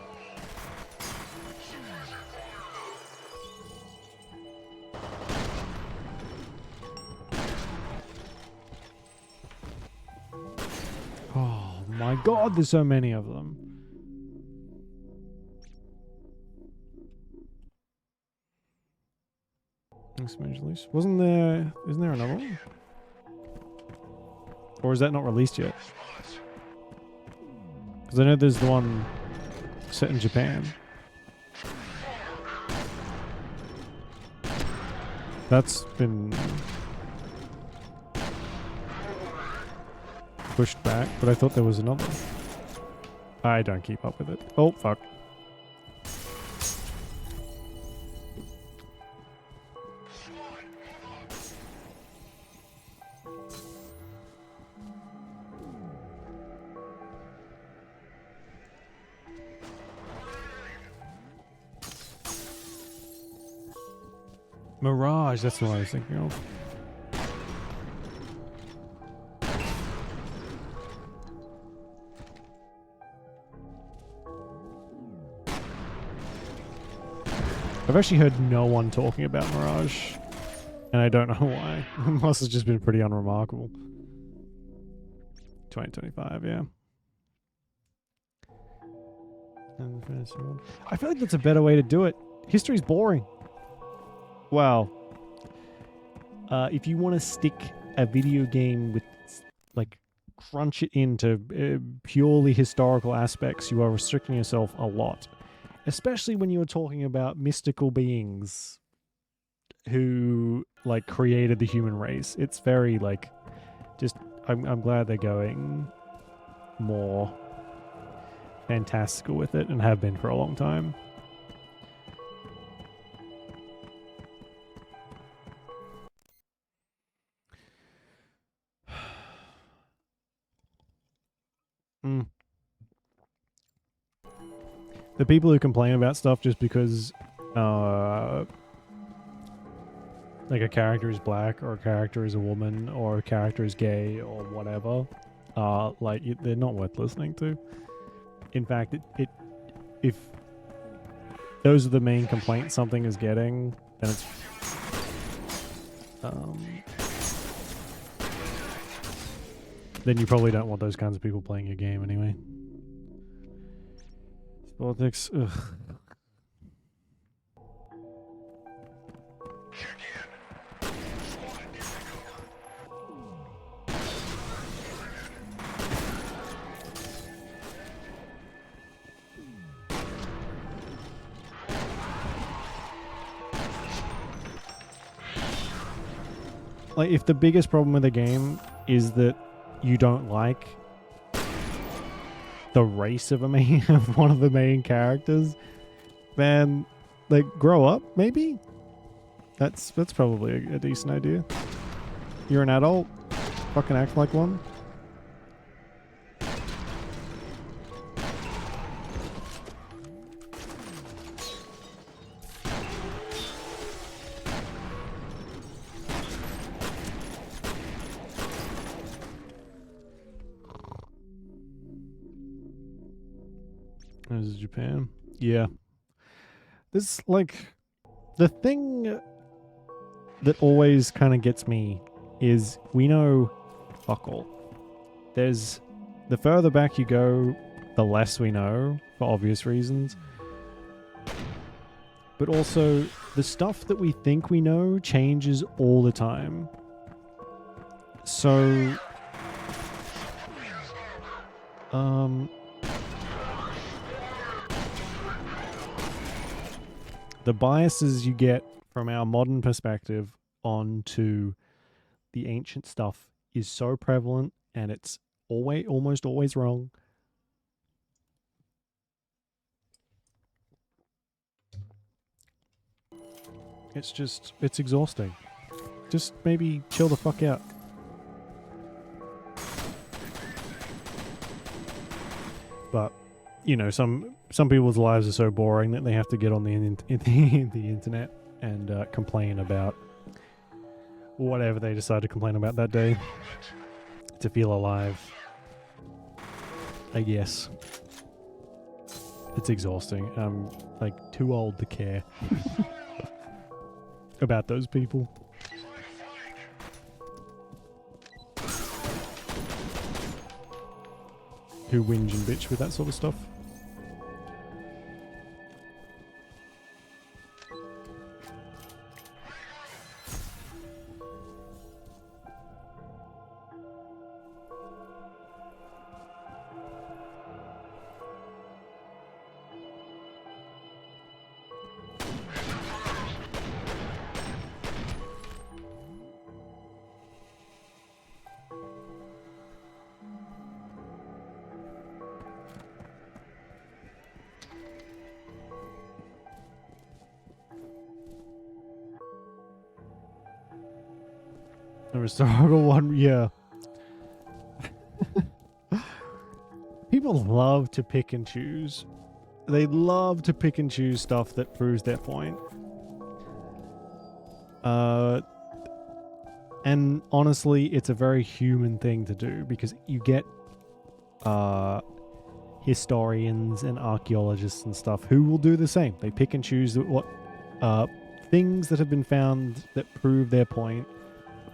Oh my god, there's so many of them. Isn't there another one? Or is that not released yet? Because I know there's the one set in Japan. That's been pushed back, but I thought there was another. I don't keep up with it. Oh, fuck. Mirage, that's what I was thinking of. I've actually heard no one talking about Mirage, and I don't know why. It must have just been pretty unremarkable. 2025, yeah. I feel like that's a better way to do it. History's boring. Well, if you want to stick a video game with, like, crunch it into purely historical aspects, you are restricting yourself a lot. Especially when you are talking about mystical beings who, like, created the human race. It's very, like, just, I'm glad they're going more fantastical with it and have been for a long time. The people who complain about stuff just because like a character is black or a character is a woman or a character is gay or whatever, like they're not worth listening to. In fact, if those are the main complaints something is getting, then it's then you probably don't want those kinds of people playing your game anyway. Politics, ugh. Like, if the biggest problem with the game is that you don't like the race of of one of the main characters, then, like, grow up, maybe? That's probably a decent idea. You're an adult, fucking act like one. This is Japan. Yeah. This, like, the thing that always kind of gets me is we know fuck all. there's the further back you go, the less we know for obvious reasons. But also, the stuff that we think we know changes all the time. So, the biases you get from our modern perspective onto the ancient stuff is so prevalent, and it's almost always wrong. It's exhausting. Just maybe chill the fuck out. But, you know, some people's lives are so boring that they have to get on the internet and complain about whatever they decide to complain about that day to feel alive. I guess. It's exhausting. I'm like too old to care about those people. Who whinge and bitch with that sort of stuff. The historical one, yeah. People love to pick and choose. They love to pick and choose stuff that proves their point. And honestly, it's a very human thing to do because you get historians and archaeologists and stuff who will do the same. They pick and choose what things that have been found that prove their point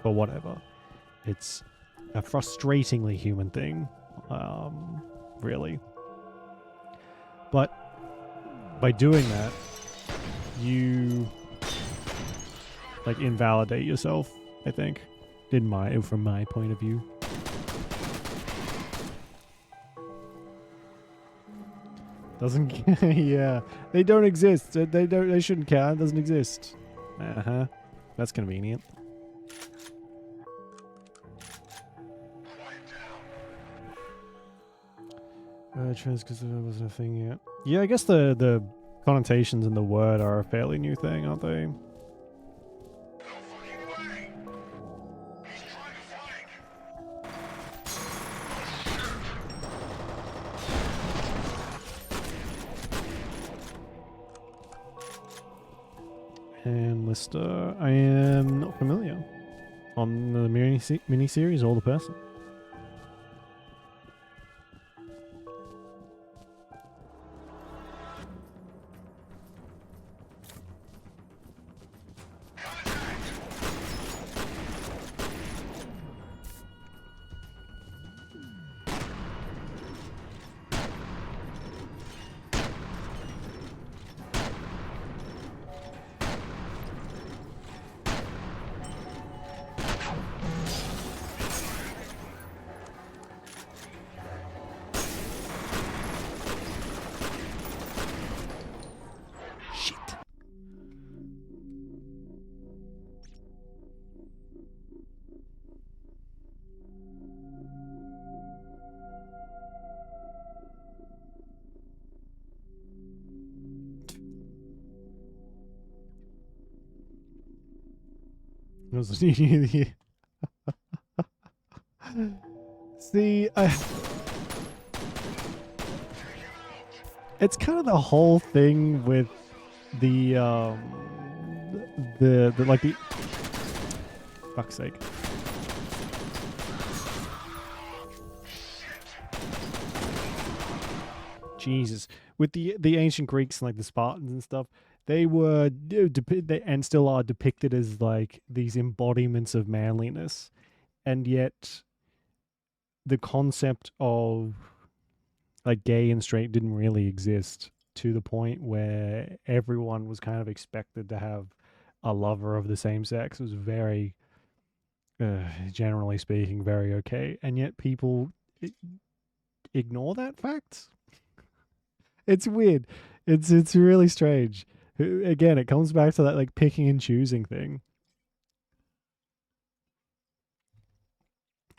or whatever. It's a frustratingly human thing, really. But by doing that, you like invalidate yourself, I think, from my point of view. Doesn't yeah, they don't exist. They shouldn't count. It doesn't exist. That's convenient. Trans because there wasn't a thing yet. Yeah, I guess the connotations in the word are a fairly new thing, aren't they? And Lister, I am not familiar on the mini-series or the person. See, it's kind of the whole thing with the like the fuck's sake. Jesus, with the ancient Greeks and like the Spartans and stuff, they were and still are depicted as like these embodiments of manliness, and yet the concept of like gay and straight didn't really exist to the point where everyone was kind of expected to have a lover of the same sex. It was very, generally speaking, very okay, and yet people ignore that fact. It's weird. It's really strange. Again, it comes back to that like picking and choosing thing.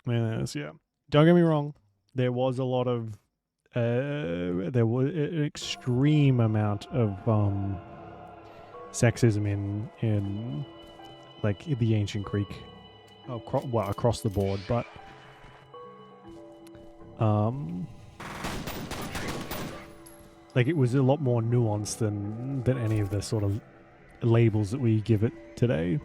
Yes, yeah. Don't get me wrong. There was a lot of there was an extreme amount of sexism in like the ancient Greek, across the board, but like it was a lot more nuanced than any of the sort of labels that we give it today.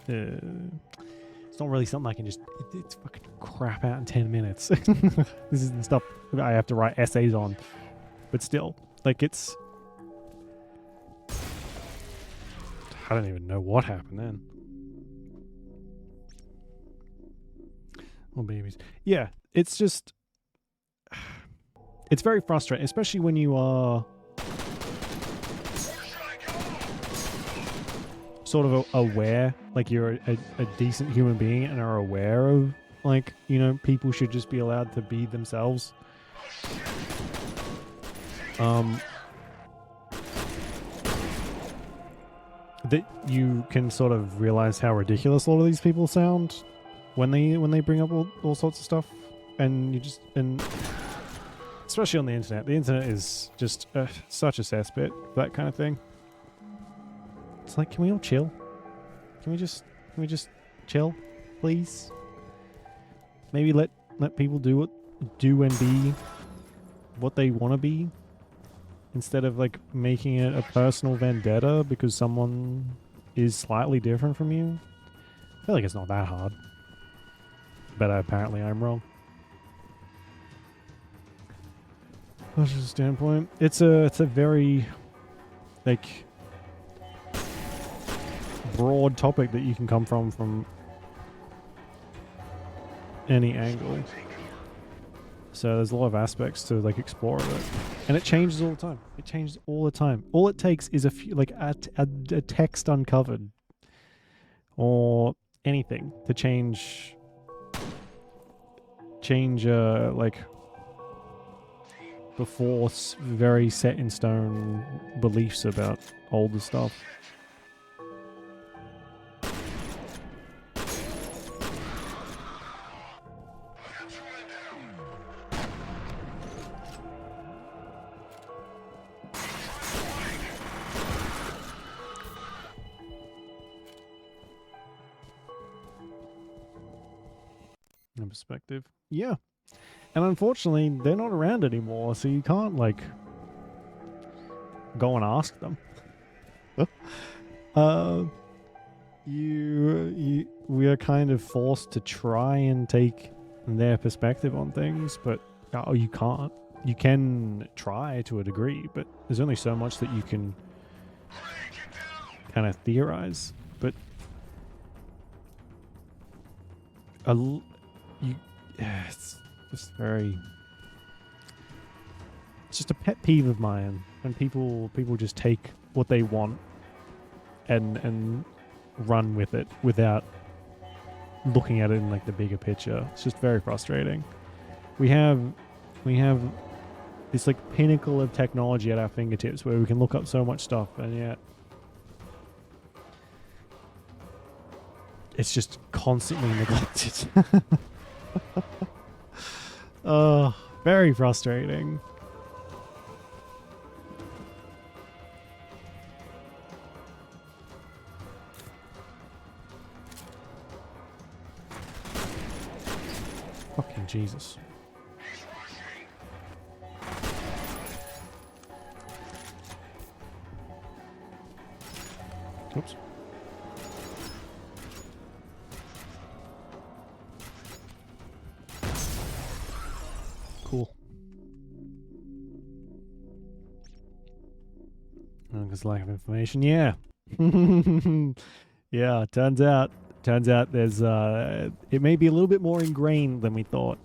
It's not really something I can just it's fucking crap out in 10 minutes. This is the stuff I have to write essays on, but still, like it's I don't even know what happened then. Oh, babies. Yeah, it's just it's very frustrating, especially when you are sort of aware, like you're a decent human being and are aware of, like, you know, people should just be allowed to be themselves. That you can sort of realize how ridiculous a lot of these people sound when they bring up all sorts of stuff, and you just and especially on the internet. The internet is just such a cesspit for that kind of thing. It's like, can we all chill? Can we just chill, please? Maybe let people do and be what they want to be, instead of like making it a personal vendetta because someone is slightly different from you. I feel like it's not that hard, but apparently I'm wrong. That's just a standpoint. It's a very like broad topic that you can come from any angle. So there's a lot of aspects to like explore of it, and it changes all the time. It changes all the time. All it takes is a few, like a text uncovered or anything to change like before very set in stone beliefs about older stuff. Perspective, yeah, and unfortunately they're not around anymore, so you can't like go and ask them. We are kind of forced to try and take their perspective on things, but you can't. You can try to a degree, but there's only so much that you can kind of theorize. But it's just very. It's just a pet peeve of mine when people just take what they want and run with it without looking at it in like the bigger picture. It's just very frustrating. We have this like pinnacle of technology at our fingertips where we can look up so much stuff, and yet it's just constantly neglected. Very frustrating. Fucking Jesus. Oops. Cool. Because lack of information, yeah. Yeah, it turns out Turns out there's it may be a little bit more ingrained than we thought.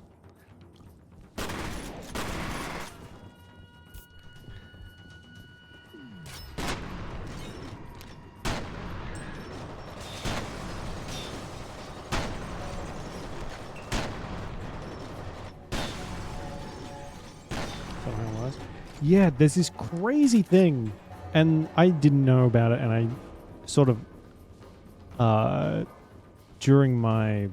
Yeah, there's this crazy thing, and I didn't know about it, and I sort of during my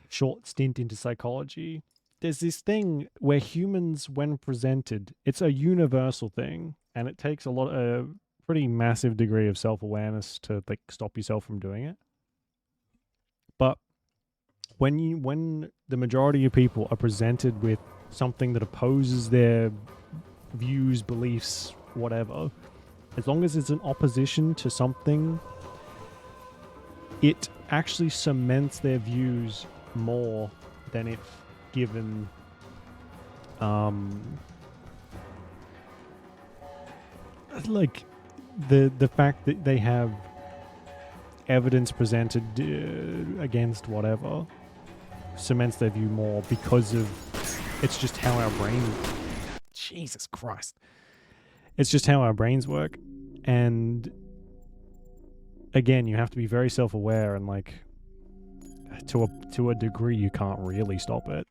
short stint into psychology, there's this thing where humans, when presented, it's a universal thing, and it takes a pretty massive degree of self-awareness to like stop yourself from doing it. But when the majority of people are presented with something that opposes their views, beliefs, whatever, as long as it's an opposition to something, it actually cements their views more than if given like the fact that they have evidence presented against whatever cements their view more, because of it's just how our brain, Jesus Christ, it's just how our brains work. And again, you have to be very self-aware, and like to a degree you can't really stop it,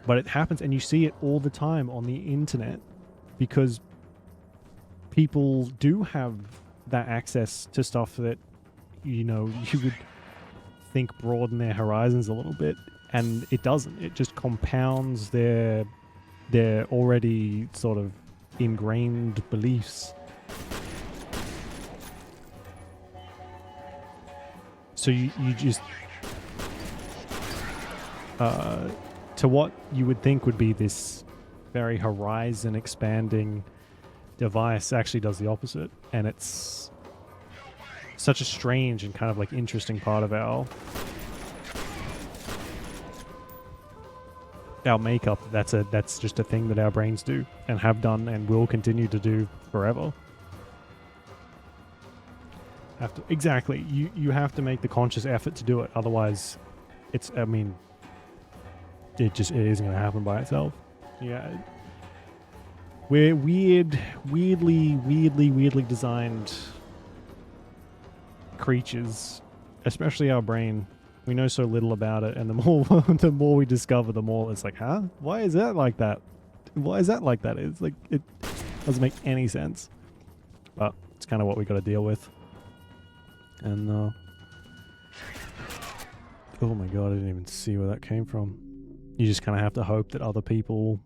but it happens, and you see it all the time on the internet, because people do have that access to stuff that, you know, you would think broaden their horizons a little bit, and it doesn't. It just compounds their already sort of ingrained beliefs. So you just to what you would think would be this very horizon expanding device actually does the opposite, and it's such a strange and kind of like interesting part of our makeup. That's just a thing that our brains do and have done and will continue to do forever. Exactly. You have to make the conscious effort to do it. Otherwise, it isn't going to happen by itself. Yeah. We're weirdly designed creatures, especially our brain. We know so little about it, and the more we discover, the more it's like, huh? Why is that like that? Why is that like that? It's like, it doesn't make any sense. But it's kind of what we got to deal with. And oh my god, I didn't even see where that came from. You just kind of have to hope that other people,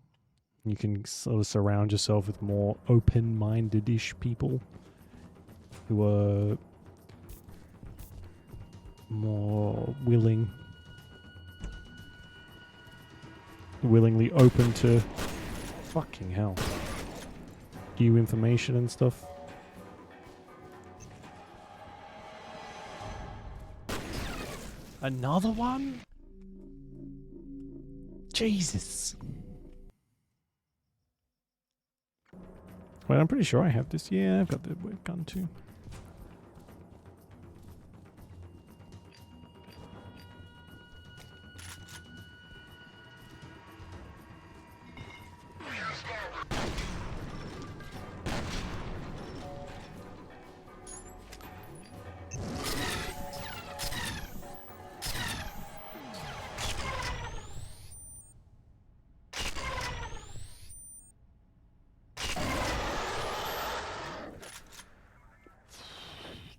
you can sort of surround yourself with more open-minded-ish people who are more willingly open to fucking hell new information and stuff. Another one? Jesus. Wait, I'm pretty sure I have this. Yeah, I've got the web gun too.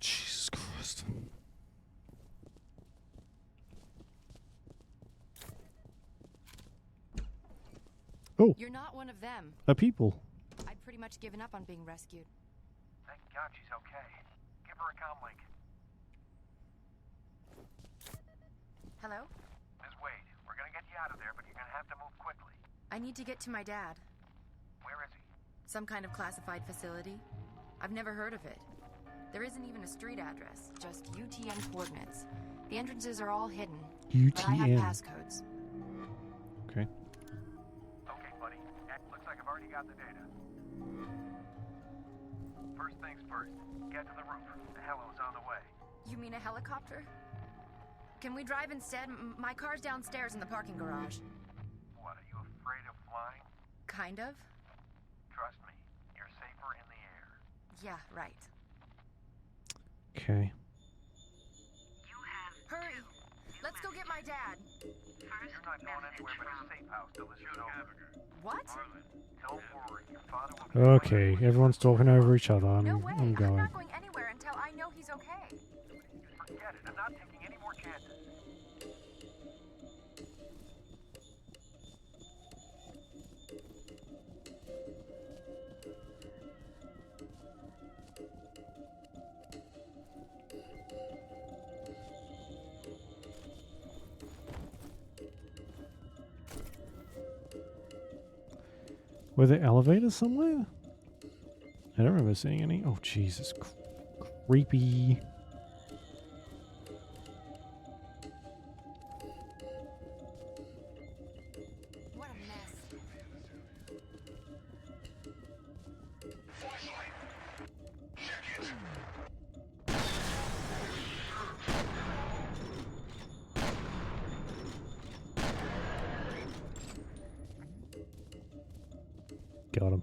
Jesus Christ. Oh. You're not one of them. A people. I'd pretty much given up on being rescued. Thank God she's okay. Give her a comm link. Hello? Ms. Wade, we're gonna get you out of there, but you're gonna have to move quickly. I need to get to my dad. Where is he? Some kind of classified facility. I've never heard of it. There isn't even a street address, just UTN coordinates. The entrances are all hidden. UTN. But I have passcodes. Okay. Okay, buddy. Looks like I've already got the data. First things first, get to the roof. The helo's on the way. You mean a helicopter? Can we drive instead? My car's downstairs in the parking garage. What, are you afraid of flying? Kind of. Trust me, you're safer in the air. Yeah, right. Okay. You have Hurry! Let's go get my dad. first You're not going message anywhere but from a safe house till this is over. What? Don't worry, your father will be Okay, everyone's talking over each other. No way. I'm I'm going. not going anywhere until I know he's okay. Forget it. I'm not taking any more chances. Were there elevators somewhere? I don't remember seeing any. Oh, Jesus. Creepy. What a mess. Got him.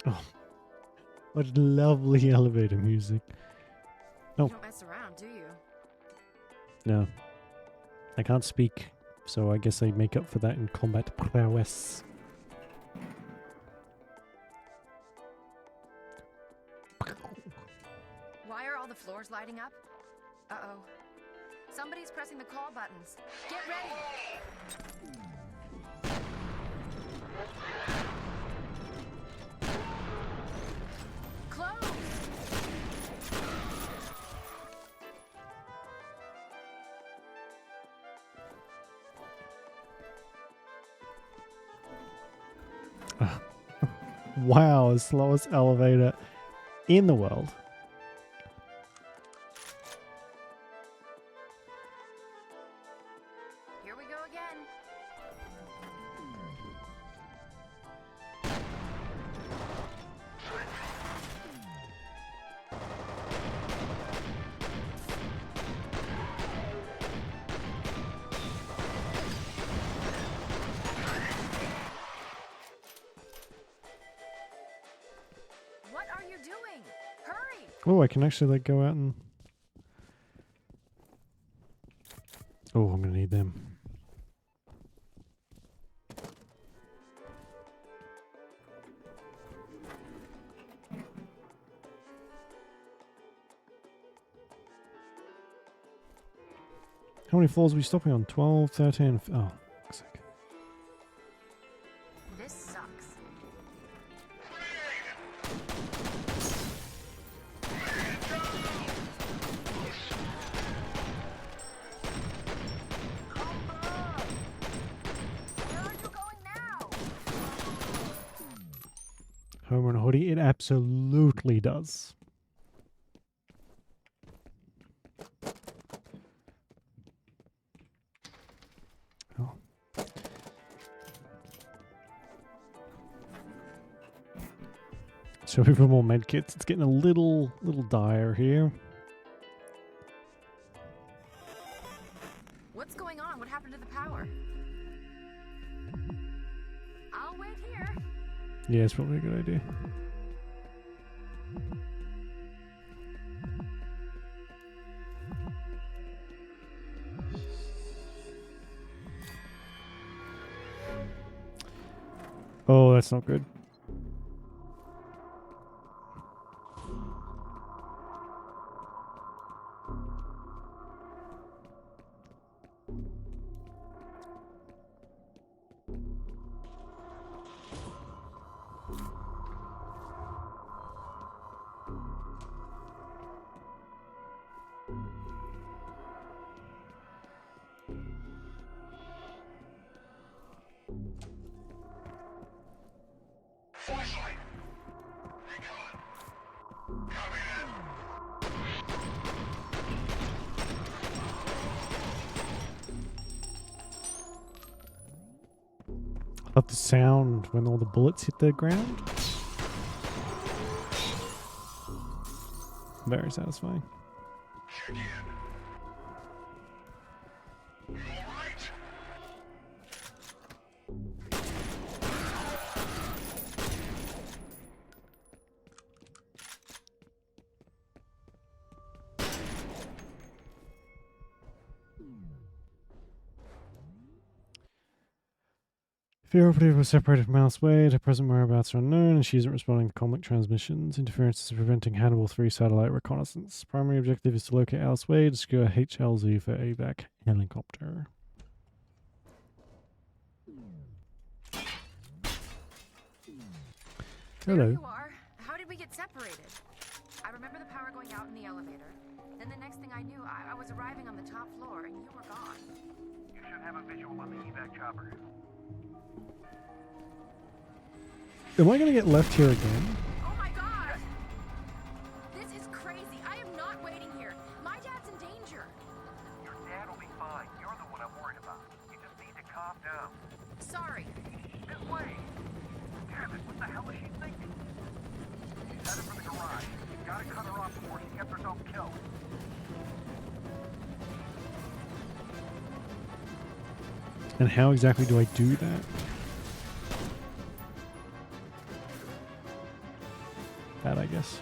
Oh, what lovely elevator music. Oh. You don't mess around, do you? No. I can't speak, so I guess I make up for that in combat prowess. Why are all the floors lighting up? Uh-oh. Somebody's pressing the call buttons. Get ready! Close! Wow, the slowest elevator in the world. Here we go again. What are you doing? Hurry! Oh, I can actually like go out and... Oh, I'm gonna need them. How many floors are we stopping on? 12, 13... Oh, fuck's sake. This sucks. Where are you going now? Homer and a hoodie? It absolutely does. Oh. So for more medkits, it's getting a little dire here. What's going on? What happened to the power? I'll wait here. Yeah, it's probably a good idea. Oh, that's not good. Love the sound when all the bullets hit the ground. Very satisfying. Check in. You all right? F.E.A.R operative was separated from Alice Wade. Her present whereabouts are unknown, and she isn't responding to comlink transmissions. Interference is preventing Hannibal 3 satellite reconnaissance. Primary objective is to locate Alice Wade, secure HLZ for AVAC helicopter. There Hello. you are. How did we get separated? I remember the power going out in the elevator. Then the next thing I knew, I was arriving on the top floor and you were gone. You should have a visual on the evac chopper. Am I going to get left here again? Oh my god! This is crazy. I am not waiting here. My dad's in danger. Your dad will be fine. You're the one I'm worried about. You just need to calm down. Sorry. This way. Damn it, what the hell is she thinking? She's headed for the garage. You gotta cut her off before she gets herself killed. And how exactly do I do that? That, I guess.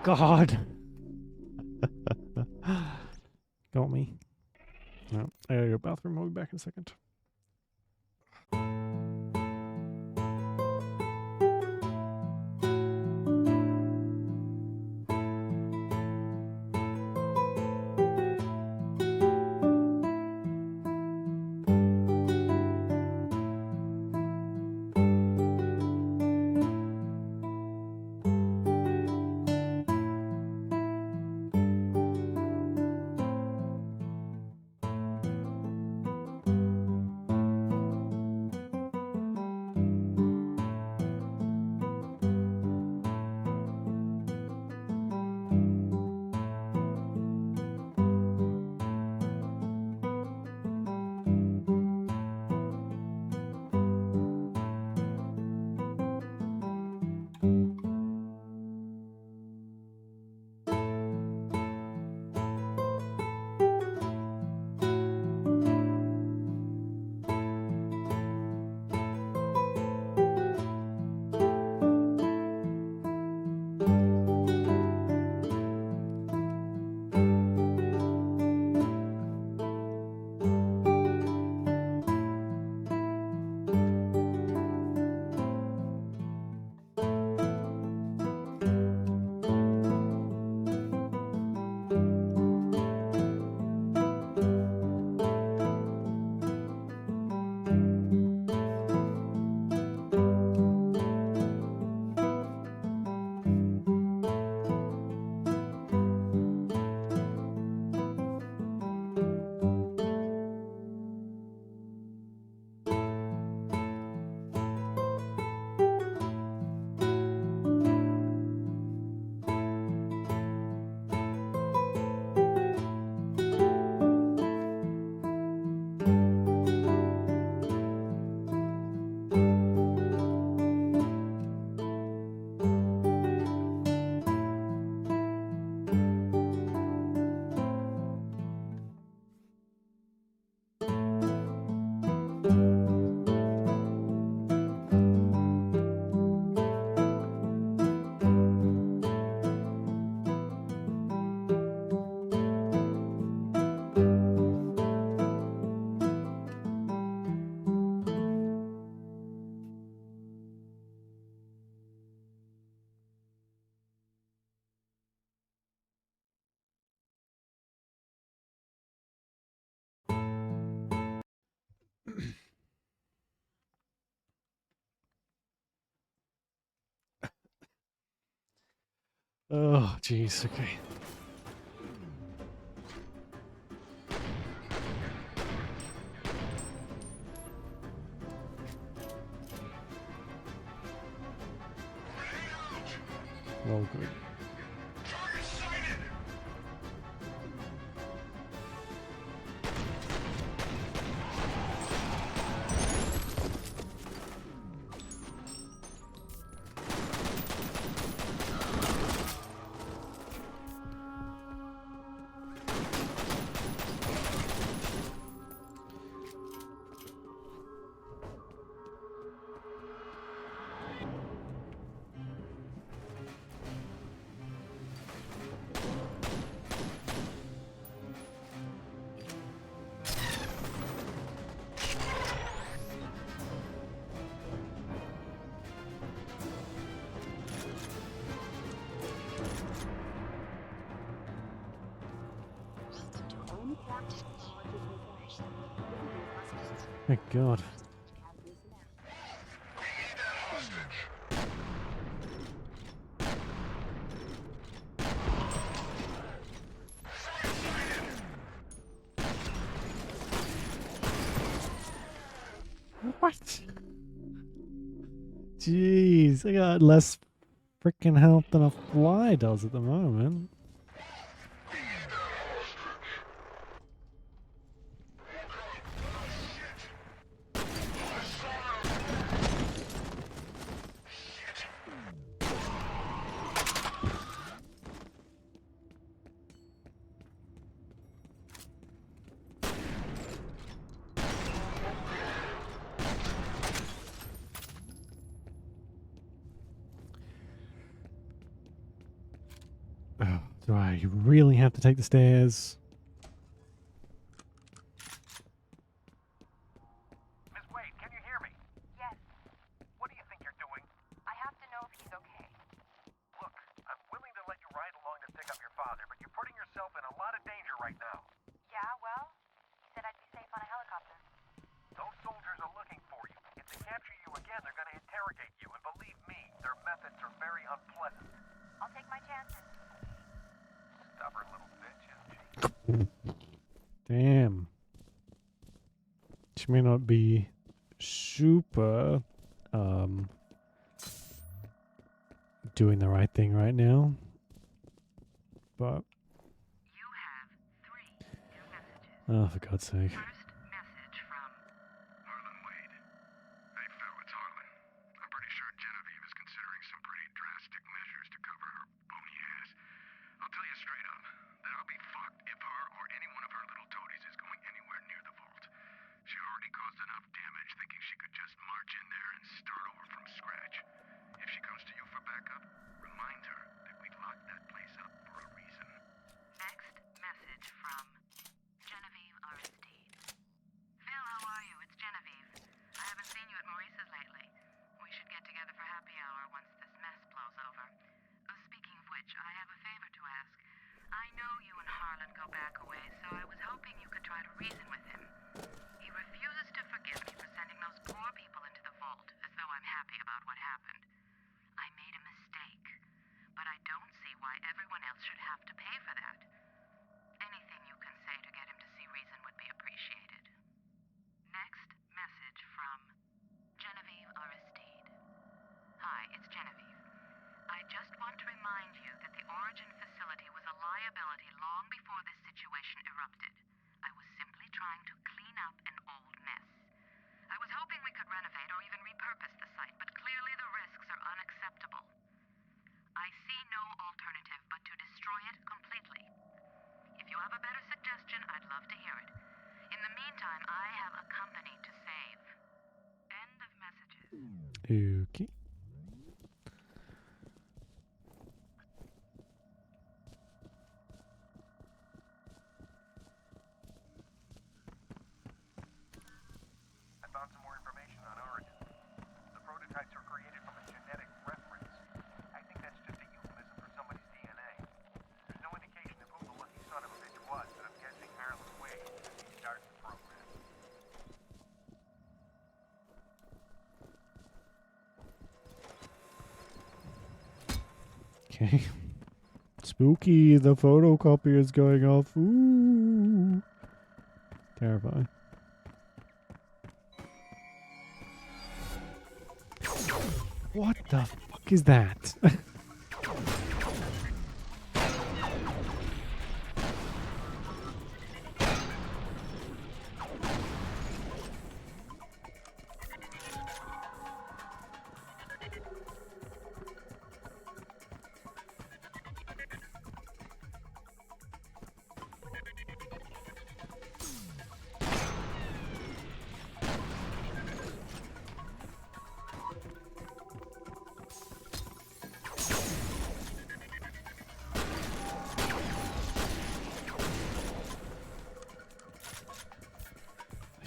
God. Got me. No, I gotta go to the bathroom. I'll be back in a second. Oh, jeez. Okay. Well, good. Thank God. What? Jeez, I got less freaking health than a fly does at the moment. Oh, do I really have to take the stairs? Miss Wade, can you hear me? Yes, What do you think you're doing? I have to know if he's okay. Look, I'm willing to let you ride along to pick up your father, but you're putting yourself in a lot of danger right now. Yeah, well, he said I'd be safe on a helicopter. Those soldiers are looking for you. If they capture you again, they're going to interrogate you, and believe me, their methods are very unpleasant. I'll take my chances. Stubborn little bitch, isn't she? Damn. She may not be super doing the right thing right now, but You have 3 new messages. oh, for God's sake. First message from Harlan Wade. Hey, Phil, it's Harlan. I'm pretty sure Genevieve is considering some pretty drastic measures to cover her bony ass. I'll tell you straight up that I'll be fucked if her or any one of her little toadies is going anywhere near the vault. She already caused enough damage thinking she could just march in there and start over from scratch. If she comes to you for backup, remind her that we locked that place up for a reason. next message from Genevieve Aristide. Phil, how are you? It's Genevieve. I haven't seen you at Maurice's lately. We should get together for happy hour once this mess blows over. Speaking of which, I have a favor to ask. I know you and Harlan go back a ways, so I was hoping you could try to reason with him. He refuses to forgive me for sending those poor people into the vault, as though I'm happy about what happened. I made a mistake, but I don't see why everyone else should have to pay for that. Anything you can say to get him to see reason would be appreciated. Next message from Genevieve Aristide. Hi, it's Genevieve. I just want to remind you that the Origin facility was a liability long before this situation erupted. I was simply trying to clean up an old mess. I was hoping we could renovate or even repurpose the site, but clearly the risks are unacceptable. I see no alternative but to destroy it completely. If you have a better suggestion, I'd love to hear it. In the meantime, I have a company to save. End of messages. Okay. I found some more information on Origin. The prototypes were created from a genetic reference. I think that's just a euphemism for somebody's DNA. There's no indication of who the lucky son of a bitch was, but I'm guessing Harlan Wade as he starts the program. Okay. Spooky, the photocopier is going off. Ooh. Terrifying. What the fuck is that?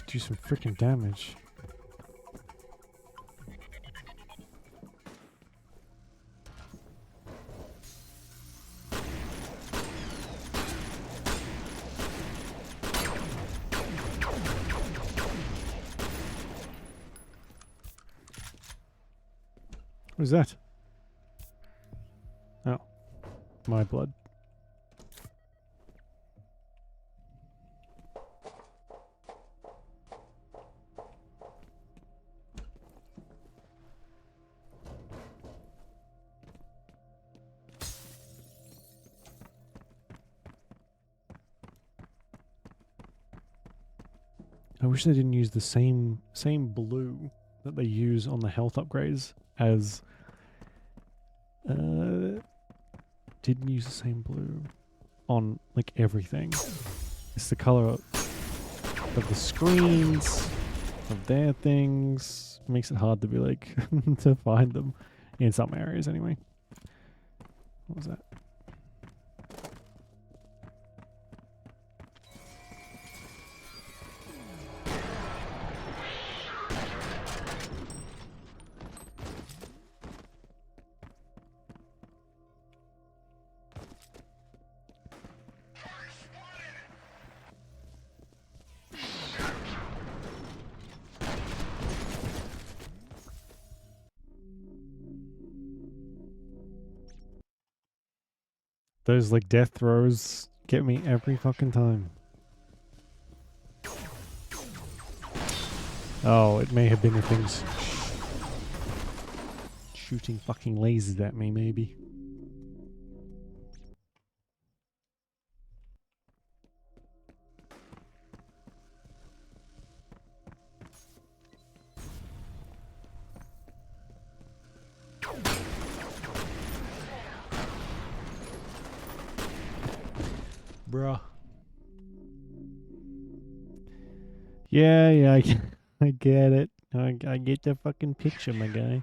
Do some freaking damage. What is that? Oh, my blood. I wish they didn't use the same blue that they use on the health upgrades as didn't use the same blue on like everything. It's the color of the screens of their things. Makes it hard to be like to find them in some areas anyway. What was that? Those like death throws get me every fucking time. Oh, it may have been the things shooting fucking lasers at me, maybe. Bruh. Yeah, I get it. I get the fucking picture, my guy.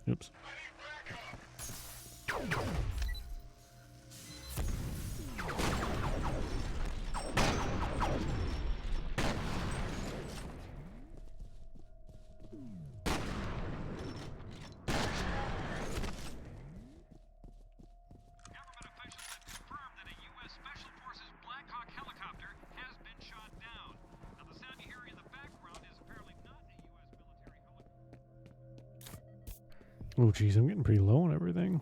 Oops. Government officials have confirmed that a U.S. Special Forces Black Hawk helicopter has been shot down. Now, the sound you hear in the background is apparently not a U.S. military helicopter. Oh, jeez, I'm getting pretty low on everything.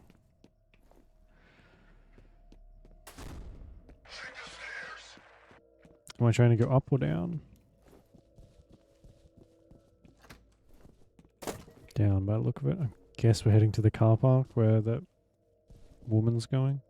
Am I trying to go up or down? Down by the look of it. I guess we're heading to the car park where that woman's going.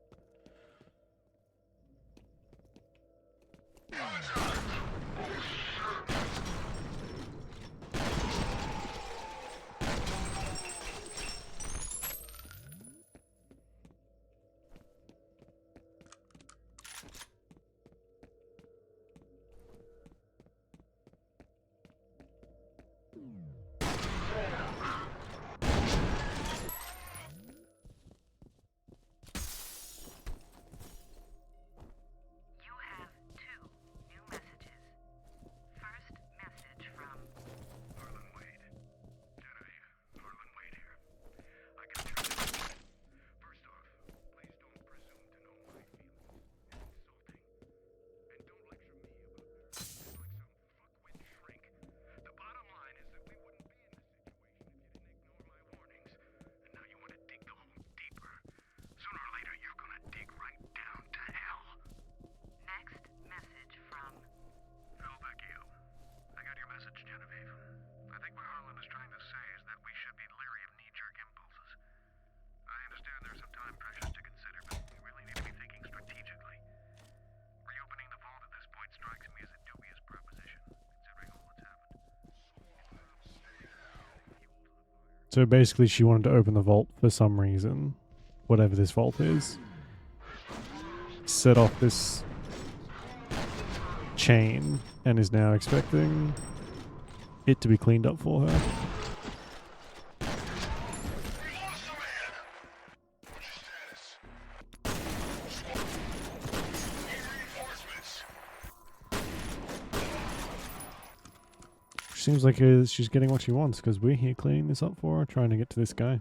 You have 2 new messages. First message from Harlan Wade. Jedi, Harlan Wade here. I got your message. First off, please don't presume to know my feelings. It's insulting. And don't lecture me about her like some fuckwit shrink. The bottom line is that we would think what Harlan is trying to say is that we should be leery of knee-jerk impulses. I understand there's some time pressures to consider, but we really need to be thinking strategically. Reopening the vault at this point strikes me as a dubious proposition, considering all that's happened. So basically she wanted to open the vault for some reason. Whatever this vault is. Set off this chain and is now expecting it to be cleaned up for her. Seems like she's getting what she wants because we're here cleaning this up for her, trying to get to this guy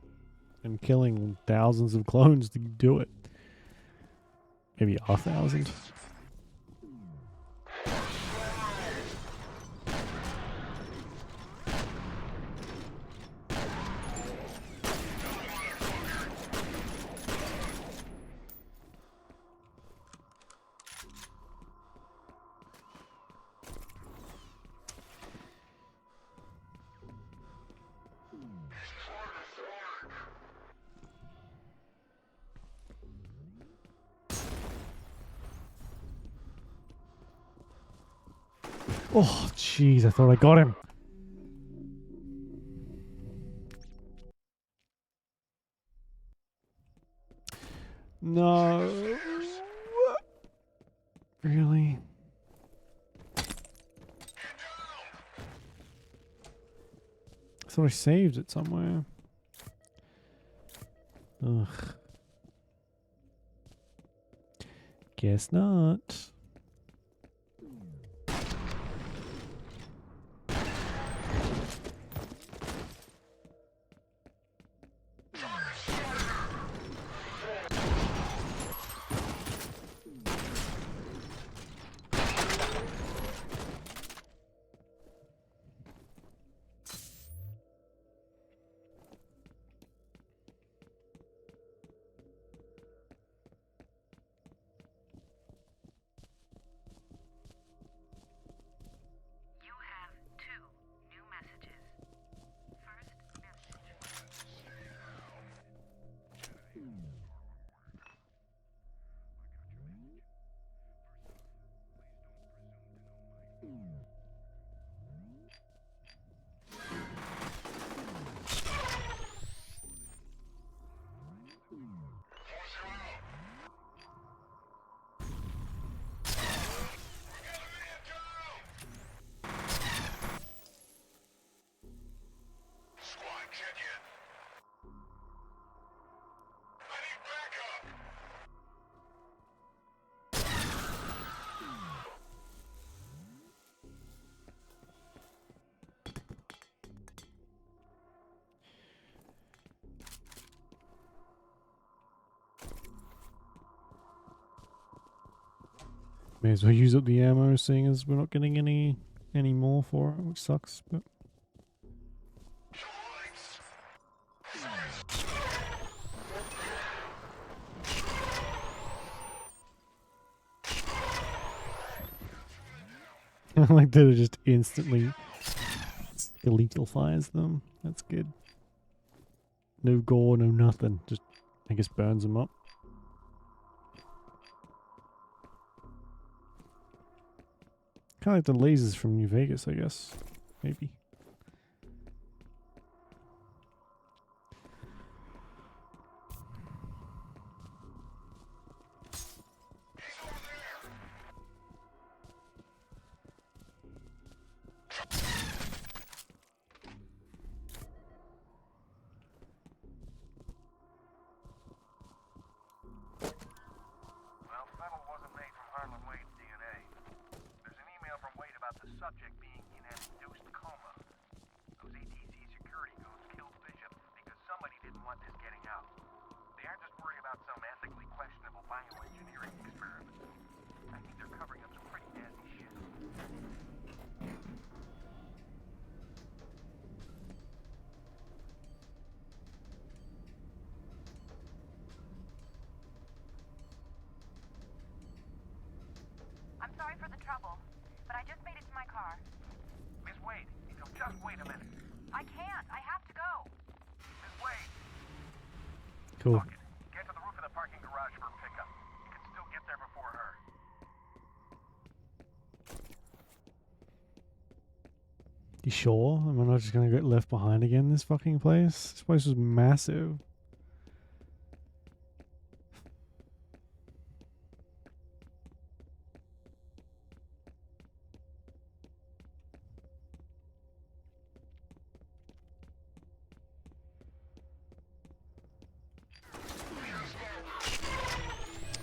and killing thousands of clones to do it. Maybe 1,000. Oh, jeez, I thought I got him. No. Really? I thought I saved it somewhere. Ugh. Guess not. You have 2 new messages. First message. Squad, check in. I need backup. May as well use up the ammo, seeing as we're not getting any more for it, which sucks. But I like that it just instantly skeletal fires them. That's good. No gore, no nothing. Just, I guess, burns them up. Kind of like the lasers from New Vegas, I guess. Maybe. Well, Fennel wasn't made from Harlan Wade's DNA. There's an email from Wade about the subject being in an induced coma. Those ATC security codes killed Bishop because somebody didn't want this getting out. They aren't just worried about some ethically questionable bioengineering experiment. I think they're covering up some pretty nasty shit. I'm sorry for the trouble, but I just made it to my car. Miss Wade, just wait a minute. I can't. I have to go. Just wait. Cool. Fuck it. Get to the roof of the parking garage for a pickup. You can still get there before her. You sure? Am I not just gonna get left behind again in this fucking place? This place was massive.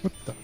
What the?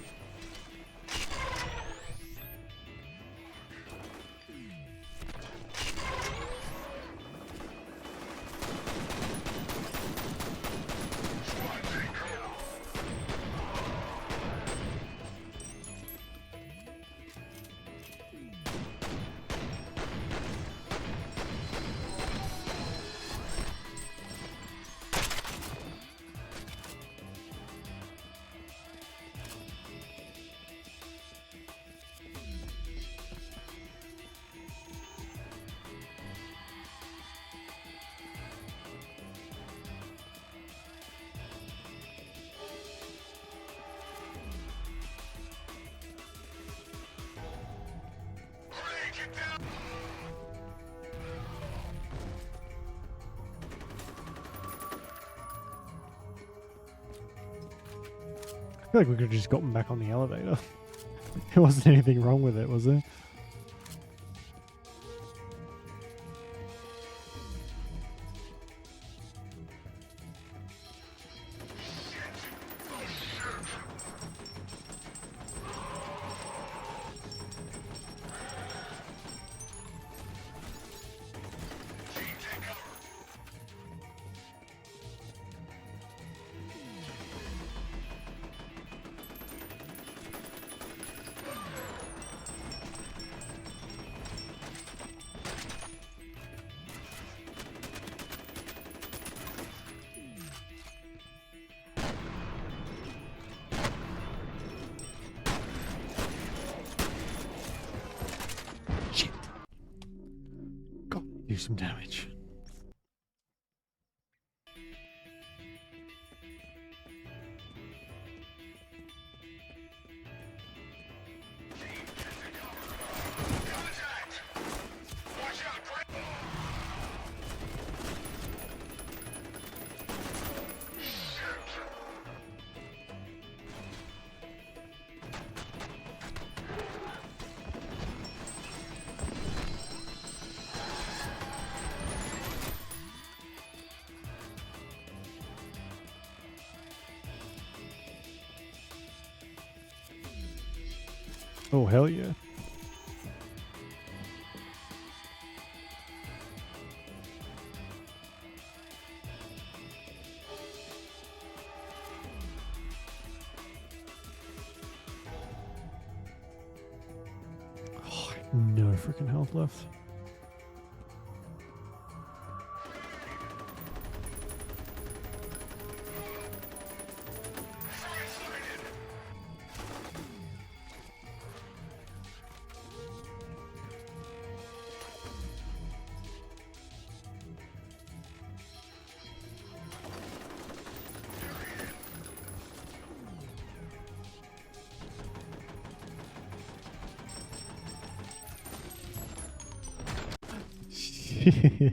I feel like we could have just gotten back on the elevator. There wasn't anything wrong with it, was there? Do some damage. Oh, hell yeah. Oh, no freaking health left. Shit.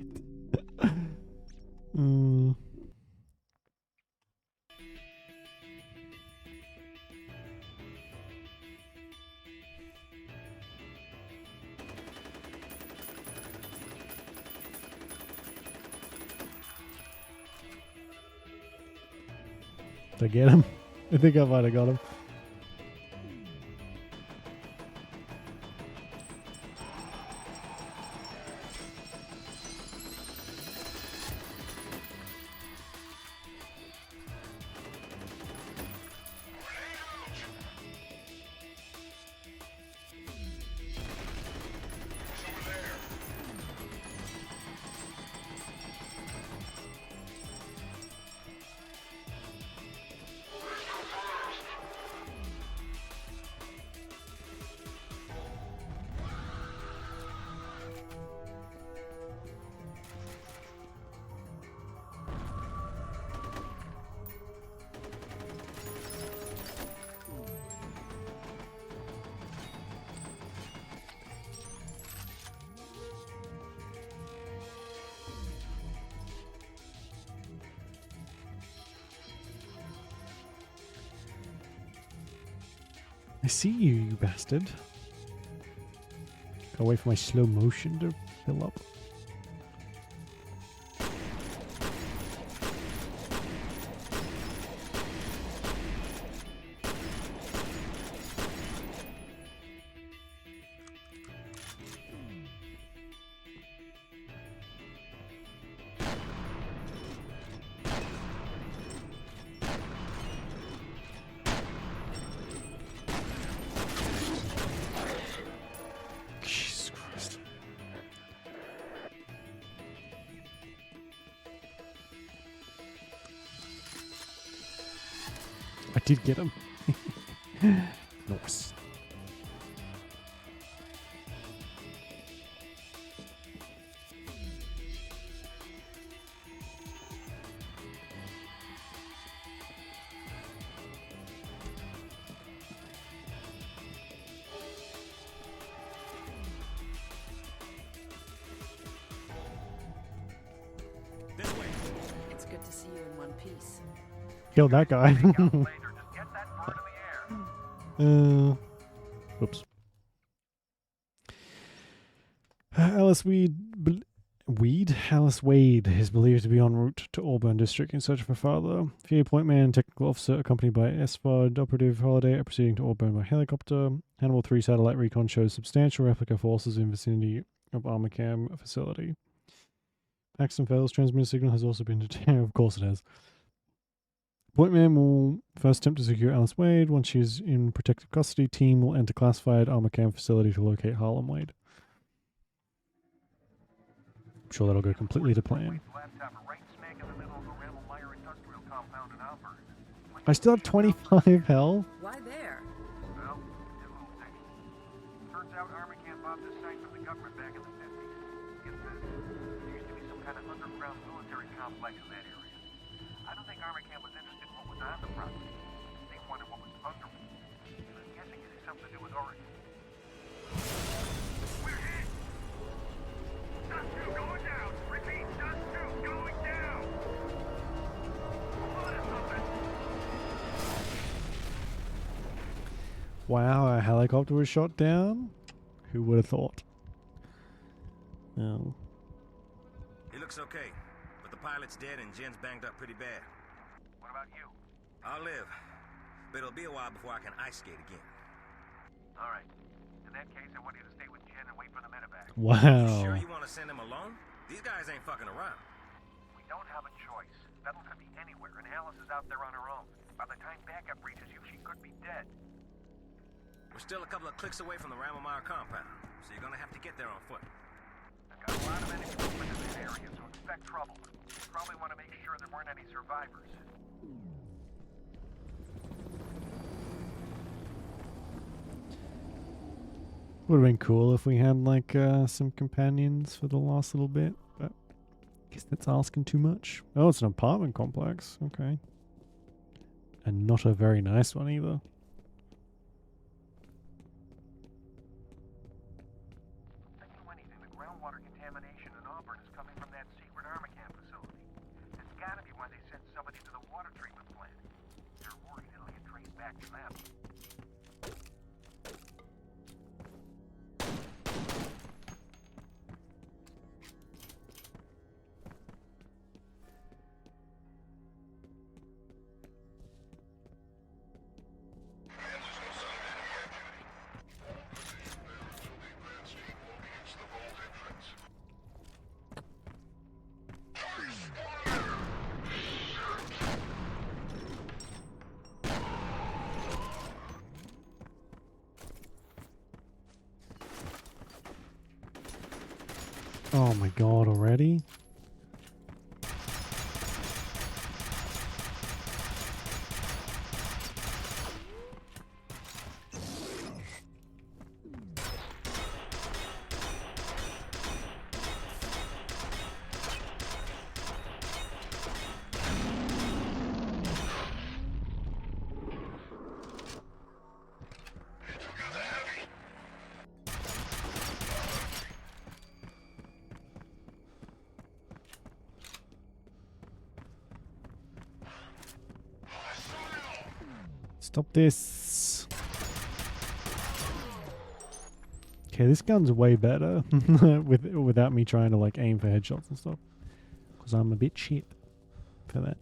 Did I get him? I think I might have got him. I see you, you bastard. Gotta wait for my slow motion to fill up. Jesus Christ. I did get him. Nice. This way. It's good to see you in one piece. Killed that guy. Just get that bird in the air. Whoops. Alice Alice Wade is believed to be en route to Auburn District in search of her father. F.E.A.R point man and technical officer accompanied by S.V.A.R operative Holiday are proceeding to Auburn by helicopter. Hannibal 3 satellite recon shows substantial replica forces in vicinity of Armacam facility. Paxton Fails transmitter signal has also been detected. Of course it has. Point man will first attempt to secure Alice Wade. Once she is in protective custody, team will enter classified Armacam facility to locate Harlem Wade. I'm sure that'll go completely to plan. Laptop right smack in the middle of the Randall Meyer industrial compound in Auburn. I still have 25 health. Why there? Well, it will take. Turns out Armacam bought this site from the government back in the 50s. Get this. There used to be some kind of underground military complex in that area. I don't think Armacam was interested in what was on the property. They wanted what was under it. And I'm guessing it has something to do with Oregon. We're hit! Dust 2 going down! Repeat, Dust 2 going down! Hold on something! Wow, a helicopter was shot down? Who would have thought? Oh. It looks okay, but the pilot's dead and Jen's banged up pretty bad. What about you? I'll live, but it'll be a while before I can ice skate again. All right. In that case, I want you to stay with Jen and wait for the medevac. Wow. Sure you want to send him alone? These guys ain't fucking around. We don't have a choice. Vettel could be anywhere, and Alice is out there on her own. By the time backup reaches you, she could be dead. We're still a couple of clicks away from the Meyer compound, so you're gonna have to get there on foot. I've got a lot of enemy movement in this area, so expect trouble. You probably want to make sure there weren't any survivors. Would have been cool if we had like some companions for the last little bit, but I guess that's asking too much. Oh, it's an apartment complex. Okay. And not a very nice one either. If I knew anything, the groundwater contamination in Auburn is coming from that secret Armacam facility. That's gotta be why they sent somebody to the water treatment plant. They're worried it'll get traced back to them. Oh my god, already? Stop this. Okay, this gun's way better without me trying to like aim for headshots and stuff. Because I'm a bit shit for that.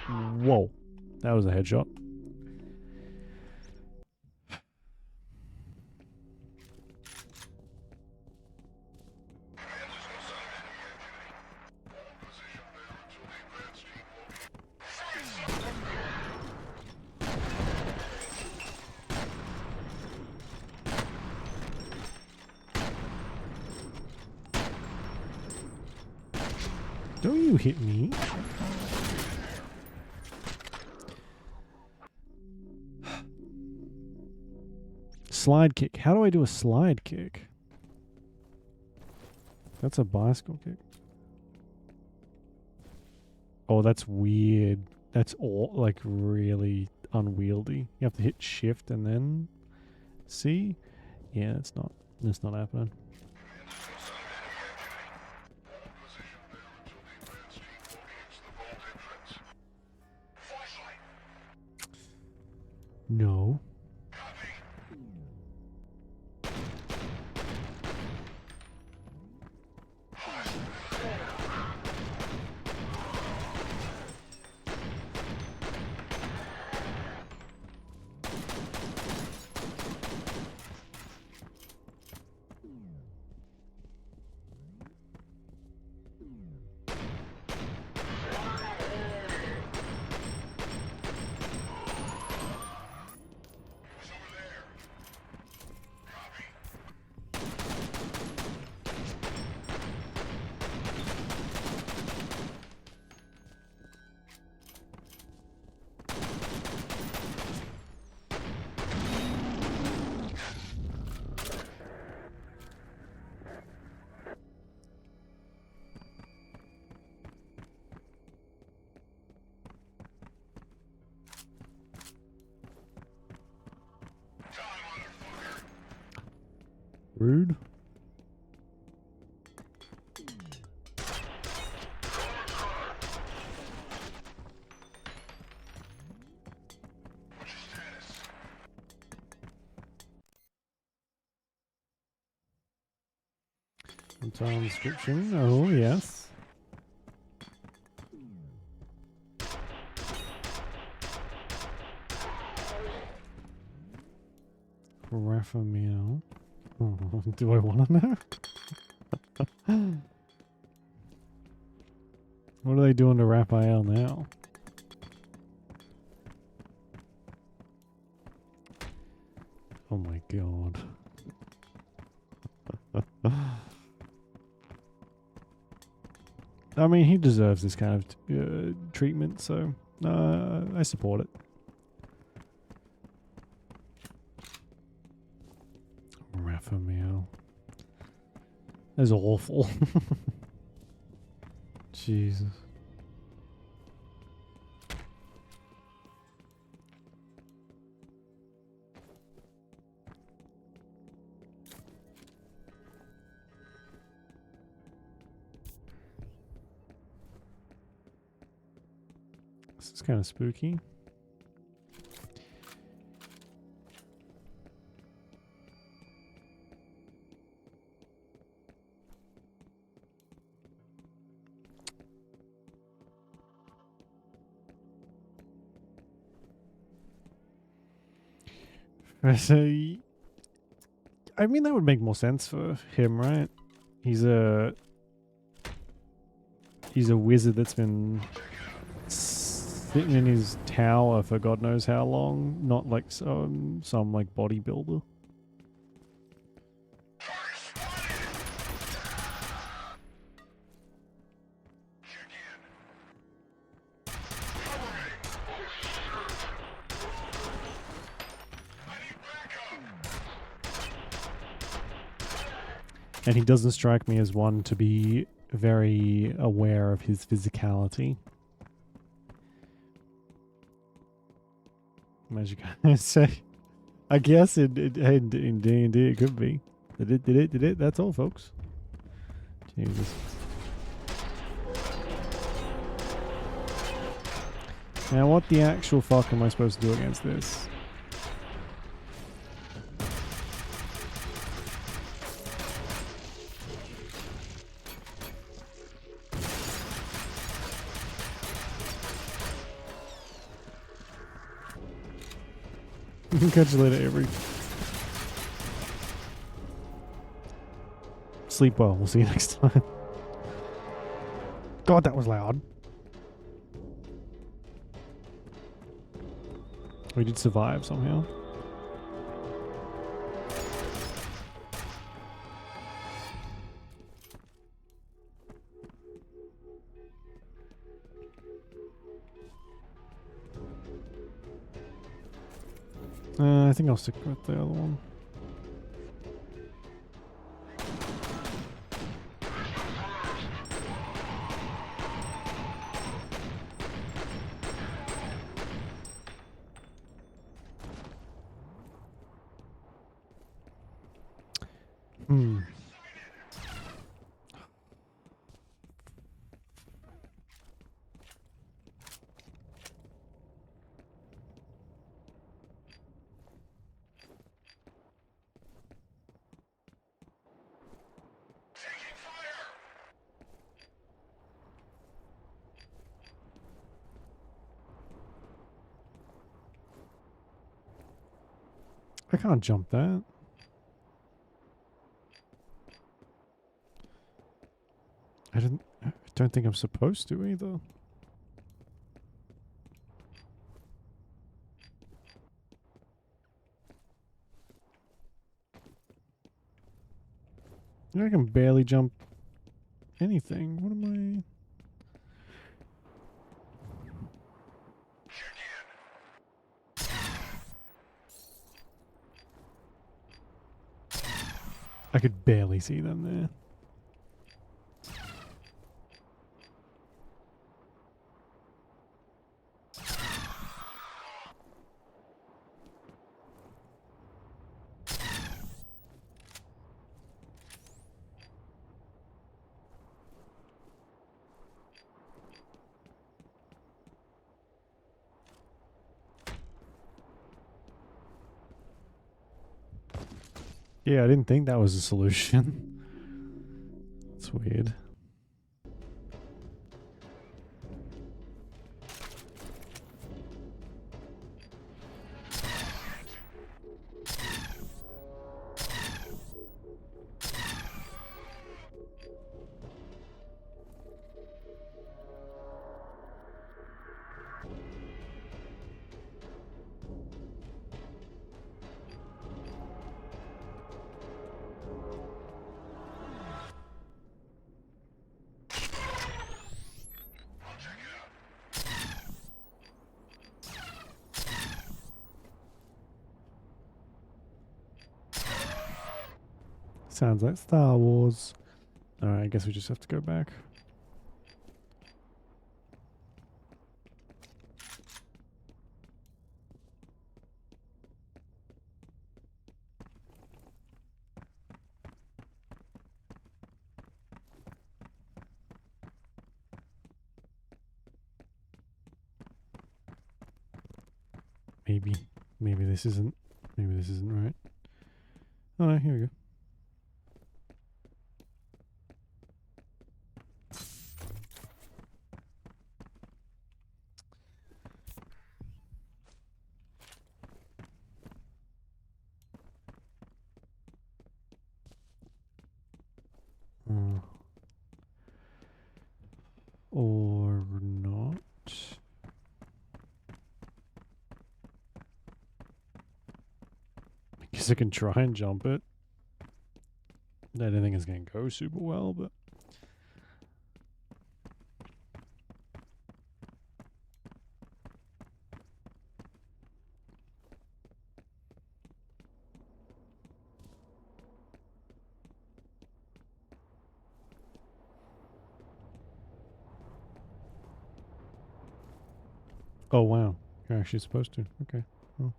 Whoa, that was a headshot. Don't you hit me. Slide kick. How do I do a slide kick? That's a bicycle kick. Oh, that's weird. That's all like really unwieldy. You have to hit shift and then C. Yeah, that's not happening. No. Rude. Time description. Oh, yes. Raphael. Oh, do I want to know? What are they doing to Raphael now? Oh my god. I mean, he deserves this kind of treatment, so I support it. Raphael. That's awful. Jesus. This is kind of spooky. So, I mean, that would make more sense for him, right? He's a wizard that's been sitting in his tower for God knows how long, not like some like bodybuilder. And he doesn't strike me as one to be very aware of his physicality. As you guys say, I guess in D&D it could be. Did it? That's all, folks. Jesus. Now, what the actual fuck am I supposed to do against this? Catch you later, Avery. Sleep well. We'll see you next time. God, that was loud. We did survive somehow. I think I'll stick with the other one. I can't jump that. I don't think I'm supposed to either. I can barely jump anything. What am I could barely see them there. Yeah, I didn't think that was a solution. It's weird. Sounds like Star Wars. Alright, I guess we just have to go back. Maybe this isn't right. Oh no, here we go. Or not. I guess I can try and jump it. I don't think it's going to go super well, but... Oh, wow. You're actually supposed to. Okay. Oh.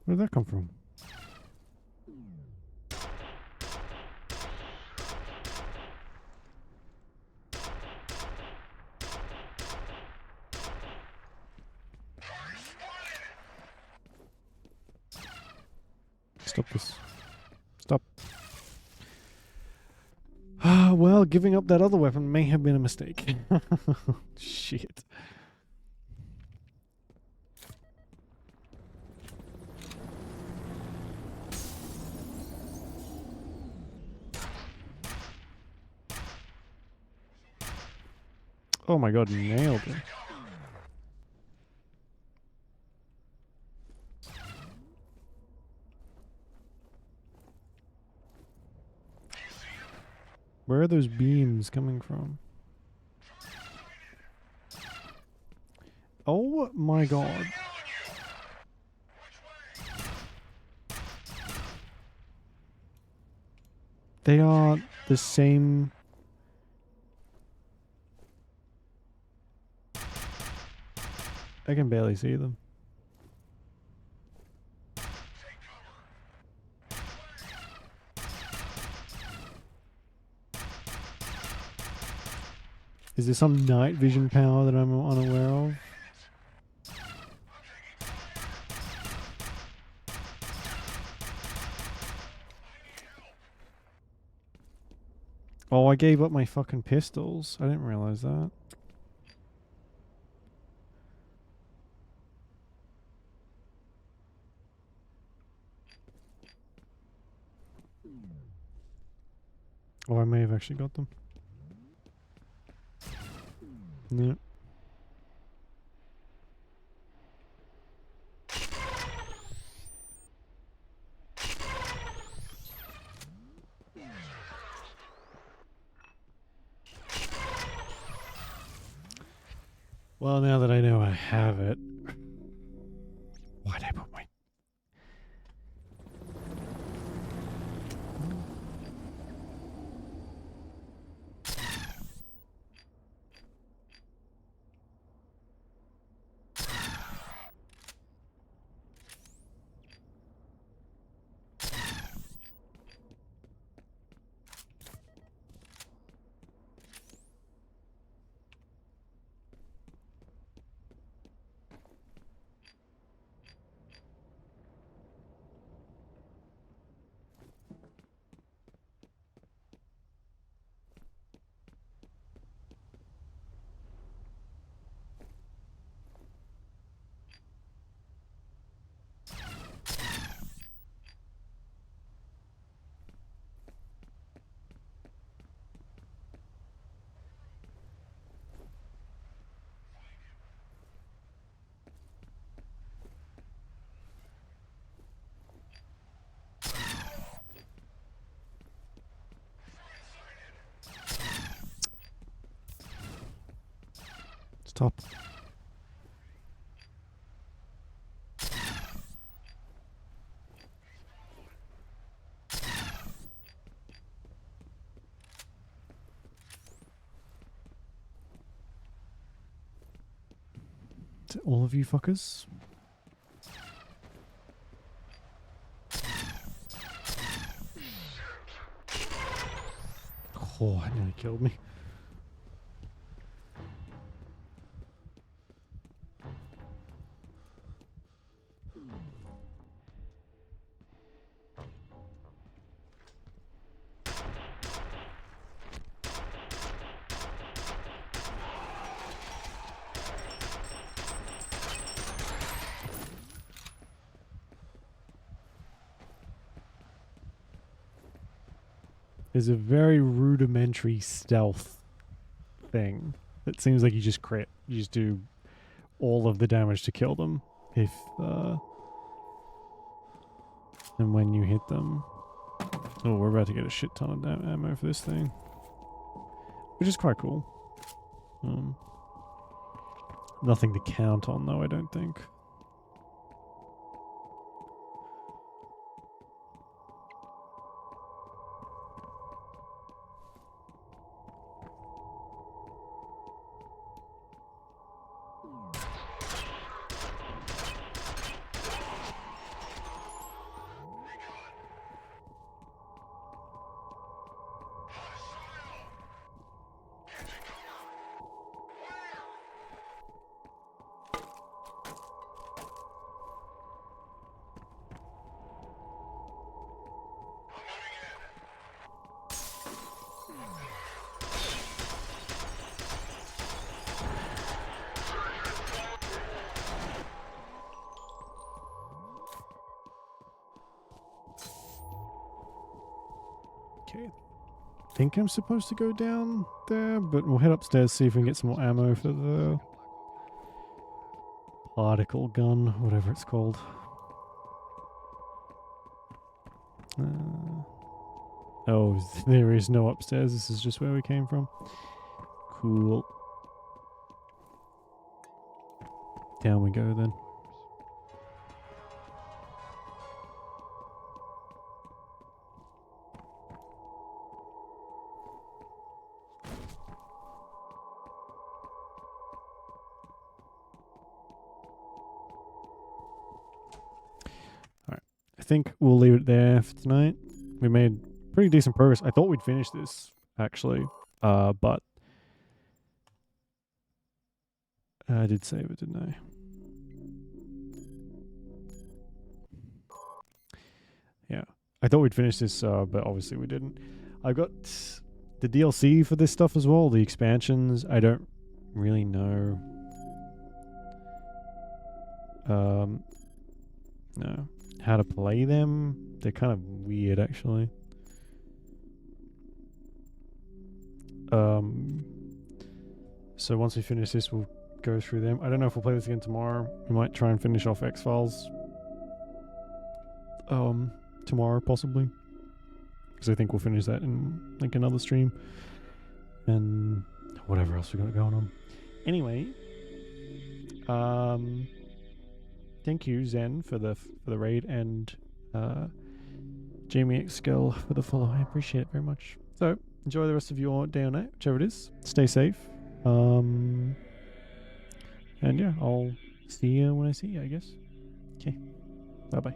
Where did that come from? Stop this. Stop. Well, giving up that other weapon may have been a mistake. Shit. Oh my god, nailed it. Where are those beams coming from? Oh my god. They are the same. I can barely see them. Is there some night vision power that I'm unaware of? Oh, I gave up my fucking pistols. I didn't realize that. Oh, I may have actually got them. No. Well, now that I know I have it, why'd I put my... Stop. To all of you fuckers. Oh, that nearly killed me. There's a very rudimentary stealth thing that seems like you just crit. You just do all of the damage to kill them if and when you hit them. Oh, we're about to get a shit ton of ammo for this thing, which is quite cool. Nothing to count on though, I don't think. think I'm supposed to go down there, but we'll head upstairs, see if we can get some more ammo for the particle gun, whatever it's called. Oh, there is no upstairs. This is just where we came from. Cool. Down we go then. Alright. I think we'll leave it there for tonight. We made pretty decent progress. I thought we'd finish this, actually. But I did save it, didn't I? Yeah. I thought we'd finish this, but obviously we didn't. I've got the DLC for this stuff as well, the expansions. I don't really know. No. How to play them. They're kind of weird, actually. So once we finish this, we'll go through them. I don't know if we'll play this again tomorrow. We might try and finish off X-Files. Tomorrow, possibly. Because I think we'll finish that in, like, another stream. And whatever else we got going on. Anyway. Thank you, Zen, for the raid, and Jamie X Skill for the follow. I appreciate it very much. So, enjoy the rest of your day or night, whichever it is. Stay safe. And yeah, I'll see you when I see you, I guess. Okay. Bye-bye.